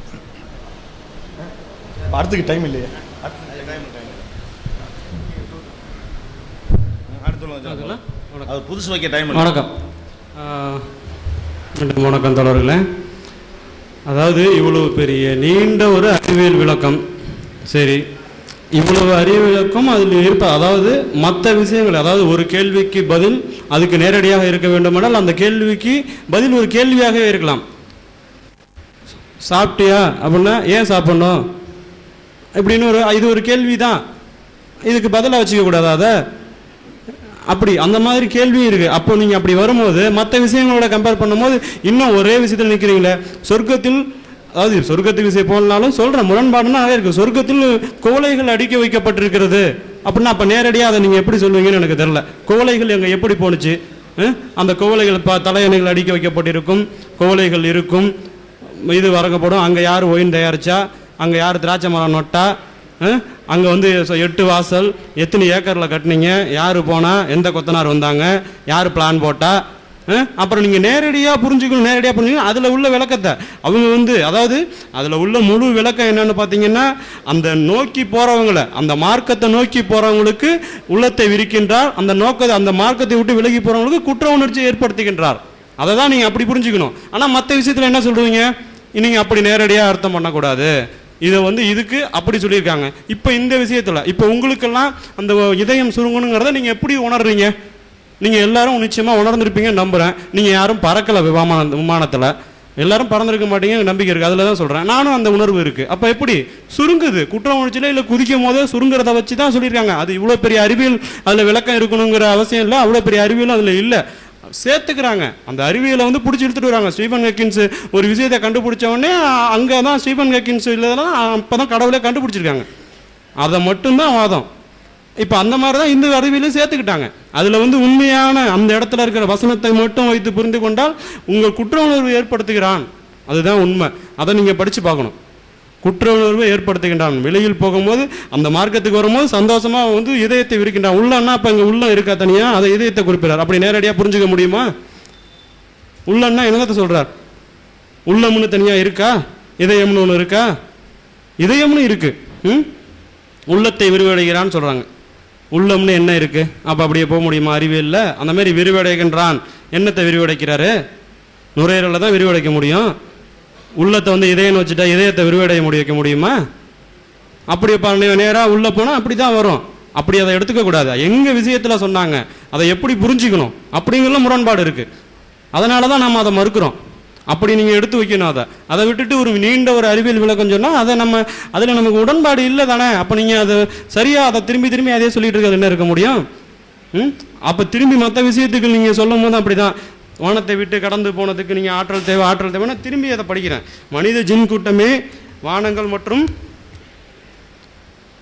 அடுத்துக்கு டைம் இல்லையா?
அது புதுசு வைக்க டைம்.
வணக்கம். வணக்கம் தோழர்களே. அதாவது இவ்வளவு பெரிய நீண்ட ஒரு அறிவியல் விளக்கம், சரி, இவ்வளவு அறிவியல் விளக்கம் அதில் இருப்ப, அதாவது மற்ற விஷயங்கள், அதாவது ஒரு கேள்விக்கு பதில் அதுக்கு நேரடியாக இருக்க வேண்டுமானால் அந்த கேள்விக்கு பதில் ஒரு கேள்வியாகவே இருக்கலாம். சாப்பிட்டியா அப்படின்னா ஏன் சாப்பிடணும் இப்படின்னு இது ஒரு கேள்வி தான், இதுக்கு பதிலாக வச்சுக்க கூடாது. அதை அப்படி அந்த மாதிரி கேள்வி இருக்கு. அப்போ நீங்க அப்படி வரும்போது மற்ற விஷயங்களோட கம்பேர் பண்ணும்போது இன்னும் ஒரே விஷயத்தில் நிற்கிறீங்களே. சொர்க்கத்தில், அதாவது சொர்க்கத்துக்கு விஷயம் போனாலும் சொல்ற முரண்பாடுன்னா இருக்கு. சொர்க்கத்தில் கோலைகள் அடிக்க வைக்கப்பட்டிருக்கிறது அப்படின்னா அப்ப நேரடியாக அதை நீங்க எப்படி சொல்லுவீங்கன்னு எனக்கு தெரியல. கோலைகள் எங்க எப்படி போணுச்சு? அந்த கோலைகள் தலையணைகள் அடிக்க வைக்கப்பட்டிருக்கும், கோலைகள் இருக்கும், இது வழங்கப்படும். அங்க யார் ஒயின் தயாரிச்சா, அங்க யார் திராட்சை மரம் நொட்டா, அங்கே வந்து 8 வாசல், எத்தனை ஏக்கரில் கட்டினீங்க, யார் போனால், எந்த கொத்தனார் வந்தாங்க, யார் பிளான் போட்டா, அப்புறம் நீங்கள் நேரடியாக புரிஞ்சுக்கணும். அதில் உள்ள விளக்கத்தை அவங்க வந்து, அதாவது அதில் உள்ள முழு விளக்கம் என்னன்னு பார்த்தீங்கன்னா, அந்த நோக்கி போகிறவங்கள, அந்த மார்க்கத்தை நோக்கி போகிறவங்களுக்கு உள்ளத்தை விரிக்கின்றார், அந்த மார்க்கத்தை விட்டு விலகி போகிறவங்களுக்கு குற்ற உணர்ச்சி ஏற்படுத்துகின்றார். அதை தான் நீங்கள் அப்படி புரிஞ்சுக்கணும். ஆனால் மற்ற விஷயத்தில் என்ன சொல்கிறீங்க? நீங்கள் அப்படி நேரடியாக அர்த்தம் பண்ணக்கூடாது, இதை வந்து இதுக்கு அப்படி சொல்லியிருக்காங்க. இப்போ இந்த விஷயத்தில் இப்போ உங்களுக்கெல்லாம் அந்த இதயம் சுருங்கணுங்கிறத நீங்கள் எப்படி உணர்றீங்க? நீங்கள் எல்லாரும் நிச்சயமாக உணர்ந்துருப்பீங்கன்னு நம்புகிறேன். நீங்கள் யாரும் பறக்கலை விமானத்தில், எல்லாரும் பறந்துருக்க மாட்டீங்க, நம்பிக்கை இருக்குது. அதில் தான் சொல்கிறேன், நானும் அந்த உணர்வு இருக்குது. அப்போ எப்படி சுருங்குது? குற்ற உணர்ச்சியில் இல்லை குதிக்கும் போதே சுருங்கிறத வச்சு தான் சொல்லியிருக்காங்க. அது இவ்வளோ பெரிய அறிவியல் அதில் விளக்கம் இருக்கணுங்கிற அவசியம் இல்லை, அவ்வளோ பெரிய அறிவியல் அதில் இல்லை, சேர்த்துக்கிறாங்க. அந்த அறிவியலை வந்து பிடிச்சி இழுத்துட்டு வராங்க. ஸ்டீஃபன் ஹாக்கின்ஸ் ஒரு விஷயத்தை கண்டுபிடிச்ச உடனே அங்கே தான் ஸ்டீஃபன் ஹாக்கின்ஸ் இல்லைன்னா அப்போ தான் கடவுளே கண்டுபிடிச்சிருக்காங்க. அதை மட்டும்தான் வாதம். இப்போ அந்த மாதிரி தான் இந்த அறிவியலையும் சேர்த்துக்கிட்டாங்க. அதில் வந்து உண்மையான அந்த இடத்துல இருக்கிற வசனத்தை மட்டும் வைத்து புரிந்து கொண்டால் உங்கள் குற்ற உணர்வு ஏற்படுத்துகிறான், அதுதான் உண்மை. அதை நீங்கள் படித்து பார்க்கணும். குற்ற உணர்வு ஏற்படுத்துகின்றான். வெளியில் போகும்போது அந்த மார்க்கத்துக்கு வரும்போது சந்தோஷமாக வந்து இதயத்தை விரிக்கின்றான். உள்ளன்னா இப்போ இங்கே உள்ள இருக்கா தனியாக, அதை இதயத்தை குறிப்பிடார். அப்படி நேரடியாக புரிஞ்சுக்க முடியுமா? உள்ளன்னா என்னத்தை சொல்கிறார்? உள்ளம்னு தனியாக இருக்கா, இதயம்னு ஒன்று இருக்கா? இதயம்னு இருக்கு. உள்ளத்தை விரிவடைகிறான்னு சொல்கிறாங்க. உள்ளம்னு என்ன இருக்கு? அப்போ அப்படியே போக முடியுமா அறிவியல்ல? அந்த மாதிரி விரிவடைகின்றான். என்னத்தை விரிவடைக்கிறாரு? நுரையீரலை தான் விரிவடைக்க முடியும். உள்ளத்தை வந்து இதயம் வச்சுட்டா இதயத்தை விரிவடைய வைக்க முடியுமா? அப்படி நேராக உள்ளே போனால் அப்படி தான் வரும். அப்படி அதை எடுத்துக்கக்கூடாது. எங்கள் விஷயத்தில் சொன்னாங்க, அதை எப்படி புரிஞ்சுக்கணும் அப்படிங்கிற முரண்பாடு இருக்குது. அதனால தான் நம்ம அதை மறுக்கிறோம். அப்படி நீங்கள் எடுத்து வைக்கணும். அதை விட்டுட்டு ஒரு நீண்ட ஒரு அறிவியல் விளக்கம் சொன்னால் அதில் நமக்கு உடன்பாடு இல்லை தானே. அப்போ நீங்கள் அதை சரியாக அதை திரும்பி அதே சொல்லிட்டு இருக்கிறது என்ன இருக்க முடியும்? அப்போ திரும்பி மற்ற விஷயத்துக்கு நீங்கள் சொல்லும் போது அப்படி தான், வானத்தை விட்டு கடந்து போனதுக்கு நீங்கள் ஆற்றல் தேவைன்னா திரும்பி அதை படிக்கிறேன். மனித ஜின் கூட்டமே வானங்கள் மற்றும்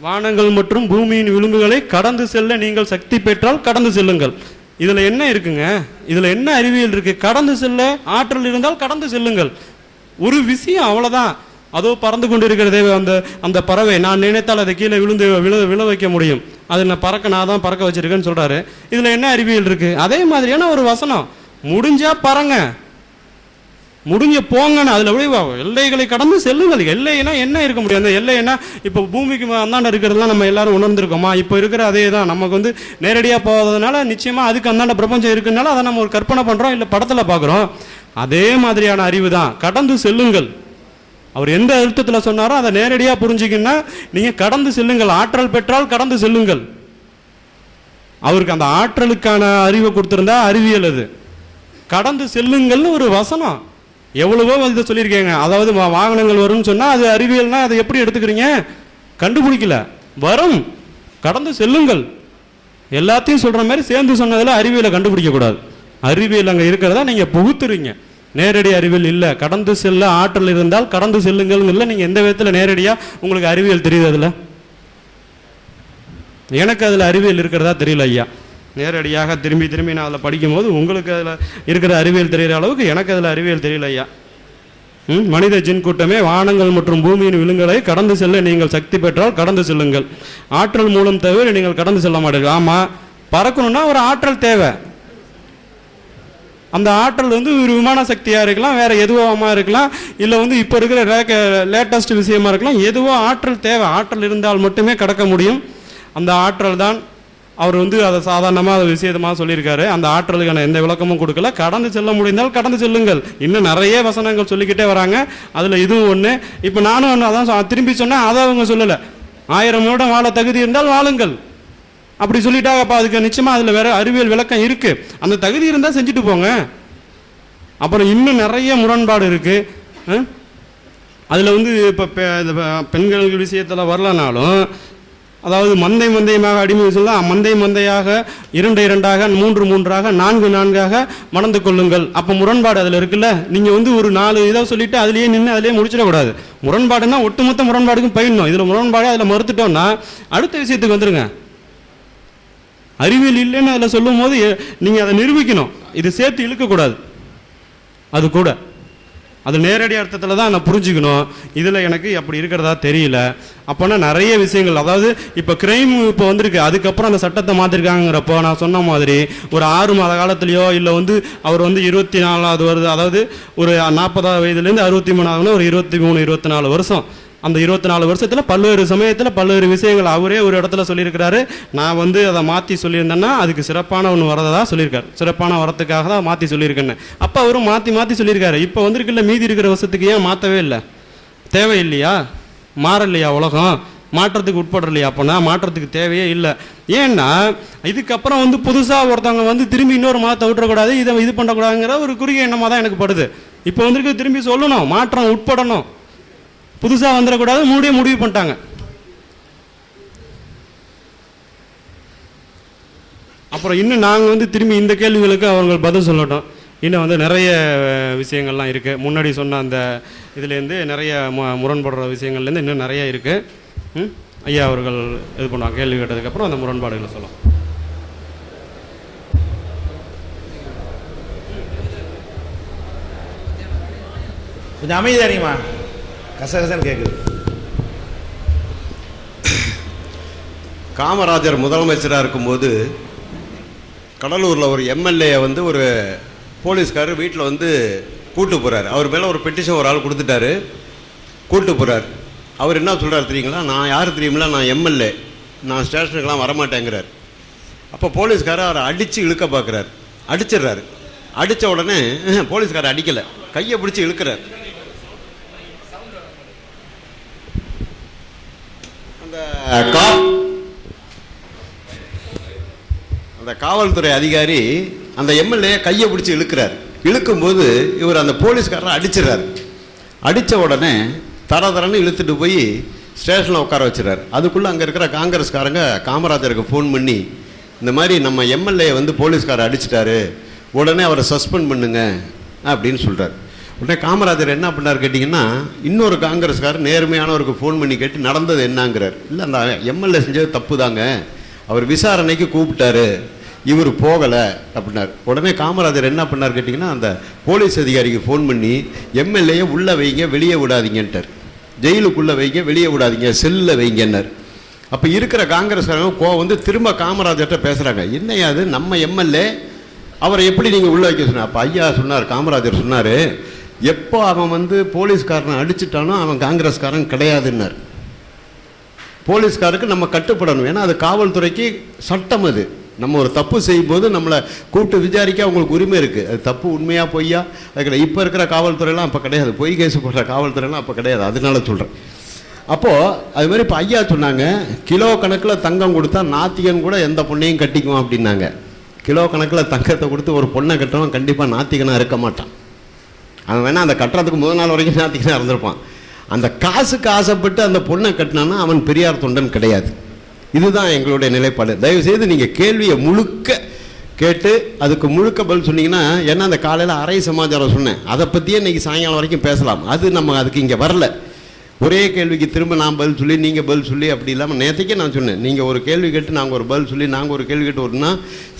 வானங்கள் மற்றும் பூமியின் விளிம்புகளை கடந்து செல்ல நீங்கள் சக்தி பெற்றால் கடந்து செல்லுங்கள். இதுல என்ன இருக்குங்க? இதுல என்ன அறிவியல் இருக்கு? கடந்து செல்ல ஆற்றல் இருந்தால் கடந்து செல்லுங்கள். ஒரு விஷயம், அவ்வளவுதான். அதோ பறந்து கொண்டு இருக்கிறதே அந்த பறவை, நான் நினைத்தால் அதை கீழே விழ வைக்க முடியும். அது நான் தான் பறக்க வச்சிருக்கேன்னு சொல்றாரு. இதுல என்ன அறிவியல் இருக்கு? அதே மாதிரியான ஒரு வசனம். முடிஞ்சா பறங்க, முடிஞ்ச போங்கன்னு அதுல எல்லைகளை கடந்து செல்லுங்கள். எல்லைனா என்ன இருக்க முடியும்? அந்த எல்லைன்னா இப்போ பூமிக்கு அந்தாண்ட இருக்கிறதுலாம் நம்ம எல்லாரும் உணர்ந்திருக்கோமா? இப்போ இருக்கிற அதே தான். நமக்கு நேரடியாக போகாததுனால நிச்சயமா அதுக்கு அந்தாண்ட பிரபஞ்சம் இருக்குனால அதை நம்ம ஒரு கற்பனை பண்றோம், இல்லை படத்துல பார்க்குறோம். அதே மாதிரியான அறிவு தான் கடந்து செல்லுங்கள். அவர் எந்த அர்த்தத்தில் சொன்னாரோ அதை நேரடியாக புரிஞ்சுக்கின்னா நீங்க கடந்து செல்லுங்கள். ஆற்றல் பெற்றால் கடந்து செல்லுங்கள். அவருக்கு அந்த ஆற்றலுக்கான அறிவை கொடுத்திருந்தா அறிவியல். அது கடந்து செல்லுங்கள்னு ஒரு வசனம். எவ்வளவோ இதை சொல்லியிருக்கேங்க. அதாவது வாகனங்கள் வரும்னு சொன்னா அது அறிவியல்னா அதை எப்படி எடுத்துக்கிறீங்க? கண்டுபிடிக்கல, வரும், கடந்து செல்லுங்கள். எல்லாத்தையும் சொல்ற மாதிரி சேர்ந்து சொன்னதில் அறிவியலை கண்டுபிடிக்க கூடாது. அறிவியல் அங்கே இருக்கிறதா நீங்க புகுத்துறீங்க. நேரடி அறிவியல் இல்லை. கடந்து செல்ல ஆற்றல் இருந்தால் கடந்து செல்லுங்கள் இல்லை. நீங்க எந்த விதத்தில் நேரடியாக உங்களுக்கு அறிவியல் தெரியுது? அதில் எனக்கு அதில் அறிவியல் இருக்கிறதா தெரியல ஐயா. நேரடியாக திரும்பி நான் அதில் படிக்கும்போது உங்களுக்கு அதில் இருக்கிற அறிவியல் தெரிகிற அளவுக்கு எனக்கு அதில் அறிவியல் தெரியல ஐயா. மனித ஜின் கூட்டமே, வானங்கள் மற்றும் பூமியின் விழுங்களை கடந்து செல்ல நீங்கள் சக்தி பெற்றால் கடந்து செல்லுங்கள். ஆற்றல் மூலம் தவிர நீங்கள் கடந்து செல்ல மாட்டீர்கள். ஆமாம், பறக்கணும்னா ஒரு ஆற்றல் தேவை. அந்த ஆற்றல் ஒரு விமான சக்தியாக இருக்கலாம், வேற எதுவாக இருக்கலாம், இல்லை இப்போ இருக்கிற லேட்டஸ்ட் விஷயமா இருக்கலாம். எதுவோ ஆற்றல் தேவை. ஆற்றல் இருந்தால் மட்டுமே கடக்க முடியும். அந்த ஆற்றல் தான் அவர் அதை சாதாரணமாக அதை விஷயமாக சொல்லியிருக்காரு. அந்த ஆற்றலுக்கான எந்த விளக்கமும் கொடுக்கல. கடந்து செல்ல முடிந்தால் கடந்து செல்லுங்கள். இன்னும் நிறைய வசனங்கள் சொல்லிக்கிட்டே வராங்க. அதில் இதுவும் ஒன்று. இப்போ நானும் ஒன்று அதான் திரும்பி சொன்னேன். அதை அவங்க சொல்லலை. 1000 வருடம் வாழ தகுதி இருந்தால் வாழுங்கள் அப்படி சொல்லிட்டாங்க. அப்போ அதுக்கு நிச்சயமாக அதில் வேற அறிவியல் விளக்கம் இருக்கு. அந்த தகுதி இருந்தால் செஞ்சுட்டு போங்க. அப்புறம் இன்னும் நிறைய முரண்பாடு இருக்கு. அதில் இப்போ பெண்கள் விஷயத்தில் வரலனாலும், அதாவது மந்தையமாக அடிமை சொல்லலாம், மந்தையாக 2 2ஆக 3 3ஆக 4 4ஆக மணந்து கொள்ளுங்கள். அப்போ முரண்பாடு அதில் இருக்குல்ல. நீங்கள் ஒரு 4 இதை சொல்லிட்டு அதுலேயே நின்று அதிலேயே முடிச்சிடக்கூடாது. முரண்பாடுன்னா ஒட்டுமொத்த முரண்பாடுக்கும் பயிரணும். இதில் முரண்பாடு அதில் மறுத்துட்டோம்னா அடுத்த விஷயத்துக்கு வந்துருங்க. அறிவியல் இல்லைன்னு அதில் சொல்லும் போது நீங்கள் அதை நிரூபிக்கணும். இது சேர்த்து இழுக்கக்கூடாது. அது கூட அது நேரடி அர்த்தத்தில் தான் நான் புரிஞ்சுக்கணும். இதில் எனக்கு அப்படி இருக்கிறதா தெரியல. அப்போனா நிறைய விஷயங்கள், அதாவது இப்போ கிரைம் இப்போ வந்திருக்கு, அதுக்கப்புறம் அந்த சட்டத்தை மாற்றிருக்காங்கிறப்போ நான் சொன்ன மாதிரி ஒரு 6 மாத காலத்துலையோ இல்லை அவர் 24வது வருது, அதாவது ஒரு 40வது வயதுலேருந்து 63 ஒரு 23 24 வருஷம். அந்த 24 வருஷத்தில் பல்வேறு சமயத்தில் பல்வேறு விஷயங்கள் அவரே ஒரு இடத்துல சொல்லியிருக்கிறாரு. நான் அதை மாற்றி சொல்லியிருந்தேன்னா அதுக்கு சிறப்பான ஒன்று வரதா சொல்லியிருக்காரு. சிறப்பான வரத்துக்காக தான் மாற்றி சொல்லியிருக்கேன்னு. அப்போ அவரும் மாற்றி சொல்லியிருக்காரு. இப்போ வந்திருக்குல்ல மீதி இருக்கிற வருஷத்துக்கு ஏன் மாற்றவே இல்லை? தேவையில்லையா? மாறலையா? உலகம் மாற்றத்துக்கு உட்படலையா? அப்போனா மாற்றத்துக்கு தேவையே இல்லை. ஏன்னா இதுக்கப்புறம் புதுசாக ஒருத்தவங்க திரும்பி இன்னொரு மாற்ற விட்டுறக்கூடாது, இதை இது பண்ணக்கூடாதுங்கிற ஒரு குறுகிய எண்ணமாக தான் எனக்கு படுது. இப்போ வந்திருக்கு திரும்பி சொல்லணும், மாற்றம் உட்படணும், புதுசாக வந்துடக்கூடாது, முடிவு பண்ணிட்டாங்க. அப்புறம் இன்னும் நாங்கள் திரும்பி இந்த கேள்விகளுக்கு அவங்க பதில் சொல்லட்டும். இன்னும் நிறைய விஷயங்கள்லாம் இருக்குது. முன்னாடி சொன்ன அந்த இதுலேருந்து நிறைய முரண்படுற விஷயங்கள்லேருந்து இன்னும் நிறைய இருக்குது. ஐயா அவர்கள் இது பண்ணுவாங்க. கேள்வி கேட்டதுக்கப்புறம் அந்த முரண்பாடுகளை சொல்லலாம்.
கொஞ்சம் அமைதி அறியுமா? கசகசன்னு கேட்குது.
காமராஜர் முதலமைச்சராக இருக்கும்போது கடலூரில் ஒரு எம்எல்ஏ ஒரு போலீஸ்காரர் வீட்டில் கூட்டு போகிறார். அவர் மேலே ஒரு பெட்டிஷன் ஒரு ஆள் கொடுத்துட்டாரு, கூட்டு போகிறார். அவர் என்ன சொல்கிறார் தெரியுங்களா? நான் யார் தெரியுங்களா? நான் எம்எல்ஏ, நான் ஸ்டேஷனுக்கெலாம் வரமாட்டேங்கிறார். அப்போ போலீஸ்காரர் அவரை அடித்து இழுக்க பார்க்குறார், அடிச்சிடுறாரு. அடித்த உடனே போலீஸ்காரர் அடிக்கலை, கையை பிடிச்சி இழுக்கிறார். அந்த காவல்துறை அதிகாரி அந்த எம்எல்ஏ கையை பிடிச்சி இழுக்கிறார். இழுக்கும்போது இவர் அந்த போலீஸ்காரரை அடிச்சிடறார். அடித்த உடனே தரன்னு இழுத்துட்டு போய் ஸ்டேஷனில் உட்கார வச்சுறாரு. அதுக்குள்ளே அங்கே இருக்கிற காங்கிரஸ்காரங்க காமராஜருக்கு ஃபோன் பண்ணி இந்த மாதிரி நம்ம எம்எல்ஏ போலீஸ்காரர் அடிச்சிட்டாரு, உடனே அவரை சஸ்பெண்ட் பண்ணுங்க அப்படின்னு சொல்கிறார். உடனே காமராஜர் என்ன பண்ணார் கேட்டிங்கன்னா, இன்னொரு காங்கிரஸ்காரர் நேர்மையானவருக்கு ஃபோன் பண்ணி கேட்டு நடந்தது என்னங்கிறார். இல்லை, அந்த எம்எல்ஏ செஞ்சது தப்பு தாங்க, அவர் விசாரணைக்கு கூப்பிட்டாரு, இவர் போகலை அப்படின்னார். உடனே காமராஜர் என்ன பண்ணார் கேட்டிங்கன்னா, அந்த போலீஸ் அதிகாரிக்கு ஃபோன் பண்ணி எம்எல்ஏயை உள்ளே வைங்க, வெளியே விடாதீங்கன்ட்டார். ஜெயிலுக்குள்ளே வைங்க, வெளியே விடாதீங்க, செல்லில் வைங்கன்னார். அப்போ இருக்கிற காங்கிரஸ்காரங்க வந்து திரும்ப காமராஜர்கிட்ட பேசுகிறாங்க, என்னையா அது நம்ம எம்எல்ஏ, அவரை எப்படி நீங்கள் உள்ளே வைக்க சொன்னார்? அப்போ ஐயா சொன்னார், காமராஜர் சொன்னார், எப்போ அவன் வந்து போலீஸ்காரனை அடிச்சிட்டானோ அவன் காங்கிரஸ்காரன் கிடையாதுன்னார். போலீஸ்காருக்கு நம்ம கட்டுப்படணும், ஏன்னா அது காவல்துறைக்கு சட்டம். அது நம்ம ஒரு தப்பு செய்யும்போது நம்மளை கூப்பிட்டு விசாரிக்க அவங்களுக்கு உரிமை இருக்குது. அது தப்பு உண்மையாக பொய்யா அதுக்கு இப்போ இருக்கிற காவல்துறையெல்லாம் அப்போ கிடையாது, பொய் கேஸ் போடுற காவல்துறையெல்லாம் அப்போ கிடையாது. அதனால சொல்கிறேன். அப்போது அது மாதிரி இப்போ ஐயா சொன்னாங்க, கிலோ கணக்கில் தங்கம் கொடுத்தா நாத்திகன் கூட எந்த பொண்ணையும் கட்டிக்குவோம் அப்படின்னாங்க. கிலோ கணக்கில் தங்கத்தை கொடுத்து ஒரு பொண்ணை கட்டுறவன் கண்டிப்பாக நாத்திகனாக இருக்க மாட்டான். அவன் வேணால் அந்த கட்டுறதுக்கு முதல் நாள் வரைக்கும் நாத்திகனாக இருந்திருப்பான். அந்த காசுக்கு ஆசைப்பட்டு அந்த பொண்ணை கட்டினான்னா அவன் பெரியார் தொண்டன் கிடையாது. இதுதான் எங்களுடைய நிலைப்பாடு. தயவுசெய்து நீங்கள் கேள்வியை முழுக்க கேட்டு அதுக்கு முழுக்க பதில் சொன்னீங்கன்னா, ஏன்னா அந்த காலையில் அரை சமாச்சாரம் சொன்னேன், அதை பற்றியே இன்றைக்கி சாயங்காலம் வரைக்கும் பேசலாம். அது நம்ம அதுக்கு இங்கே வரல. ஒரே கேள்விக்கு திரும்ப நான் பதில் சொல்லி நீங்கள் பதில் சொல்லி அப்படி இல்லாமல், நேற்றுக்கே நான் சொன்னேன், நீங்கள் ஒரு கேள்வி கேட்டு நாங்கள் ஒரு பதில் சொல்லி நாங்கள் ஒரு கேள்வி கேட்டு வரணும்னா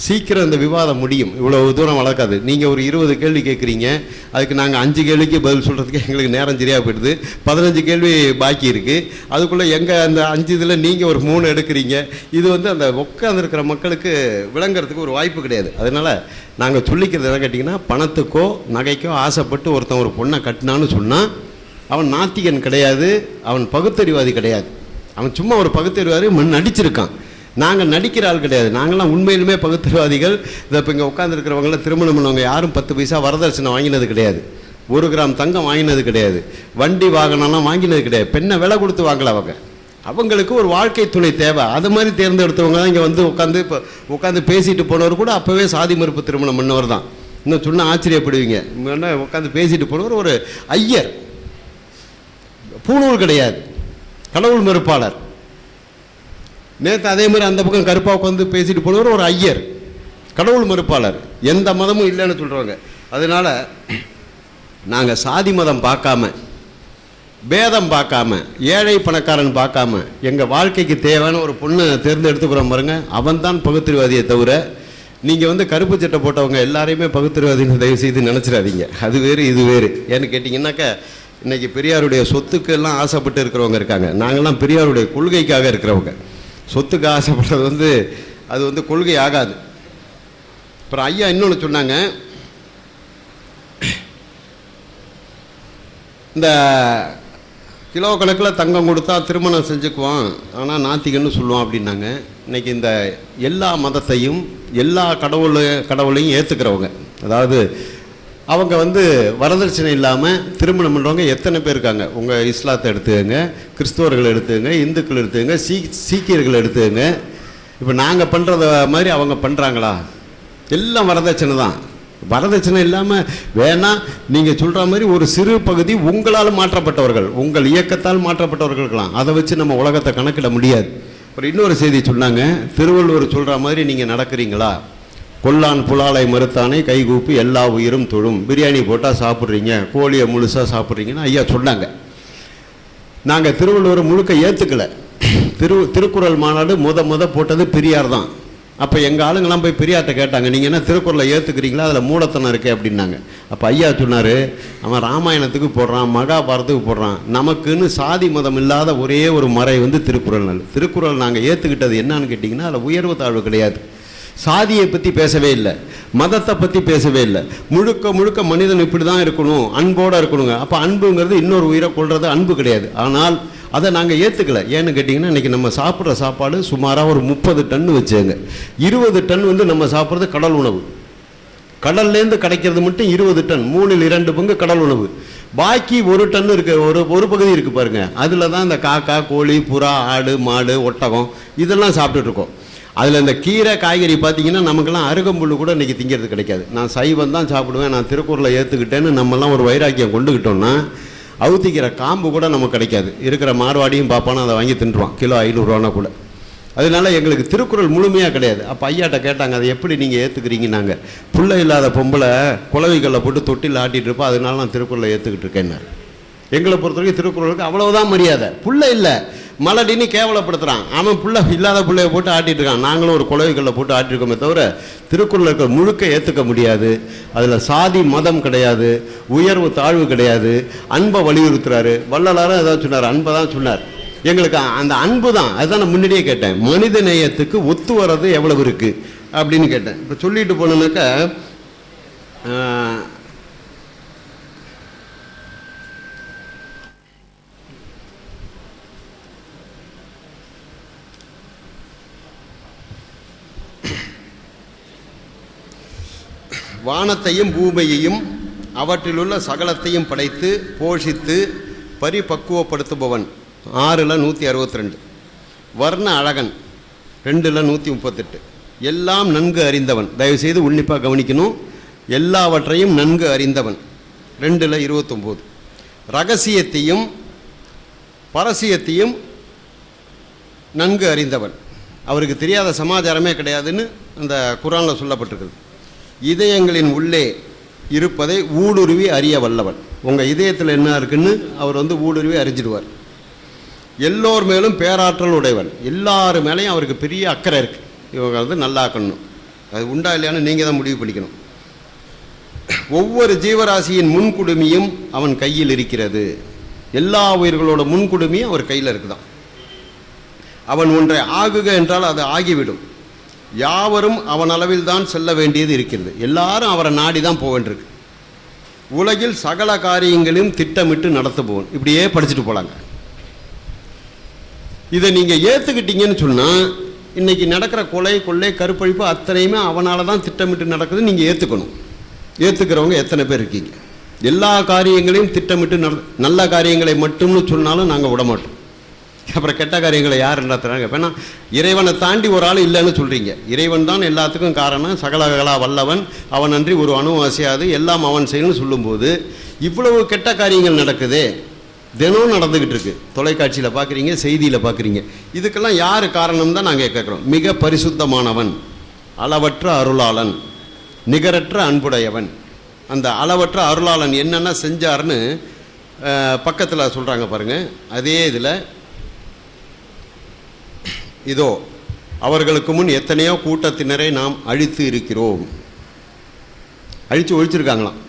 சீக்கிரம் அந்த விவாதம் முடியும். இவ்வளோ தூரம் வளர்க்காது. நீங்கள் ஒரு 20 கேள்வி கேட்குறீங்க, அதுக்கு நாங்கள் 5 கேள்விக்கு பதில் சொல்கிறதுக்கு எங்களுக்கு நேரம் சரியாக போயிடுது. 15 கேள்வி பாக்கி இருக்குது. அதுக்குள்ளே எங்கள் அந்த 5 இதில் நீங்கள் ஒரு 3 எடுக்கிறீங்க. இது வந்து அந்த உட்காந்துருக்கிற மக்களுக்கு விளங்குறதுக்கு ஒரு வாய்ப்பு கிடையாது. அதனால் நாங்கள் சொல்லிக்கிறது என்ன கேட்டிங்கன்னா, பணத்துக்கோ நகைக்கோ ஆசைப்பட்டு ஒருத்தன் ஒரு பொண்ணை கட்டினான்னு சொன்னால் அவன் நாத்திகன் கிடையாது, அவன் பகுத்தறிவாதி கிடையாது. அவன் சும்மா ஒரு பகுத்தறிவாதி நடிச்சிருக்கான். நாங்கள் நடிக்கிற ஆள் கிடையாது. நாங்களாம் உண்மையிலுமே பகுத்தறிவாதிகள். இதை இப்போ இங்கே உட்காந்துருக்கிறவங்கள திருமணம் பண்ணவங்க யாரும் 10 பைசா வரதட்சணை வாங்கினது கிடையாது, 1 கிராம் தங்கம் வாங்கினது கிடையாது, வண்டி வாகனம்லாம் வாங்கினது கிடையாது. பெண்ணை விலை கொடுத்து வாங்கல. அவங்களுக்கு ஒரு வாழ்க்கை துணை தேவை. அது மாதிரி தேர்ந்தெடுத்தவங்க தான் இங்கே வந்து உட்காந்து பேசிட்டு போனவர் கூட அப்போவே சாதி மறுப்பு திருமணம் பண்ணவர் தான். இன்னும் சொன்னால் ஆச்சரியப்படுவீங்க. உட்காந்து பேசிட்டு போனவர் ஒரு ஐயர், பூணூல் கிடையாது, கடவுள் மறுப்பாளர். நேற்று அதே மாதிரி அந்த பக்கம் கருப்பாக உட்காந்து பேசிட்டு போனவர் ஒரு ஐயர், கடவுள் மறுப்பாளர், எந்த மதமும் இல்லைன்னு சொல்கிறவங்க. அதனால் நாங்கள் சாதி மதம் பார்க்காம, பேதம் பார்க்காம, ஏழை பணக்காரன் பார்க்காம எங்கள் வாழ்க்கைக்கு தேவையான ஒரு பொண்ணை தேர்ந்தெடுத்துக்கிறோம் பாருங்க, அவன் தான் பகுத்தறிவாதியை தவிர நீங்கள் வந்து கருப்பு சட்டை போட்டவங்க எல்லாரையுமே பகுத்தறிவாதின்னு தயவு செய்து நினச்சிடாதீங்க. அது வேறு இது வேறு. ஏன்னு கேட்டிங்கன்னாக்கா, இன்றைக்கி பெரியாருடைய சொத்துக்கெல்லாம் ஆசைப்பட்டு இருக்கிறவங்க இருக்காங்க. நாங்கள்லாம் பெரியாருடைய கொள்கைக்காக இருக்கிறவங்க. சொத்துக்கு ஆசைப்படுறது வந்து அது வந்து கொள்கை ஆகாது. அப்புறம் ஐயா இன்னொன்று சொன்னாங்க, இந்த கிலோ கணக்கில் தங்கம் கொடுத்தா திருமணம் செஞ்சுக்குவான், ஆனால் நாத்திகன்னு சொல்லுவான் அப்படின்னாங்க. இன்றைக்கி இந்த எல்லா மதத்தையும் எல்லா கடவுளையும் ஏற்றுக்கிறவங்க, அதாவது அவங்க வந்து வரதட்சணை இல்லாமல் திருமணம் பண்ணுறவங்க எத்தனை பேர் இருக்காங்க? உங்கள் இஸ்லாத்தை எடுத்துக்கங்க, கிறிஸ்தவர்கள் எடுத்துக்கங்க, இந்துக்கள் எடுத்துக்கங்க, சீக்கியர்கள் எடுத்துக்கங்க. இப்போ நாங்கள் பண்ணுறத மாதிரி அவங்க பண்ணுறாங்களா? எல்லாம் வரதட்சணை தான். வரதட்சணை இல்லாமல் வேணால் நீங்கள் சொல்கிற மாதிரி ஒரு சிறு பகுதி உங்களால் மாற்றப்பட்டவர்கள், உங்கள் இயக்கத்தால் மாற்றப்பட்டவர்கள் இருக்கலாம். அதை வச்சு நம்ம உலகத்தை கணக்கிட முடியாது. அப்புறம் இன்னொரு செய்தி சொன்னாங்க, திருவள்ளுவர் சொல்கிற மாதிரி நீங்கள் நடக்கிறீங்களா? கொல்லான் புலாலை மறுத்தானே கைகூப்பி எல்லா உயிரும் தொழும். பிரியாணி போட்டால் சாப்பிட்றீங்க, கோழியை முழுசாக சாப்பிட்றீங்கன்னு ஐயா சொன்னாங்க. நாங்கள் திருவள்ளுவர் முழுக்க ஏற்றுக்கலை. திருக்குறள் மாநாடு முத போட்டது பெரியார் தான். அப்போ எங்கள் ஆளுங்கெல்லாம் போய் பெரியார்கிட்ட கேட்டாங்க, நீங்கள் என்ன திருக்குறளை ஏற்றுக்கிறீங்களா, அதில் மூடத்தனம் இருக்கே அப்படின்னாங்க. அப்போ ஐயா சொன்னார், அவன் ராமாயணத்துக்கு போடுறான், மகாபாரதத்துக்கு போடுறான், நமக்குன்னு சாதி மதம் இல்லாத ஒரே ஒரு மறை வந்து திருக்குறள். திருக்குறள் நாங்கள் ஏற்றுக்கிட்டது என்னன்னு கேட்டிங்கன்னா, அதில் உயர்வு தாழ்வு கிடையாது. சாதியை பற்றி பேசவே இல்லை, மதத்தை பற்றி பேசவே இல்லை. முழுக்க மனிதன் இப்படி தான் இருக்கணும், அன்போடு இருக்கணுங்க. அப்போ அன்புங்கிறது இன்னொரு உயிரை கொள்வது அன்பு கிடையாது. ஆனால் அதை நாங்கள் ஏற்றுக்கலை. ஏன்னு கேட்டிங்கன்னா, இன்றைக்கி நம்ம சாப்பிட்ற சாப்பாடு சுமாராக ஒரு 30 டன் வச்சுங்க. 20 டன் வந்து நம்ம சாப்பிட்றது கடல் உணவு. கடல்லேருந்து கிடைக்கிறது மட்டும் 20 டன், 3ல் 2 பங்கு கடல் உணவு. பாக்கி 1 டன் இருக்கு, ஒரு பகுதி இருக்குது பாருங்கள். அதில் தான் இந்த காக்கா, கோழி, புறா, ஆடு, மாடு, ஒட்டகம் இதெல்லாம் சாப்பிட்டுட்ருக்கோம். அதில் இந்த கீரை காய்கறி பார்த்திங்கன்னா நமக்கெல்லாம் அருகம்புல் கூட இன்றைக்கி திங்கிறது கிடைக்காது. நான் சைவம் தான் சாப்பிடுவேன், நான் திருக்குறளை ஏற்றுக்கிட்டேன்னு நம்மெல்லாம் ஒரு வைராக்கியம் கொண்டுக்கிட்டோம்னா அவுத்திக்கிற காம்பு கூட நமக்கு கிடைக்காது. இருக்கிற மார்வாடியும் பார்ப்பானா அதை வாங்கி தின்றுவான், கிலோ 500 ரூபானா கூட. அதனால எங்களுக்கு திருக்குறள் முழுமையாக கிடையாது. அப்போ ஐயாட்ட கேட்டாங்க, அதை எப்படி நீங்கள் ஏற்றுக்கிறீங்க? நாங்கள் பிள்ளை இல்லாத பொம்பளை குலவைகளில் போட்டு தொட்டில் ஆட்டிகிட்டு இருப்போம், அதனால நான் திருக்குறளை ஏற்றுக்கிட்டு இருக்கேன்னாரு. எங்களை பொறுத்த வரைக்கும் திருக்குறளுக்கு அவ்வளவுதான் மரியாதை. புள்ள இல்லை மலடின்னு கேவலப்படுத்துகிறான். அவன் புள்ள இல்லாத பிள்ளைய போட்டு ஆட்டிட்டு இருக்கான். நாங்களும் ஒரு குலவைகளில் போட்டு ஆட்டிருக்கோமே தவிர திருக்குறள் இருக்கிற முழுக்க ஏற்றுக்க முடியாது. அதில் சாதி மதம் கிடையாது, உயர்வு தாழ்வு கிடையாது, அன்பை வலியுறுத்துறாரு. வள்ளலாரும் ஏதாவது சொன்னார், அன்பை தான் சொன்னார். எங்களுக்கு அந்த அன்பு தான், அதுதான் நான் முன்னாடியே கேட்டேன், மனித நேயத்துக்கு ஒத்து வர்றது எவ்வளவு இருக்கு அப்படின்னு கேட்டேன். இப்போ சொல்லிட்டு போனோன்னாக்கா வானத்தையும் பூமியையும் அவற்றிலுள்ள சகலத்தையும் படைத்து போஷித்து பரிபக்குவப்படுத்துபவன் 6:162, வர்ண அழகன் 2:138, எல்லாம் நன்கு அறிந்தவன். தயவுசெய்து உன்னிப்பாக கவனிக்கணும். எல்லாவற்றையும் நன்கு அறிந்தவன் 2:29, ரகசியத்தையும் பரசியத்தையும் நன்கு அறிந்தவன். அவருக்கு தெரியாத சமாச்சாரமே கிடையாதுன்னு அந்த குர்ஆனில் சொல்லப்பட்டிருக்குது. இதயங்களின் உள்ளே இருப்பதை ஊடுருவி அறிய வல்லவன். உங்கள் இதயத்தில் என்ன இருக்குன்னு அவர் ஊடுருவி அறிஞ்சிடுவார். எல்லோர் மேலும் பேராற்றல் உடையவன். எல்லாரு மேலேயும் அவருக்கு பெரிய அக்கறை இருக்குது. இவங்க நல்லாக்கணும். அது உண்டா இல்லையான்னு நீங்கள் தான் முடிவு பண்ணிக்கணும். ஒவ்வொரு ஜீவராசியின் முன்குடுமியும் அவன் கையில் இருக்கிறது. எல்லா உயிர்களோட முன்குடுமியும் அவர் கையில் இருக்குதான். அவன் ஒன்றை ஆகுக என்றால் அது ஆகிவிடும். யாவரும் அவன் அளவில் தான் செல்ல வேண்டியது இருக்கிறது. எல்லாரும் அவரை நாடி தான் போக வேண்டியிருக்கு. உலகில் சகல காரியங்களையும் திட்டமிட்டு நடத்துபவன். இப்படியே படிச்சுட்டு போலாங்க. இதை நீங்கள் ஏற்றுக்கிட்டீங்கன்னு சொன்னால் இன்னைக்கு நடக்கிற கொலை கொள்ளை கருப்பழிப்பு அத்தனையுமே அவனால தான் திட்டமிட்டு நடக்குது. நீங்கள் ஏற்றுக்கணும். ஏற்றுக்கிறவங்க எத்தனை பேர் இருக்கீங்க? எல்லா காரியங்களையும் திட்டமிட்டு நல்ல காரியங்களை மட்டும்னு சொன்னாலும் நாங்கள் விட மாட்டோம். அப்புறம் கெட்ட காரியங்களை யார் நடத்துகிறாங்க? ஏன்னா இறைவனை தாண்டி ஒரு ஆள் இல்லைன்னு சொல்கிறீங்க. இறைவன் தான் எல்லாத்துக்கும் காரணம், சகலகலா வல்லவன், அவன் அன்றி ஒரு அணு அசையாது, எல்லாம் அவன் செய்யணும்னு சொல்லும்போது இவ்வளவு கெட்ட காரியங்கள் நடக்குதே, தினம் நடந்துக்கிட்டு இருக்கு. தொலைக்காட்சியில் பார்க்குறீங்க, செய்தியில் பார்க்குறீங்க. இதுக்கெல்லாம் யார் காரணம் தான் நாங்கள் கேட்குறோம். மிக பரிசுத்தமானவன், அளவற்ற அருளாளன், நிகரற்ற அன்புடையவன். அந்த அளவற்ற அருளாளன் என்னென்ன செஞ்சார்னு பக்கத்தில் சொல்கிறாங்க பாருங்கள். அதே இதில் இதோ அவர்களுக்கு முன் எத்தனையோ கூட்டத்தினரை நாம் அழித்து இருக்கிறோம். அழித்து ஒழிச்சிருக்காங்களாம்.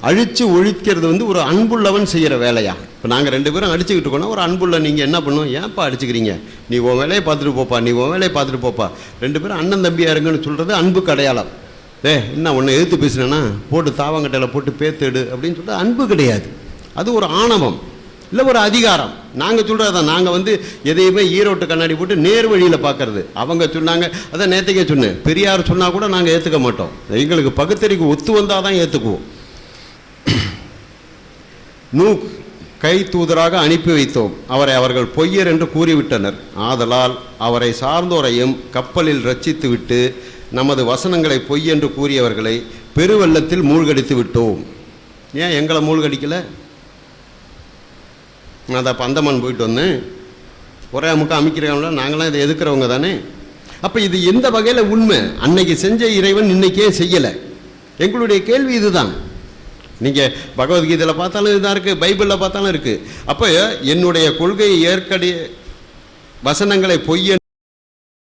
அழித்து ஒழிக்கிறது ஒரு அன்புள்ளவன் செய்கிற வேலையா? இப்போ நாங்கள் 2 பேரும் அடிச்சுக்கிட்டு இருக்கோன்னா ஒரு அன்புள்ள நீங்கள் என்ன பண்ணுவோம்? ஏன்ப்பா அடிச்சுக்கிறீங்க? நீ உன் வேலையை பார்த்துட்டு போப்பா, நீ உன் வேலையை பார்த்துட்டு போப்பா. 2 பேரும் அண்ணன் தம்பியாக இருங்கன்னு சொல்கிறது அன்புக்கு அடையாளம். என்ன ஒன்று எதிர்த்து பேசுனேன்னா போட்டு தாவங்கட்டையில் போட்டு பேத்தெடு அப்படின்னு சொல்லிட்டு அன்பு கிடையாது. அது ஒரு ஆணவம், இல்லை ஒரு அதிகாரம். நாங்கள் சொல்கிறது தான். நாங்கள் எதையுமே ஈரோட்டு கண்ணாடி போட்டு நேர் வழியில் பார்க்கறது. அவங்க சொன்னாங்க, அதான் நேற்றுக்கே சொன்னேன், பெரியார் சொன்னால் கூட நாங்கள் ஏற்றுக்க மாட்டோம். எங்களுக்கு பகுத்தறிக்கு ஒத்து வந்தால் தான் ஏற்றுக்குவோம். நூக் கை தூதராக அனுப்பி வைத்தோம், அவரை அவர்கள் பொய்யர் என்று கூறிவிட்டனர். ஆதலால் அவரை சார்ந்தோரையும் கப்பலில் ரட்சித்து விட்டு நமது வசனங்களை பொய் என்று கூறியவர்களை பெருவெள்ளத்தில் மூழ்கடித்து விட்டோம். ஏன் எங்களை மூழ்கடிக்கலை? நான் அதை அப்போ அந்தமான் போயிட்டு வந்தேன். ஒரே அமுக்க அமைக்கிறவங்கள நாங்களாம் இதை எதுக்கிறவங்க தானே. அப்போ இது எந்த வகையில் உண்மை? அன்னைக்கு செஞ்ச இறைவன் இன்னைக்கே செய்யலை. எங்களுடைய கேள்வி இதுதான். நீங்கள் பகவத்கீதையில் பார்த்தாலும் இதுதான் இருக்குது, பைபிளில் பார்த்தாலும் இருக்குது. அப்போ என்னுடைய கொள்கையை ஏற்கனவே வசனங்களை பொய்